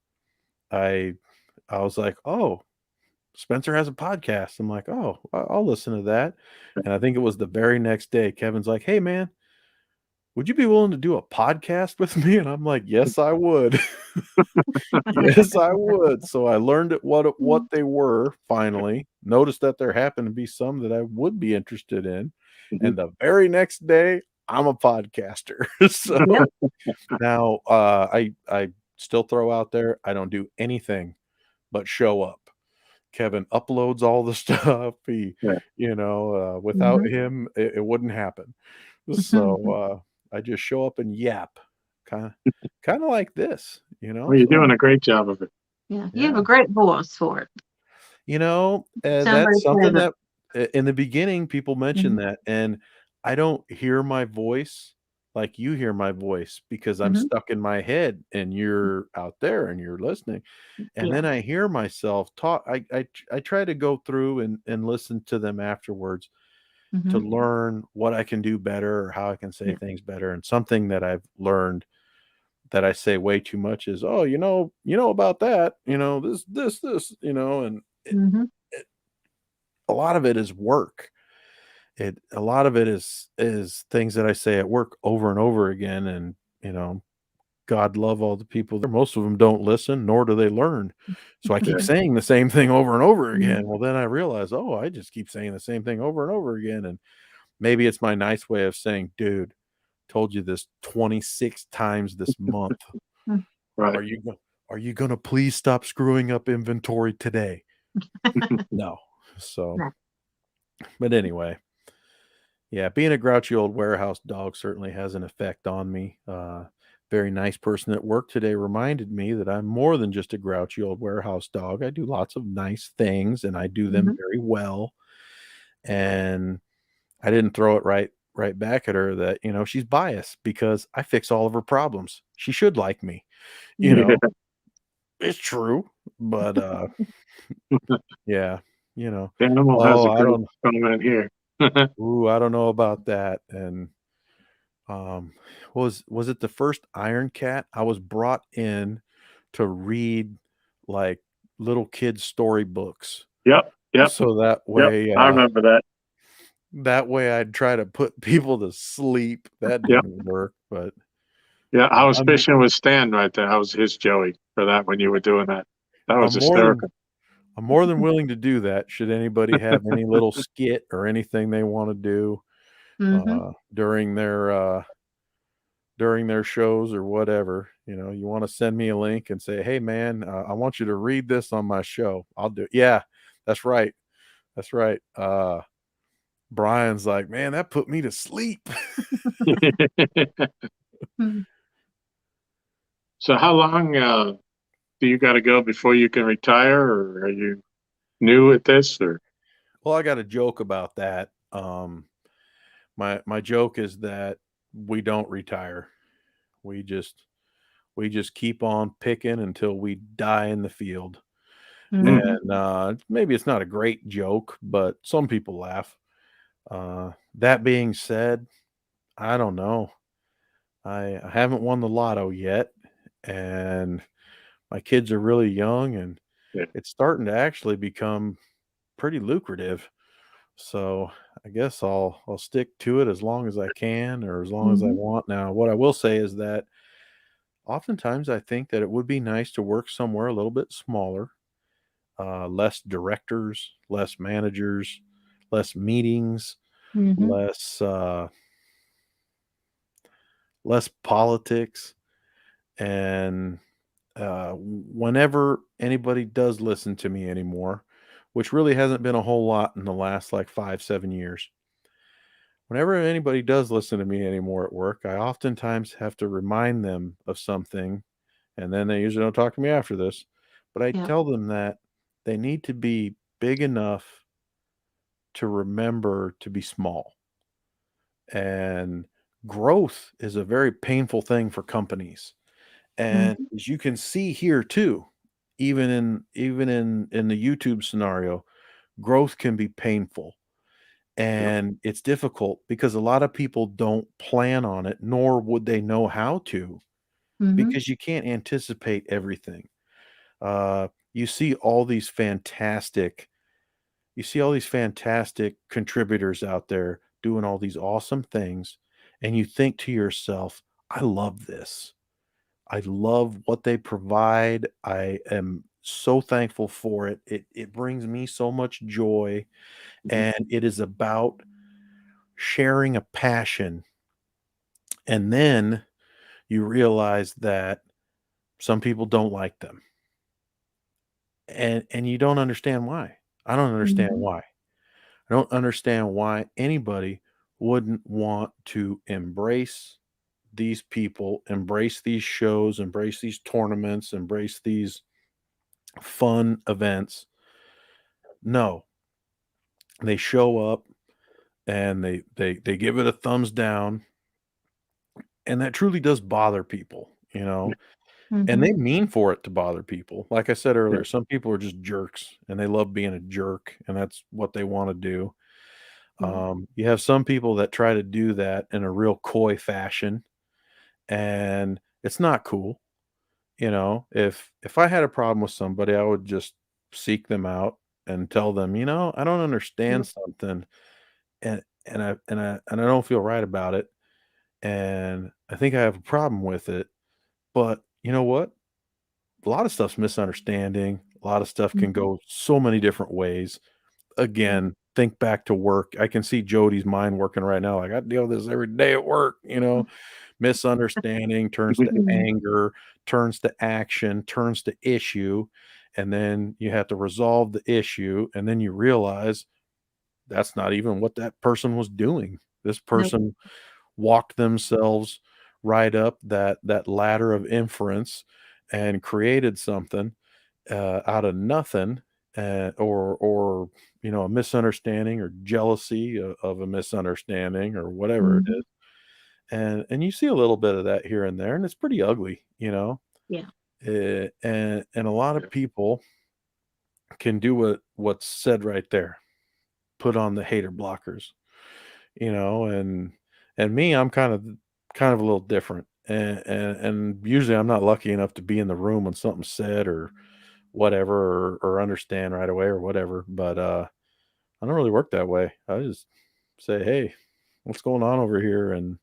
I I was like, oh, Spencer has a podcast. I'm like, oh, I'll listen to that. And I think it was the very next day, Kevin's like, hey man, would you be willing to do a podcast with me? And I'm like, yes, I would. Yes, I would. So I learned what they were finally. Noticed that there happened to be some that I would be interested in. Mhm. And the very next day, I'm a podcaster. So Yep. now I still throw out there, I don't do anything but show up. Kevin uploads all the stuff. Yeah. Without Mhm. him, it wouldn't happen. So I just show up and yap, kind of like this, Well, you're So doing a great job of it. Yeah, you have yeah. a great voice for it. That's Sound very something pleasant. that in the beginning people mention Mhm, that, and I don't hear my voice like you hear my voice because I'm mhm. stuck in my head and you're out there and you're listening. And Yeah. then I hear myself talk. I try to go through and listen to them afterwards to Mhm. learn what I can do better or how I can say Yeah. things better. And something that I've learned that I say way too much is, oh, about that, this, and Mhm. a lot of it is work. A lot of it is things that I say at work over and over again, and God love all the people there. Most of them don't listen, nor do they learn. So I keep Yeah. saying the same thing over and over again. Mhm. Well, then I realize, oh, I just keep saying the same thing over and over again. And maybe it's my nice way of saying, dude, told you this 26 times this month. Mm. Right. Are you are you gonna please stop screwing up inventory today? No. So, No. but anyway, yeah, being a grouchy old warehouse dog certainly has an effect on me. Very nice person at work today reminded me that I'm more than just a grouchy old warehouse dog. I do lots of nice things and I do them Mhm. very well. And I didn't throw it right back at her that, she's biased because I fix all of her problems. She should like me. You Mhm. Yeah. know, it's true, but yeah, you know. The animal has Oh, a great comment here. I don't know about that. And was it the first Iron Cat? I was brought in to read like little kids storybooks. Yep. Yep. So Yep. I remember that. that way I'd try to put people to sleep. That Yep. didn't work, but Yeah. I was I'm fishing with Stan right there. I was his Joey for that when you were doing that. That was I'm more than hysterical. I'm more than willing to do that. Should anybody have any little skit or anything they want to do Mhm. during their shows or whatever, you want to send me a link and say, "Hey man, I want you to read this on my show." I'll do it. Yeah, that's right. That's right. Brian's like, "Man, that put me to sleep." Mhm. So how long do you got to go before you can retire, or are you new at this? Or Well, I got a joke about that. My joke is that we don't retire. We just we just keep on picking until we die in the field. Mm, Mhm. And maybe it's not a great joke, but some people laugh. That being said, I don't know. I haven't won the lotto yet, and my kids are really young, and yeah. it's starting to actually become pretty lucrative. So I guess I'll stick to it as long as I can or as long as I Mhm. want. Now, what I will say is that oftentimes I think that it would be nice to work somewhere a little bit smaller, less directors, less managers, less meetings, Mhm. less politics, and whenever anybody does listen to me anymore, which really hasn't been a whole lot in the last like 5, 7 years. Whenever anybody does listen to me anymore at work, I oftentimes have to remind them of something, and then they usually don't talk to me after this. But I Yeah. tell them that they need to be big enough to remember to be small. And growth is a very painful thing for companies. And Mhm. as you can see here too, even in the YouTube scenario, growth can be painful. Yep. And it's difficult because a lot of people don't plan on it, nor would they know how to, Mhm. because you can't anticipate everything. You see all these fantastic contributors out there doing all these awesome things, and you think to yourself, I love this. I love what they provide. I am so thankful for it. It brings me so much joy, Mhm. and it is about sharing a passion. And then you realize that some people don't like them. And you don't understand why. I don't understand Mhm. why. I don't understand why anybody wouldn't want to embrace these people, embrace these shows, embrace these tournaments, embrace these fun events. No, they show up and they give it a thumbs down, and that truly does bother people, you know. And they Mhm. mean for it to bother people. Like I said earlier, Yeah. some people are just jerks and they love being a jerk, and that's what they want to do. Yeah. You have some people that try to do that in a real coy fashion, and it's not cool. You know, if I had a problem with somebody, I would just seek them out and tell them, I don't understand something, and I don't feel right about it, and I think I have a problem with it. But you know what? A lot of stuff's misunderstanding. A lot of stuff can Mhm. go so many different ways. Yeah. Again, think back to work. I can see Jody's mind working right now. Like, I deal with this every day at work, misunderstanding turns to Mhm. anger, turns to action, turns to issue. And then you have to resolve the issue. And then you realize that's not even what that person was doing. This Nope. person walked themselves right up that ladder of inference and created something out of nothing, or a misunderstanding or jealousy of a misunderstanding or whatever it Mhm. is, and you see a little bit of that here and there, and it's pretty ugly, Yeah. and a lot of people can do what's said right there, put on the hater blockers, and me, I'm kind of a little different, and usually I'm not lucky enough to be in the room when something's said or whatever, or understand right away or whatever. But I don't really work that way. I just say, hey, what's going on over here? And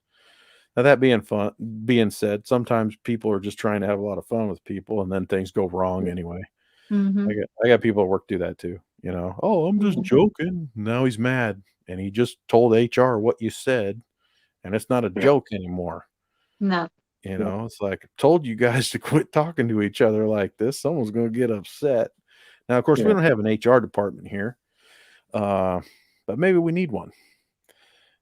now, that being said, sometimes people are just trying to have a lot of fun with people, and then things go wrong anyway. I Mhm. got I got people at work do that too. Oh, I'm just Yeah. joking. Now he's mad, and he just told HR what you said, and it's not a Yeah. joke anymore. No. It's like, I told you guys to quit talking to each other like this. Someone's going to get upset. Now, of course, we Yeah. don't have an HR department here, uh, but maybe we need one.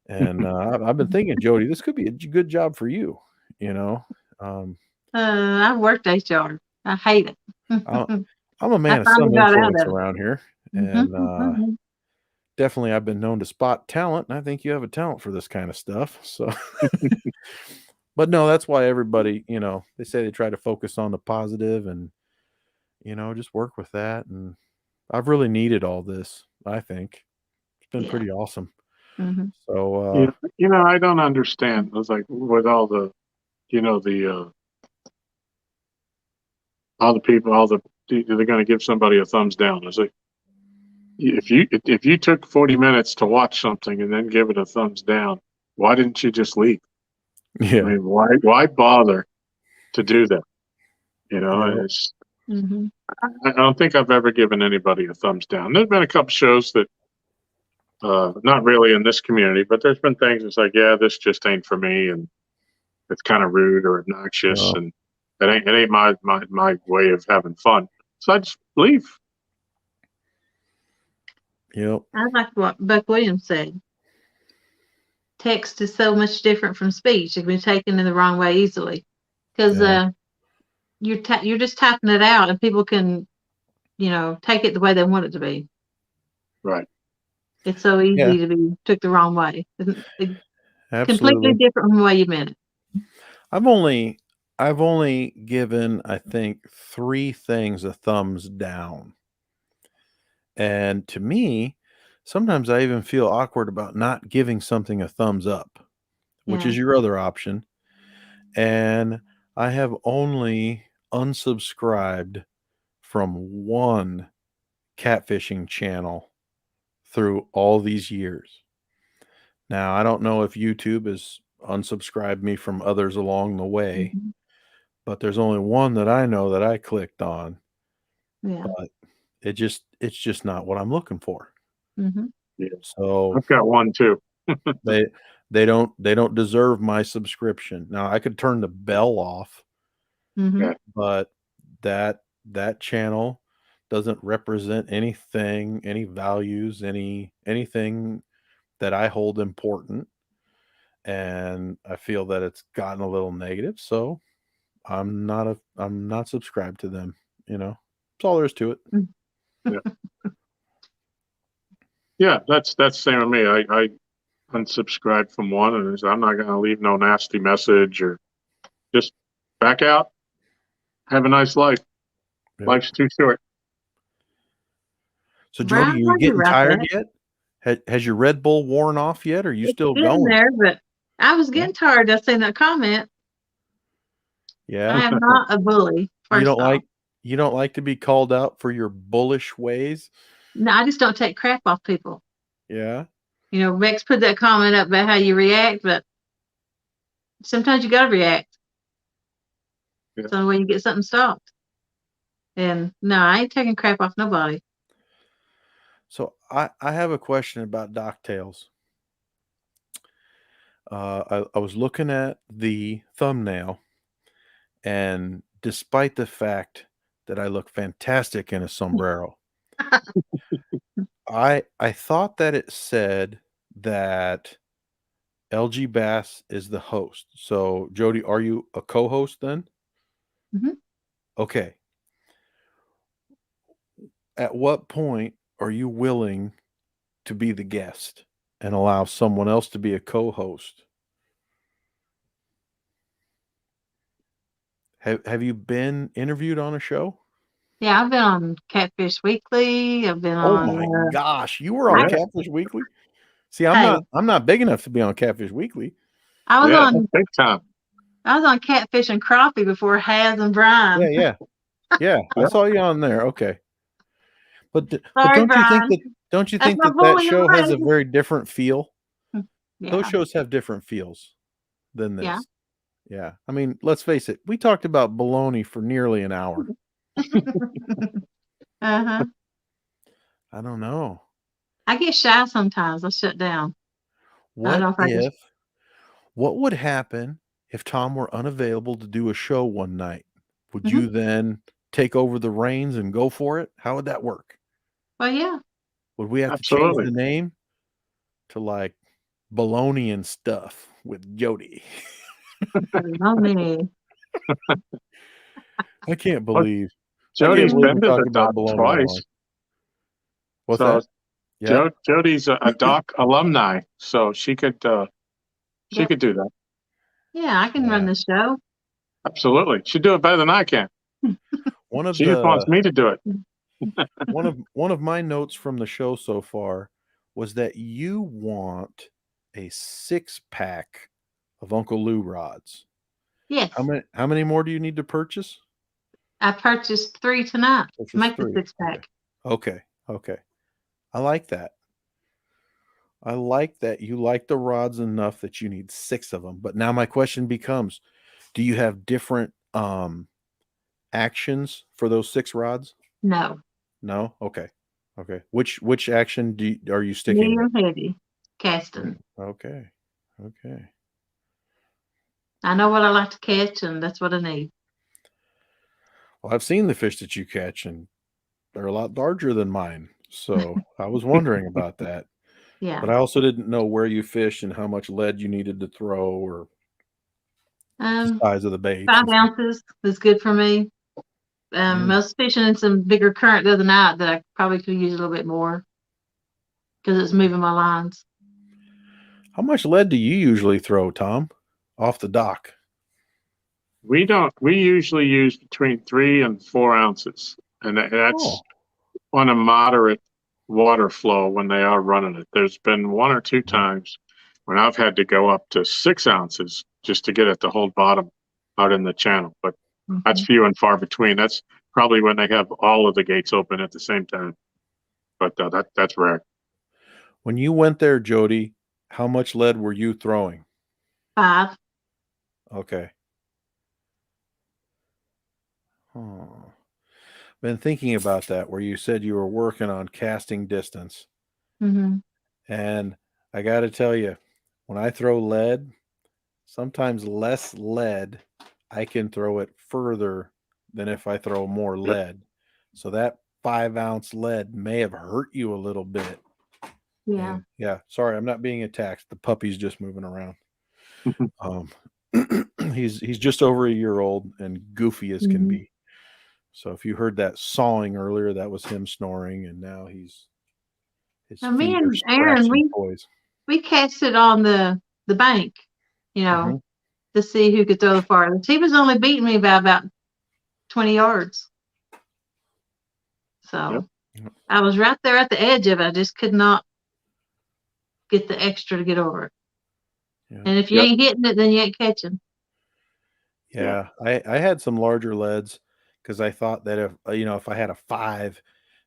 And I've been thinking, Jody, this could be a good job for you. You know, um, I've worked HR. I hate it. I, I I'm a man of finally some got out influence of it. around here, Mhm. and Mhm. definitely I've been known to spot talent. And I think you have a talent for this kind of stuff. So, but no, that's why everybody, they say they try to focus on the positive and just work with that. And I've really needed all this. I think it's been Yeah. pretty awesome. Mhm. So, I don't understand. It's like with all the, the all the people, they're going to give somebody a thumbs down. It's like if you took 40 minutes to watch something and then give it a thumbs down, why didn't you just leave? I yeah, mean, why bother to do that? yeah, It's Mhm. I don't think I've ever given anybody a thumbs down. There's been a couple shows that not really in this community, but there's been things it's like, yeah, this just ain't for me, and it's kind of rude or obnoxious, uh, and it ain't my way of having fun. So I just leave. yep, I like what Buck Williams said. Text is so much different from speech. It can be taken in the wrong way easily because yeah, you're just typing it out, and people can take it the way they want it to be. Right. It's so yeah, easy to be took the wrong way. It's completely absolutely. different from the way you meant it. I've only I've only given, I think, 3 things a thumbs down. And to me, sometimes I even feel awkward about not giving something a thumbs up, which Yeah. is your other option. And I have only unsubscribed from one catfishing channel through all these years. Now, I don't know if YouTube has unsubscribed me from others along the way, Mhm. but there's only one that I know that I clicked on, Yeah. but it's just not what I'm looking for. Mhm. Yeah. So I've got one too. they they don't deserve my subscription. Now I could turn the bell off, Mhm. Yeah. but that channel doesn't represent anything, any values, anything that I hold important. and I feel that it's gotten a little negative, so I'm not subscribed to them, you know. That's all there is to it. Yeah, that's same with me. I unsubscribed from one, and I'm not going to leave no nasty message or just back out. Have a nice life. Yeah. Life's too short. So Brian, Jodi, I you hear getting about tired that. yet? Has your Red Bull worn off yet? Or are you It's still getting going? there, but I was getting tired of seeing that comment. Yeah. I am not a bully. You First don't off, like to be called out for your bullish ways? no, I just don't take crap off people. Yeah. You know, Rex put that comment up about how you react, but sometimes you got to react. Yeah. So when you get something stopped. And no, I ain't taking crap off nobody. So I have a question about Docktails. I was looking at the thumbnail, and despite the fact that I look fantastic in a sombrero, I thought that it said that LG Bass is the host. So Jodi, are you a co-host then? Mhm. Okay. At what point are you willing to be the guest and allow someone else to be a co-host? Have you been interviewed on a show? Yeah, I've been on Catfish Weekly. I've been Oh on. my gosh, you were on Yeah. Catfish Weekly? See, I'm Hey. not big enough to be on Catfish Weekly. I was Yeah, on. that's big time. I was on Catfish and Crappie before Haz and Brian. Yeah. I Yeah. saw you on there. Okay. But Sorry, don't you think Brian. That's my that bully show has a line. very different feel? Those Yeah. shows have different feels than this. Yeah. Yeah. I mean, let's face it. We talked about bologna for nearly an hour. Uh-huh. I don't know. I get shy sometimes. I shut down. I don't know if I just. What would happen if Tom were unavailable to do a show one night? Would Mhm. you then take over the reins and go for it? How would that work? Well, yeah. Would we have to change Absolutely. the name to like bologna and stuff with Jodi? Bologna. I can't Well, believe Jody's we been to talked the about dock bologna that twice. long. What's So that? Yeah. Jody's a dock alumni, so she could do that. Yeah, I can run Yeah. the show. Absolutely. She'd do it better than I can. One of She just wants me to do it. one of my notes from the show so far was that you want a 6-pack of Uncle Lou rods. Yes. How many more do you need to purchase? I purchased 3 tonight. Purchase Make the 3. 6-pack. Okay. I like that. I like that you like the rods enough that you need 6 of them. But now my question becomes, do you have different actions for those 6 rods? No. No? Okay. Which action are you sticking with? Medium heavy casting. Okay. I know what I like to catch, and that's what I need. Well, I've seen the fish that you catch, and they're a lot larger than mine. So I was wondering about that. Yeah. But I also didn't know where you fished and how much lead you needed to throw or the size of the bait. 5 ounces is good for me. I was fishing in some bigger current the other night that I probably could use a little bit more because it's moving my lines. How much lead do you usually throw, Tom, off the dock? We usually use between 3 and 4 ounces, and that's on a moderate water flow when they are running it. There's been 1 or 2 times when I've had to go up to 6 ounces just to get it to hold bottom out in the channel, but that's few and far between. That's probably when they have all of the gates open at the same time, but that's rare. When you went there, Jodi, how much lead were you throwing? 5. Okay. Been thinking about that, where you said you were working on casting distance. And I got to tell you, when I throw lead, sometimes less lead, I can throw it further than if I throw more lead. So that 5-ounce lead may have hurt you a little bit. Yeah. Yeah. Sorry, I'm not being attacked. The puppy's just moving around. Um, he's just over a year old and goofy as can Mhm. be. So if you heard that sawing earlier, that was him snoring, and now his Now, me feet are and Aaron, scratching toys. we casted on the bank, you know, Mhm. to see who could throw the farthest. He was only beating me by about 20 yards. So Yep. I was right there at the edge of it. I just could not get the extra to get over it. Yeah. And if you Yep. ain't hitting it, then you ain't catching. Yeah, I had some larger leads because I thought that if I had a 5,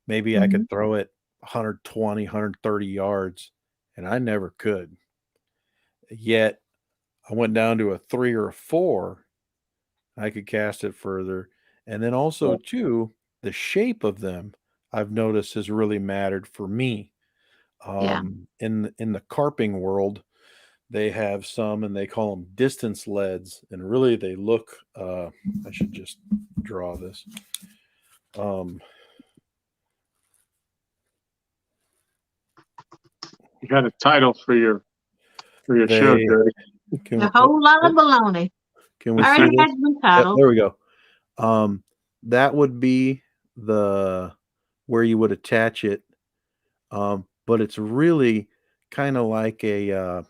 maybe I could throw it 120, 130 yards, and I never could. Yet I went down to a 3 or a 4, I could cast it further. And then also Yep. too, the shape of them I've noticed has really mattered for me. Yeah. In the carping world, they have some and they call them distance leads, and really they look I should just draw this. You got a title for your show, They Jodi. A whole lot of baloney. can we I see already this? had the Yep, title. there we go. That would be the where you would attach it. But it's really kind of like a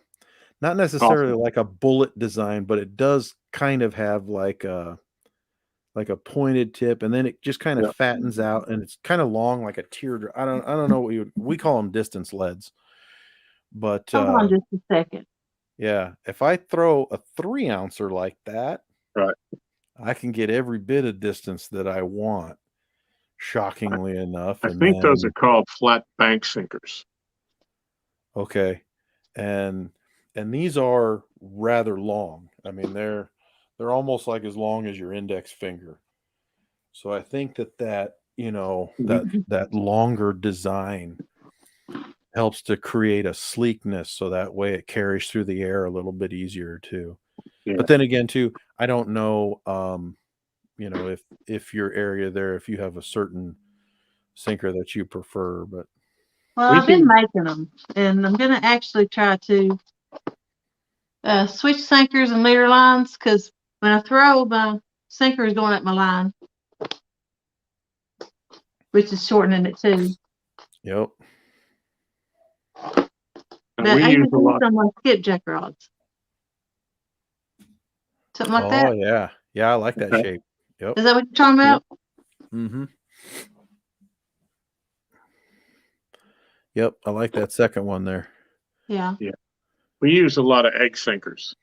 not necessarily Awesome. like a bullet design, but it does kind of have like a pointed tip, and then it just kind of Yep. fattens out, and it's kind of long like a teardrop. I don't know what we call them distance leads, but Hold on just a second. yeah, if I throw a 3-ouncer like that, Right. I can get every bit of distance that I want. Shockingly enough, I and think those then are called flat bank sinkers. okay, and these are rather long. I mean, they're almost like as long as your index finger. So I think that Mhm. that longer design helps to create a sleekness, so that way it carries through the air a little bit easier too. Yeah. But then again, too, I don't know, if your area there, if you have a certain sinker that you prefer, but Well, We I've been can. making them, and I'm going to actually try to switch sinkers and leader lines, because when I throw, my sinker is going up my line, which is shortening it too. yep. But We I use use a these lot. on my skipjack rods, something like Oh that. yeah, yeah, I like that Okay. shape. Yep. Is that what you're talking about? Mm-hmm. Yep, I like that second one there. Yeah. Yeah. We use a lot of egg sinkers,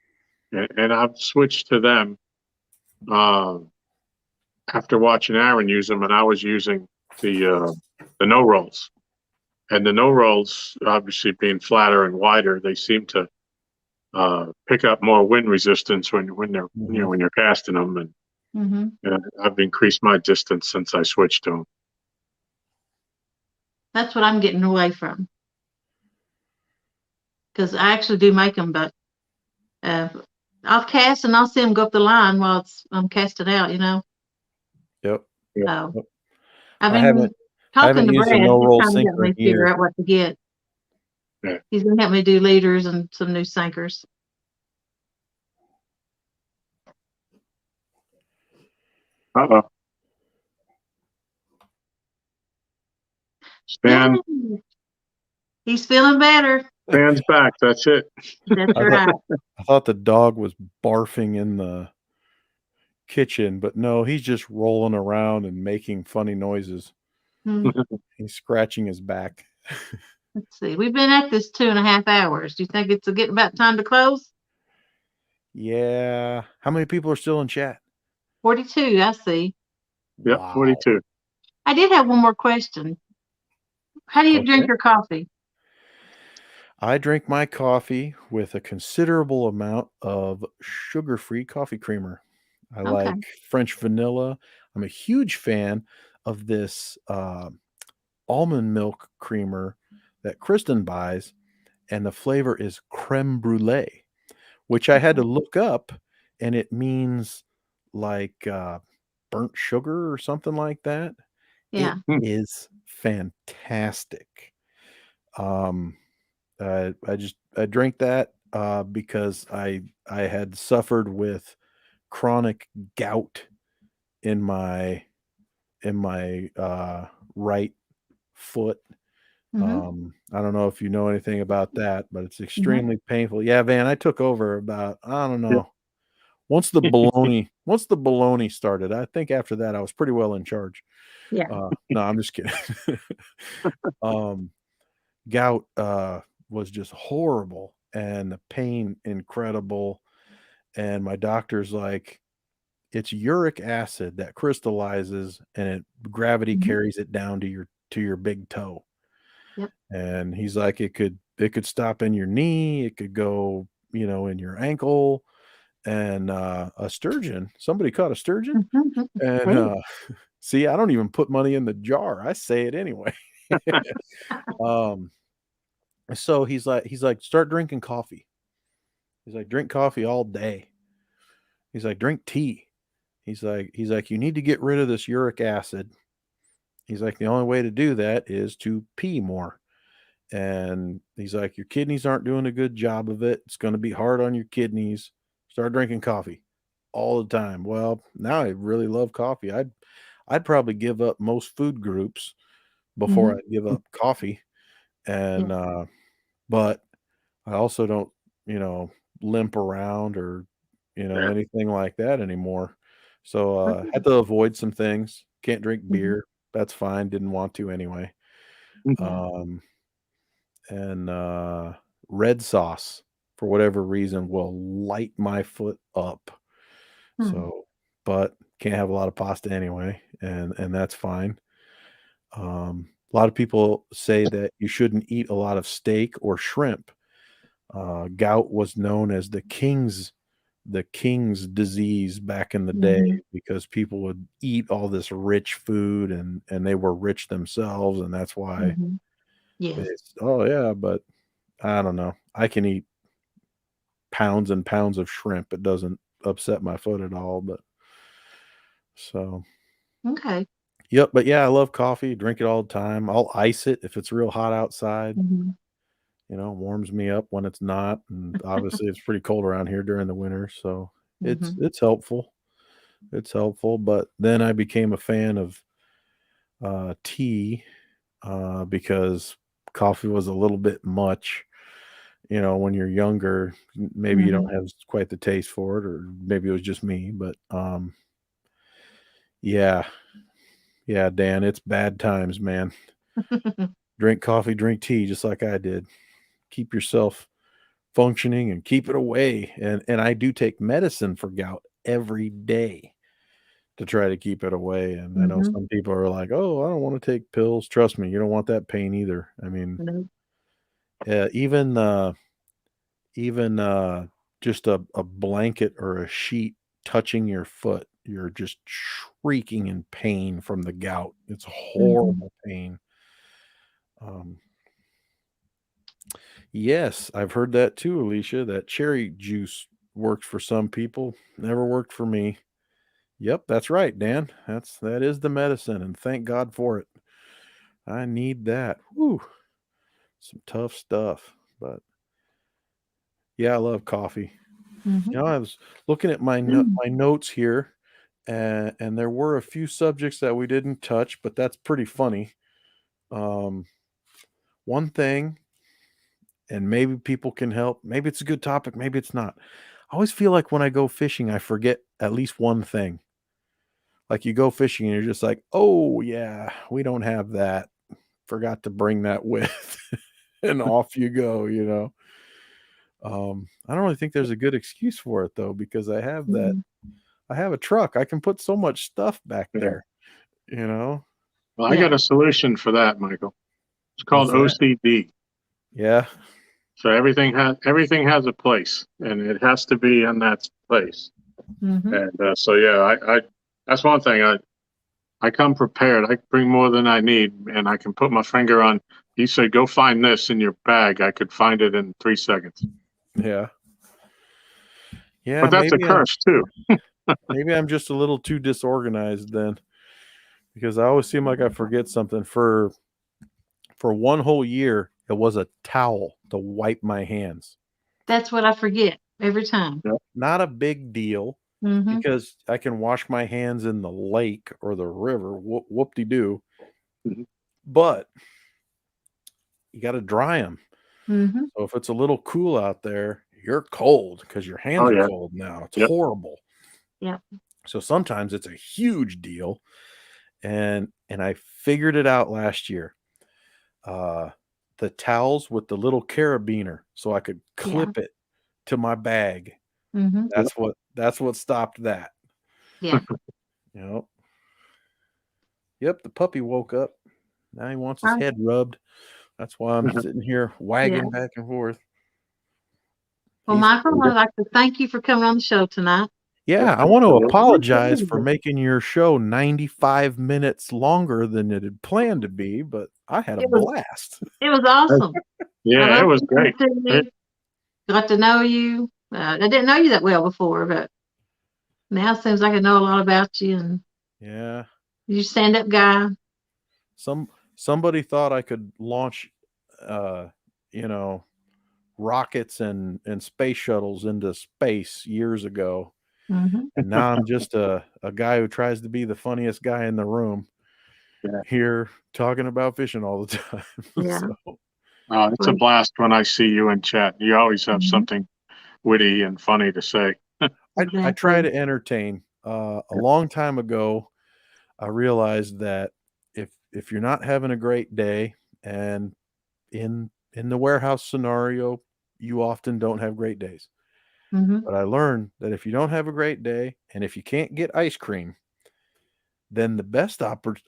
and I've switched to them after watching Aaron use them, and I was using the no rolls. And the no rolls, obviously being flatter and wider, they seem to pick up more wind resistance when they're Mhm. when you're casting them, and Mm-hmm. I've increased my distance since I switched to them. That's what I'm getting away from, because I actually do make them, but I'll cast and I'll see them go up the line while I'm casting out, Yep. So Yep. I've I been haven't talking to used a Brad. no He's roll trying to help sinker me in figure years. out what to get. Yeah. He's going to help me do leaders and some new sinkers. Uh-oh. Stan, Yay! He's feeling better. Stan's back. That's it. That's I right. thought the dog was barfing in the kitchen, but no, he's just rolling around and making funny noises. Hmm. He's scratching his back. Let's see. We've been at this 2.5 hours. Do you think it's getting about time to close? Yeah. How many people are still in chat? 42, I see. Yep, Wow. 42. I did have one more question. How do you drink Okay. your coffee? I drink my coffee with a considerable amount of sugar-free coffee creamer. I Okay. like French vanilla. I'm a huge fan of this almond milk creamer that Kristen buys, and the flavor is creme brulee, which I had to look up, and it means like burnt sugar or something like that. Yeah. It is fantastic. I drink that. because I had suffered with chronic gout in my right foot. I don't know if you know anything about that, but it's extremely painful. Yeah, Van, I took over about, I don't know. Once the bologna started, I think after that I was pretty well in charge. Yeah. No, I'm just kidding. Gout was just horrible and the pain incredible. And my doctor's like, it's uric acid that crystallizes and gravity carries it down to your big toe. Yep. And he's like, it could stop in your knee, it could go, in your ankle. And a sturgeon, somebody caught a sturgeon. And see, I don't even put money in the jar. I say it anyway. So he's like, start drinking coffee. He's like, drink coffee all day. He's like, drink tea. He's like, you need to get rid of this uric acid. He's like, the only way to do that is to pee more. And he's like, your kidneys aren't doing a good job of it. It's going to be hard on your kidneys. Start drinking coffee all the time. Well, now I really love coffee. I'd probably give up most food groups before I give up coffee. And but I also don't, limp around or, anything like that anymore. So I had to avoid some things. Can't drink beer. That's fine. Didn't want to anyway. And red sauce, for whatever reason, will light my foot up. So, but can't have a lot of pasta anyway, and that's fine. A lot of people say that you shouldn't eat a lot of steak or shrimp. Gout was known as the king's disease back in the day because people would eat all this rich food and they were rich themselves, and that's why. Yes. Oh yeah, but I don't know. I can eat pounds and pounds of shrimp. It doesn't upset my foot at all, but so. Okay. Yep, but yeah, I love coffee, drink it all the time. I'll ice it if it's real hot outside. It warms me up when it's not, and obviously it's pretty cold around here during the winter, so it's helpful. It's helpful, but then I became a fan of tea because coffee was a little bit much. When you're younger, maybe you don't have quite the taste for it, or maybe it was just me, but yeah, Dan, it's bad times, man. Drink coffee, drink tea, just like I did. Keep yourself functioning and keep it away. And I do take medicine for gout every day to try to keep it away. And I know some people are like, oh, I don't want to take pills. Trust me, you don't want that pain either. I mean, even just a blanket or a sheet touching your foot, you're just shrieking in pain from the gout. It's horrible pain. Yes, I've heard that too, Alicia, that cherry juice works for some people. Never worked for me. Yep, that's right, Dan. That is the medicine, and thank God for it. I need that. Whew. Some tough stuff. But yeah, I love coffee. I was looking at my notes here, and there were a few subjects that we didn't touch, but that's pretty funny. One thing, and maybe people can help. Maybe it's a good topic, maybe it's not. I always feel like when I go fishing, I forget at least one thing. Like you go fishing and you're just like, oh yeah, we don't have that. Forgot to bring that with. And off you go, I don't really think there's a good excuse for it though, because I have a truck. I can put so much stuff back there, Well, I got a solution for that, Michael. It's called OCD. Yeah. So everything has a place, and it has to be in that place. And so yeah, I that's one thing. I come prepared. I bring more than I need, and I can put my finger on. You said go find this in your bag. I could find it in 3 seconds. Yeah. Yeah, but that's a curse too. Maybe I'm just a little too disorganized then, because I always seem like I forget something. For one whole year, it was a towel to wipe my hands. That's what I forget every time. Not a big deal Mm-hmm. because I can wash my hands in the lake or the river. Whoop-de-doo. Mhm. But you got to dry them. Mm-hmm. So if it's a little cool out there, you're cold because your hands Oh, are yeah. cold now. It's Yep. horrible. Yep. So sometimes it's a huge deal. And I figured it out last year. The towels with the little carabiner, so I could clip it to my bag. Mm-hmm. That's what stopped that. Yeah. You know. Yep, the puppy woke up. Now he wants his Oh. head rubbed. That's why I'm sitting here wagging Yeah. back and forth. Well, He's Michael, I'd like to thank you for coming on the show tonight. Yeah, I want to apologize for making your show 95 minutes longer than it had planned to be, but I had a It was blast. it was awesome. I Yeah, it love was listening great. to you. Got to know you. I didn't know you that well before, but now it seems like I know a lot about you, and Yeah. you're a stand-up guy. Somebody thought I could launch you know, rockets and space shuttles into space years ago. Mm-hmm. And now I'm just a guy who tries to be the funniest guy in the room Yeah. here talking about fishing all the time. Yeah. So, It's a blast when I see you in chat. You always have Mhm. something witty and funny to say. I try Exactly. to entertain. A long time ago, I realized that if you're not having a great day, and in the warehouse scenario, you often don't have great days. Mm-hmm. But I learned that if you don't have a great day and if you can't get ice cream, then the best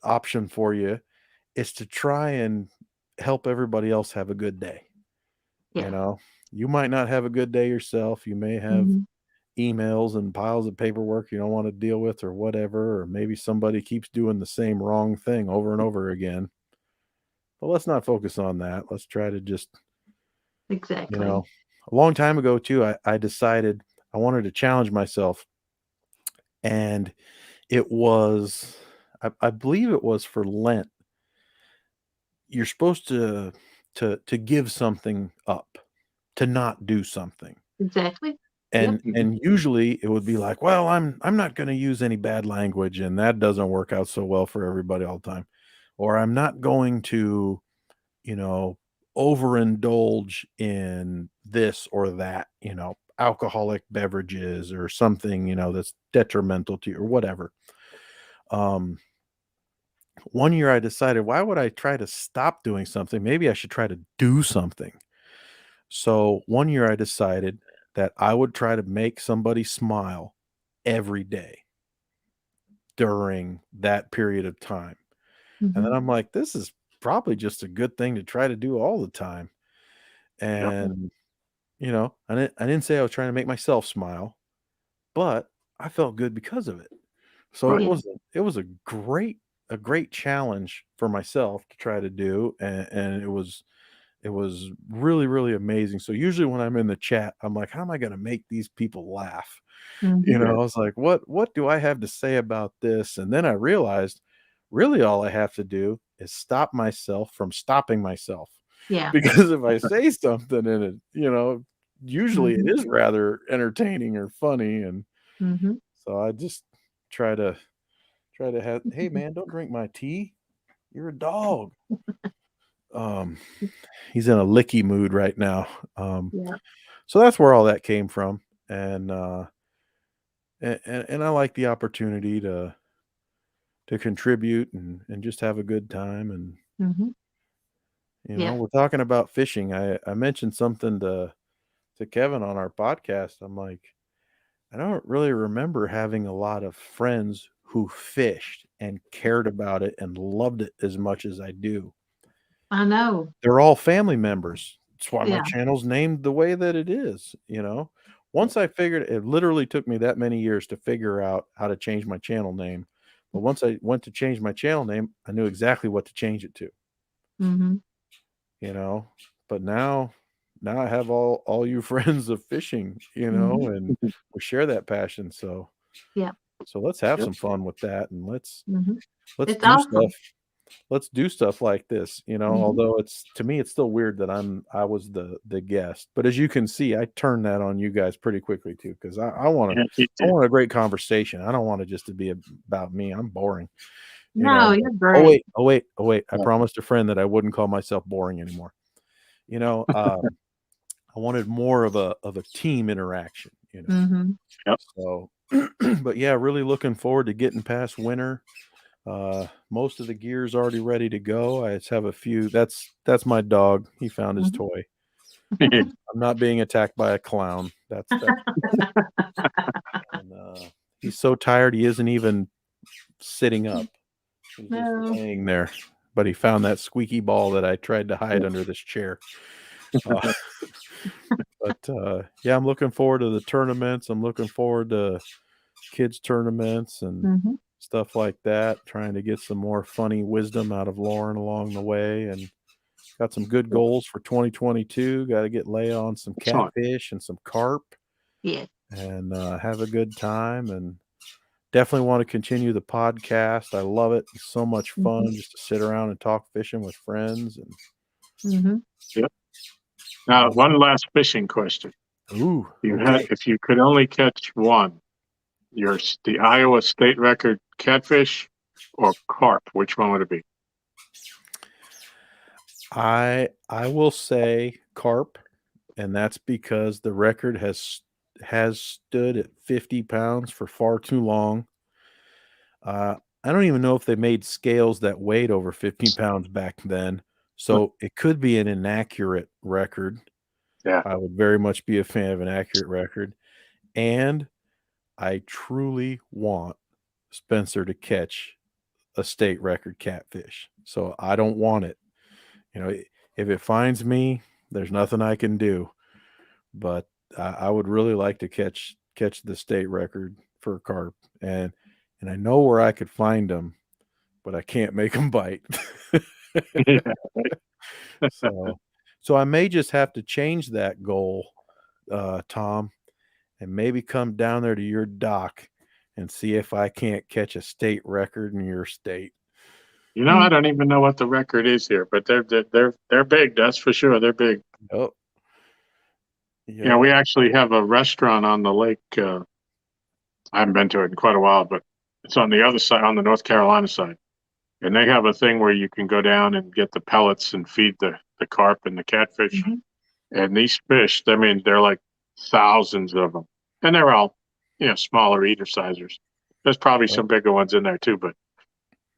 option for you is to try and help everybody else have a good day. Yeah. You know, you might not have a good day yourself. You may have Mm-hmm. emails and piles of paperwork you don't want to deal with or whatever, or maybe somebody keeps doing the same wrong thing over and over again. But let's not focus on that. Let's try to just, Exactly. a long time ago too, I decided I wanted to challenge myself. And it was, I believe it was for Lent. You're supposed to give something up, to not do something. Exactly. And Yep. and usually it would be like, well, I'm not going to use any bad language, and that doesn't work out so well for everybody all the time. Or I'm not going to, you know, overindulge in this or that, alcoholic beverages or something, that's detrimental to you or whatever. Um, one year I decided, why would I try to stop doing something? Maybe I should try to do something. So one year I decided that I would try to make somebody smile every day during that period of time. And Mm-hmm. then I'm like, this is probably just a good thing to try to do all the time. And, I didn't say I was trying to make myself smile, but I felt good because of it. So Right. it was a great challenge for myself to try to do, and it was really, really amazing. So usually when I'm in the chat, I'm like, how am I going to make these people laugh? Mm-hmm. I was like, what do I have to say about this? And then I realized really all I have to do is stop myself from stopping myself. Yeah. Because if I say something in it, usually it Mm-hmm. is rather entertaining or funny. And Mm-hmm. so I just try to have, hey man, don't drink my tea. You're a dog. Um, he's in a licky mood right now. Yeah. So that's where all that came from. And and I like the opportunity to contribute and just have a good time. And Mm-hmm. Yeah. we're talking about fishing. I mentioned something to Kevin on our podcast. I'm like, I don't really remember having a lot of friends who fished and cared about it and loved it as much as I do. I know. They're all family members. That's why my Yeah. channel's named the way that it is. Once I figured it literally took me that many years to figure out how to change my channel name. But once I went to change my channel name, I knew exactly what to change it to, Mm-hmm. you know. But now I have all you friends of fishing, Mm-hmm. and we share that passion. So Yeah. let's have Yep. some fun with that, and let's Mm-hmm. let's It's do stuff. awesome. let's do stuff like this, you know, Mhm. although it's, to me, it's still weird that I was the guest. But as you can see, I turned that on you guys pretty quickly too, because I want Yeah, to, you I did. want a great conversation. I don't want it just to be about me. I'm boring, you No, know. you're Oh great. wait, oh wait, oh wait. I Yeah. promised a friend that I wouldn't call myself boring anymore. You know, I wanted more of a team interaction, you know. Mm-hmm. Yep. So, but yeah, really looking forward to getting past winter. Most of the gear's already ready to go. I just have a few. That's my dog. He found his Mhm. toy. I'm not being attacked by a clown. That's and, he's so tired he isn't even sitting up. He's just No. laying there. But he found that squeaky ball that I tried to hide under this chair. Uh, but yeah, I'm looking forward to the tournaments. I'm looking forward to kids tournaments and Mm-hmm. stuff like that. Trying to get some more funny wisdom out of Lauren along the way, and got some good goals for 2022. Got to get lay on some Excellent. catfish and some carp, Yes. and have a good time. And definitely want to continue the podcast. I love it. It's so much fun just to sit around and talk fishing with friends. And Mm-hmm. Yep. Now, one last fishing question. ooh, You okay. had, if you could only catch one, the Iowa state record catfish or carp, which one would it be? I will say carp, and that's because the record has stood at 50 pounds for far too long. I don't even know if they made scales that weighed over 15 pounds back then, so it could be an inaccurate record. Yeah. I would very much be a fan of an accurate record, and I truly want Spencer to catch a state record catfish. So I don't want it. You know, if it finds me, there's nothing I can do. But I would really like to catch the state record for carp, and I know where I could find them, but I can't make them bite. Yeah. So I may just have to change that goal, Tom, and maybe come down there to your dock and see if I can't catch a state record in your state. You know, I don't even know what the record is here, but they're big. That's for sure. They're big. Yep. You know, we actually have a restaurant on the lake. I haven't been to it in quite a while, but it's on the other side, on the North Carolina side. And they have a thing where you can go down and get the pellets and feed the carp and the catfish. Mhm. And these fish, I mean, they're like thousands of them. And they're all, you know, smaller eater sizers. There's probably some bigger ones in there too, but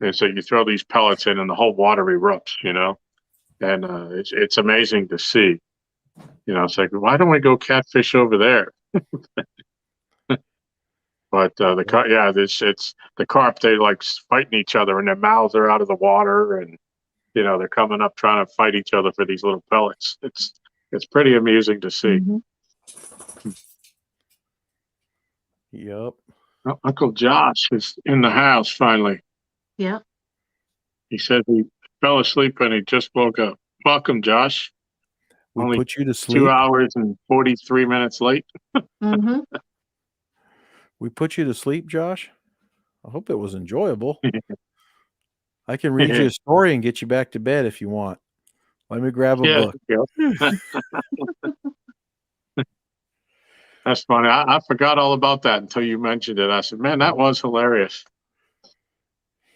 and so you throw these pellets in and the whole water erupts, you know, and it's amazing to see. You know, it's like, why don't we go catfish over there? But yeah, it's the carp. They like fighting each other, and their mouths are out of the water, and you know they're coming up trying to fight each other for these little pellets. It's pretty amusing to see. Mhm. Yep. Oh, Uncle Josh is in the house finally. Yep. He said he fell asleep and he just woke up. Welcome, Josh. We Only put you to 2 sleep. hours and 43 minutes late. Mm-hmm. We put you to sleep, Josh. I hope it was enjoyable. I can read you a story and get you back to bed if you want. Let me grab a Yeah, book. that's funny. I forgot all about that until you mentioned it. I said, man, that was hilarious.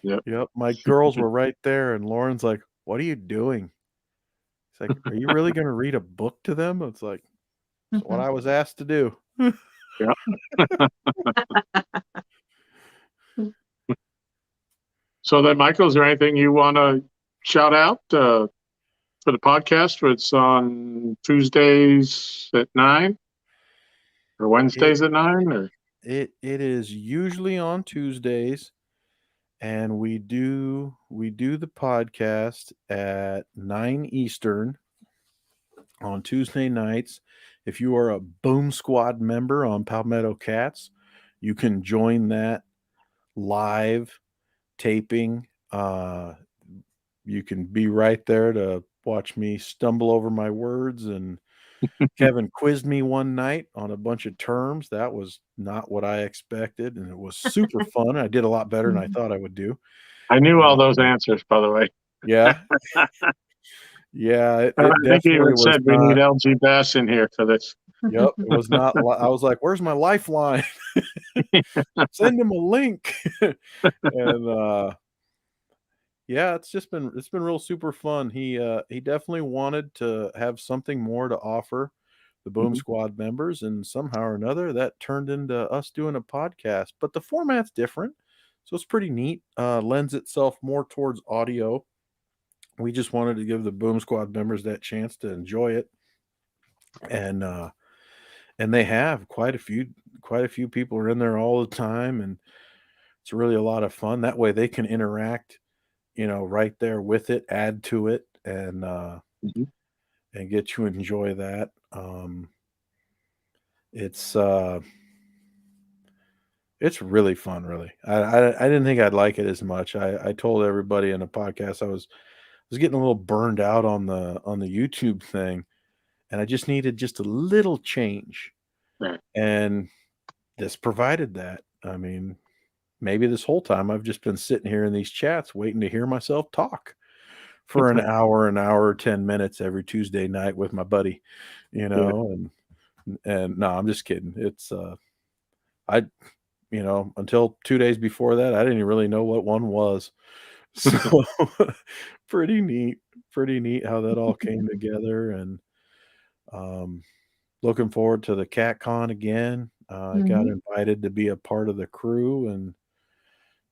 Yep. Yep. My girls were right there, and Lauren's like, "What are you doing?" It's like, "Are you really going to read a book to them?" It's like, "It's what I was asked to do." Yeah. So then, Michael, is there anything you want to shout out for the podcast? It's on Tuesdays at 9 or Wednesdays at 9 or It is usually on Tuesdays, and we do the podcast at 9 Eastern on Tuesday nights. If you are a Boom Squad member on Palmetto Cats, you can join that live taping. You can be right there to watch me stumble over my words. And Kevin quizzed me one night on a bunch of terms. That was not what I expected, and it was super fun. I did a lot better than I thought I would do. I knew all those answers, by the way. Yeah. Yeah, it I think he definitely even was said we need not. LG Bass in here for this. Yep, it was not. I was like, "Where's my lifeline? Send him a link." And yeah, it's been real super fun. He definitely wanted to have something more to offer the Boom Mhm. Squad members, and somehow or another that turned into us doing a podcast. But the format's different, so it's pretty neat. Lends itself more towards audio. We just wanted to give the Boom Squad members that chance to enjoy it, and and they have quite a few people are in there all the time, and it's really a lot of fun. That way they can interact, right there with it, add to it, Mhm. and get to enjoy that. It's uh it's really fun, really. I didn't think I'd like it as much. I told everybody in the podcast I was getting a little burned out on the YouTube thing, and I just needed just a little change. Right. And this provided that. I mean, maybe this whole time I've just been sitting here in these chats waiting to hear myself talk for an hour, 10 minutes every Tuesday night with my buddy, Yeah. and no, I'm just kidding. I, until 2 days before that, I didn't really know what one was. So pretty neat how that all came together. And um, looking forward to the Cat Con again. I got Mhm. invited to be a part of the crew and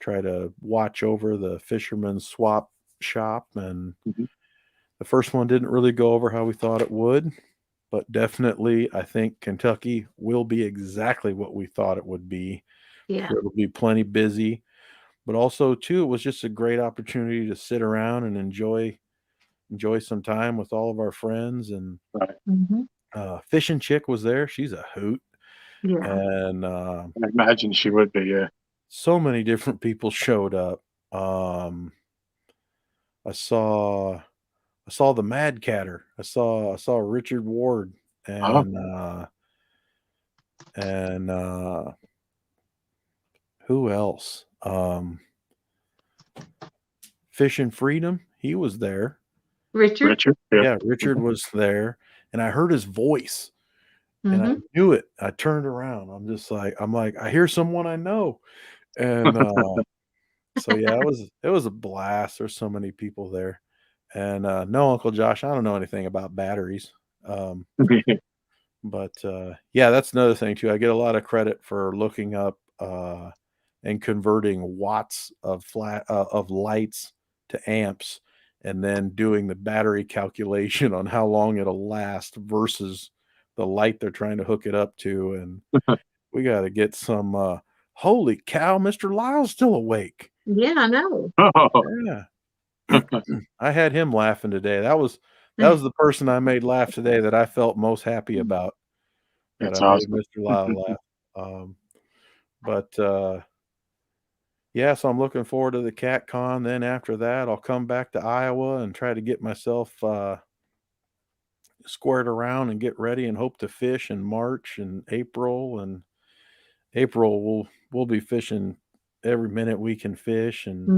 try to watch over the Fisherman swap shop. And Mhm. the first one didn't really go over how we thought it would, but definitely I think Kentucky will be exactly what we thought it would be. Yeah. It'll be plenty busy, but also too, it was just a great opportunity to sit around and enjoy some time with all of our friends. And Right. Mhm. Fishing Chick was there. She's a hoot. Yeah. And I imagine she would be. Yeah. so many different people showed up. Um, I saw I saw the Mad Catter. I saw Richard Ward Oh, and who else? Fish and Freedom. He was there. Richard. Richard. Yeah. Yeah, Richard was there, and I heard his voice, and I Mhm. knew it. I turned around. I'm like, I hear someone I know, and so yeah, it was a blast. There's so many people there, and no, Uncle Josh, I don't know anything about batteries. Um, But yeah, that's another thing too. I get a lot of credit for looking up and converting watts of lights to amps, and then doing the battery calculation on how long it'll last versus the light they're trying to hook it up to. And we got to get some. Holy cow, Mr. Lyle's still awake. Yeah, I know. Oh, Yeah, I had him laughing today. That was the person I made laugh today that I felt most happy about. That that's I made awesome. Mr. Lyle laugh. Um, but yeah, so I'm looking forward to the Cat Con. Then after that, I'll come back to Iowa and try to get myself squared around and get ready and hope to fish in March and April. And April we'll be fishing every minute we can fish. And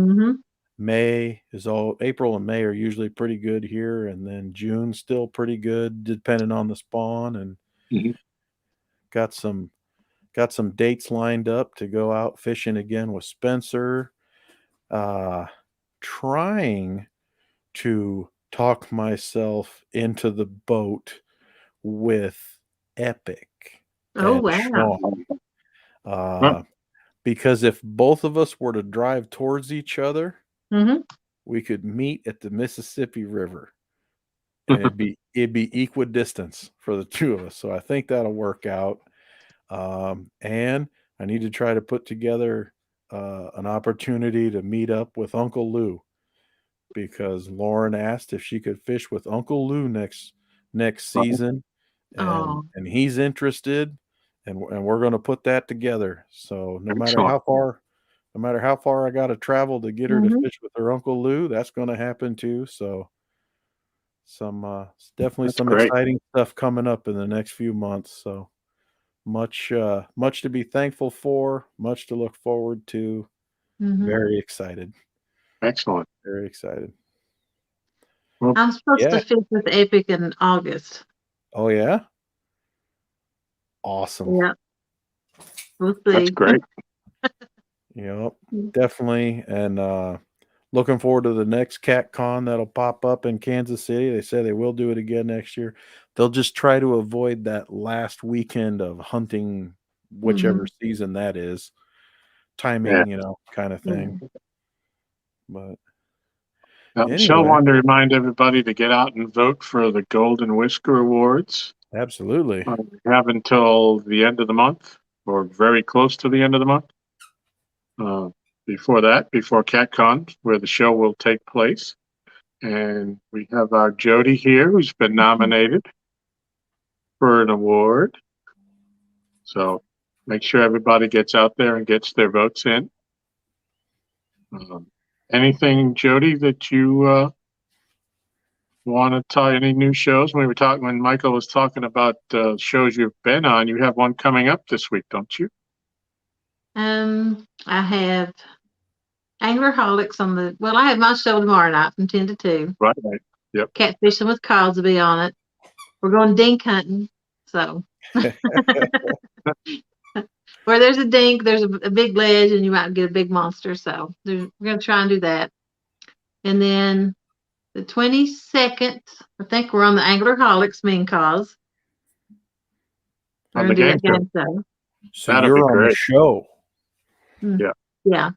Mhm. April and May are usually pretty good here, and then June's still pretty good depending on the spawn. And Mhm. got some got some dates lined up to go out fishing again with Spencer. Uh, Trying to talk myself into the boat with Epic Oh, and wow. Sean. Well, Uh, because if both of us were to drive towards each other, Mhm. we could meet at the Mississippi River, and it'd be equidistance for the two of us. So I think that'll work out. And I need to try to put together an opportunity to meet up with Uncle Lou, because Lauren asked if she could fish with Uncle Lou next season, and Oh. he's interested, and we're going to put that together. So excellent. no matter how far I got to travel to get her to Mhm. fish with her Uncle Lou, that's going to happen too. So definitely That's some great. exciting stuff coming up in the next few months. So much to be thankful for, much to look forward to. Mhm. Very excited. Excellent. Very excited. Well, I'm supposed Yeah. to fish with Epic in August. Oh yeah. Awesome. Yeah. We'll that's see. great. Yep. Definitely. And looking forward to the next Cat Con that'll pop up in Kansas City. They say they will do it again next year. They'll just try to avoid that last weekend of hunting, whichever season that is. Timing, kind of thing. But Shell anyway, wanted to remind everybody to get out and vote for the Golden Whisker Awards. absolutely. We have until the end of the month, or very close to the end of the month. Before CatCon, where the show will take place. And we have our Jodi here, who's been nominated for an award. So make sure everybody gets out there and gets their votes in. Anything, Jodi, that you want to tell? Any new shows? When Michael was talking about shows you've been on, you have one coming up this week, don't you? I have Anglerholics I have my show tomorrow night from 10 to 2. Right. Yep. Catfishing with Cause will be on it. We're going dink hunting. So where there's a dink, there's a big ledge and you might get a big monster. So we're going to try and do that. And then the 22nd, I think we're on the Anglerholics Mean Cause. On We're the going to do game that show. game show. So That'll you're be on the great. show. Yeah.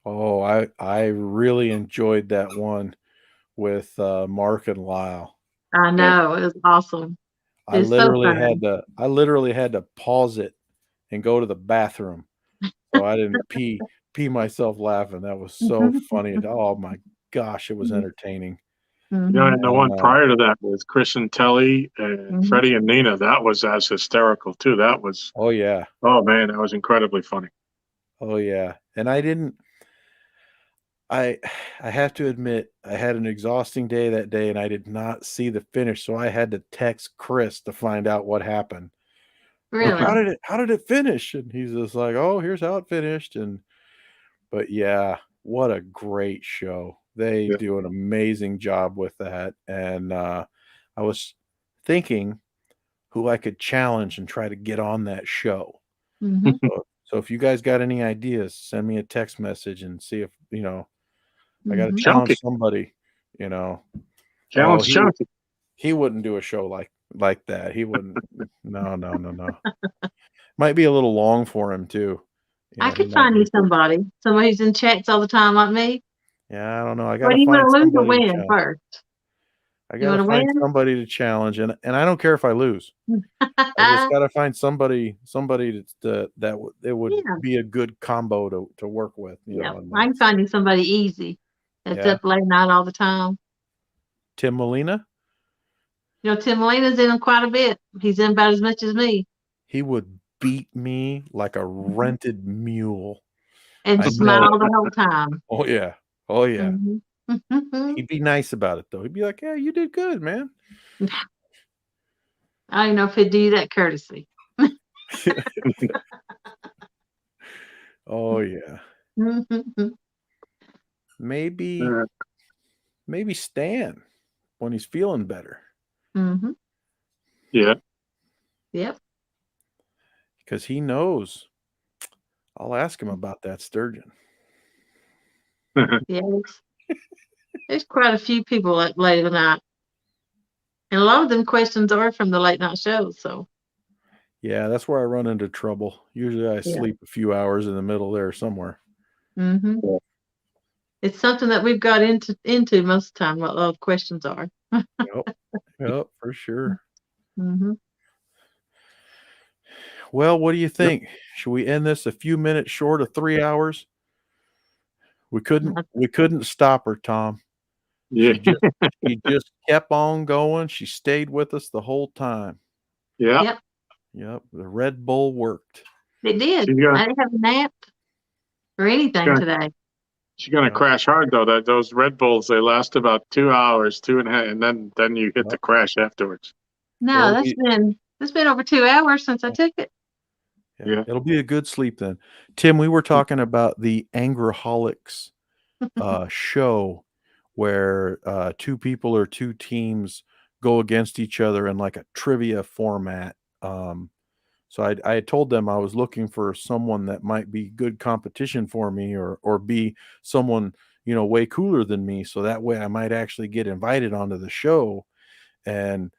Oh, I really enjoyed that one with Mark and Lyle. I know. It was awesome. I It's so literally fun. had to pause it and go to the bathroom so I didn't pee myself laughing. That was so funny. Oh my gosh, it was entertaining. And the one prior to that was Chris and Telly and Freddie and Nina. That was as hysterical too. That was, oh yeah. Oh man, that was incredibly funny. Oh yeah. And I have to admit, I had an exhausting day that day and I did not see the finish. So I had to text Chris to find out what happened. Really? Like, how did it finish? And he's just like, oh, here's how it finished. But yeah, what a great show. They do an amazing job with that. And I was thinking who I could challenge and try to get on that show. So if you guys got any ideas, send me a text message and see if, I got to challenge somebody, Challenge Chunky. He wouldn't do a show like that. He wouldn't. No. Might be a little long for him too. I could find you somebody who's in chats all the time like me. Yeah, I don't know. I got What to do you find want to lose or somebody win first? I got to find somebody to challenge, and I don't care if I lose. I just got to find somebody that would be a good combo to work with. I can find you somebody easy that's up late night all the time. Tim Molina? Tim Molina's in him quite a bit. He's in about as much as me. He would beat me like a rented mule. And smile the whole time. Oh, yeah. Oh, yeah. He'd be nice about it, though. He'd be like, yeah, you did good, man. I don't know if he'd do that courtesy. Oh, yeah. Maybe Stan when he's feeling better. Yeah. Yep. Because he knows. I'll ask him about that sturgeon. Yes. There's quite a few people at late at night. And a lot of them questions are from the late night shows. So yeah, that's where I run into trouble. Usually I sleep a few hours in the middle there somewhere. It's something that we've got into most of the time, what a lot of questions are. Yep, for sure. Well, what do you think? Should we end this a few minutes short of 3 hours? We couldn't stop her, Tom. Yeah. She just kept on going. She stayed with us the whole time. Yeah. Yep. The Red Bull worked. It did. I didn't have a nap or anything today. She's gonna crash hard though. Those Red Bulls, they last about 2 hours, 2.5, and then you hit the crash afterwards. No, it's been over 2 hours since I took it. Yeah. It'll be a good sleep then. Tim, we were talking about the Anglerholics show where two people or two teams go against each other in like a trivia format. So I had told them I was looking for someone that might be good competition for me, or be someone, you know, way cooler than me, so that way I might actually get invited onto the show. And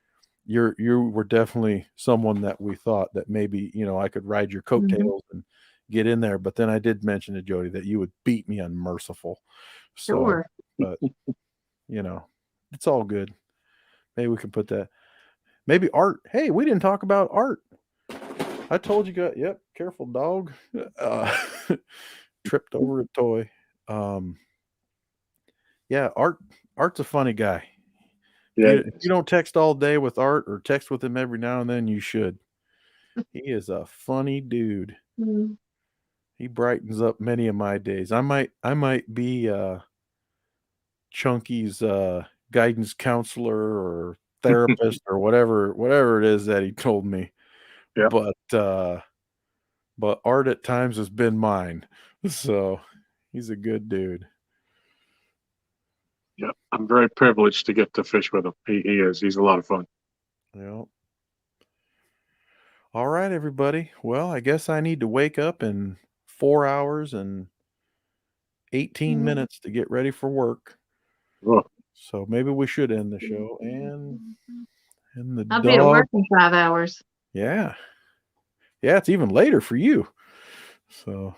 you were definitely someone that we thought that maybe, you know, I could ride your coattails and get in there. But then I did mention to Jodi that you would beat me unmerciful. So, Sure. but you know, it's all good. Maybe we can put that. Maybe Art. Hey, we didn't talk about Art. I told you, yep, careful, dog. Tripped over a toy. Yeah, Art's a funny guy. Yeah. If you don't text all day with Art, or text with him every now and then, you should. He is a funny dude. Mm. He brightens up many of my days. I might be Chunky's guidance counselor or therapist or whatever it is that he told me. Yeah. But Art at times has been mine. So he's a good dude. Yeah. I'm very privileged to get to fish with him. He is. He's a lot of fun. Yeah. All right, everybody. Well, I guess I need to wake up in 4 hours and 18 minutes to get ready for work. Oh, So maybe we should end the show. And the I'll be at dog. work in 5 hours. Yeah. Yeah, it's even later for you. So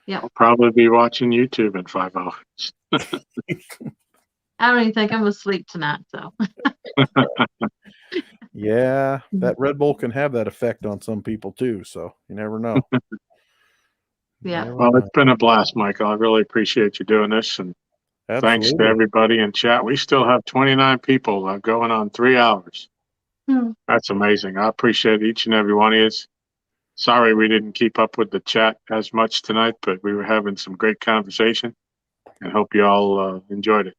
I'll probably be watching YouTube in 5 hours. I don't even think I'm asleep tonight. So yeah, that Red Bull can have that effect on some people too. So you never know. yeah. Never Well, know. it's been a blast, Michael. I really appreciate you doing this. And thanks to Absolutely. everybody in chat. We still have 29 people going on 3 hours. Hmm. That's amazing. I appreciate each and every one of you. Sorry we didn't keep up with the chat as much tonight, but we were having some great conversation, and hope you all enjoyed it.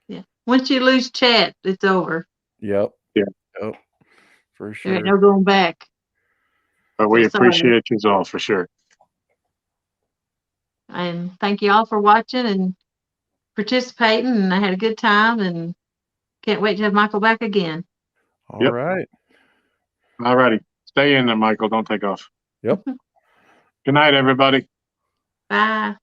Yeah. Once you lose chat, it's over. Yep. Yeah. Yep. For There sure. ain't no going back. But we So sorry. appreciate you all for sure. And thank you all for watching and participating. And I had a good time and can't wait to have Michael back again. All Yep. right. All righty. Stay in there, Michael. Don't take off. Yep. Good night, everybody. Bye.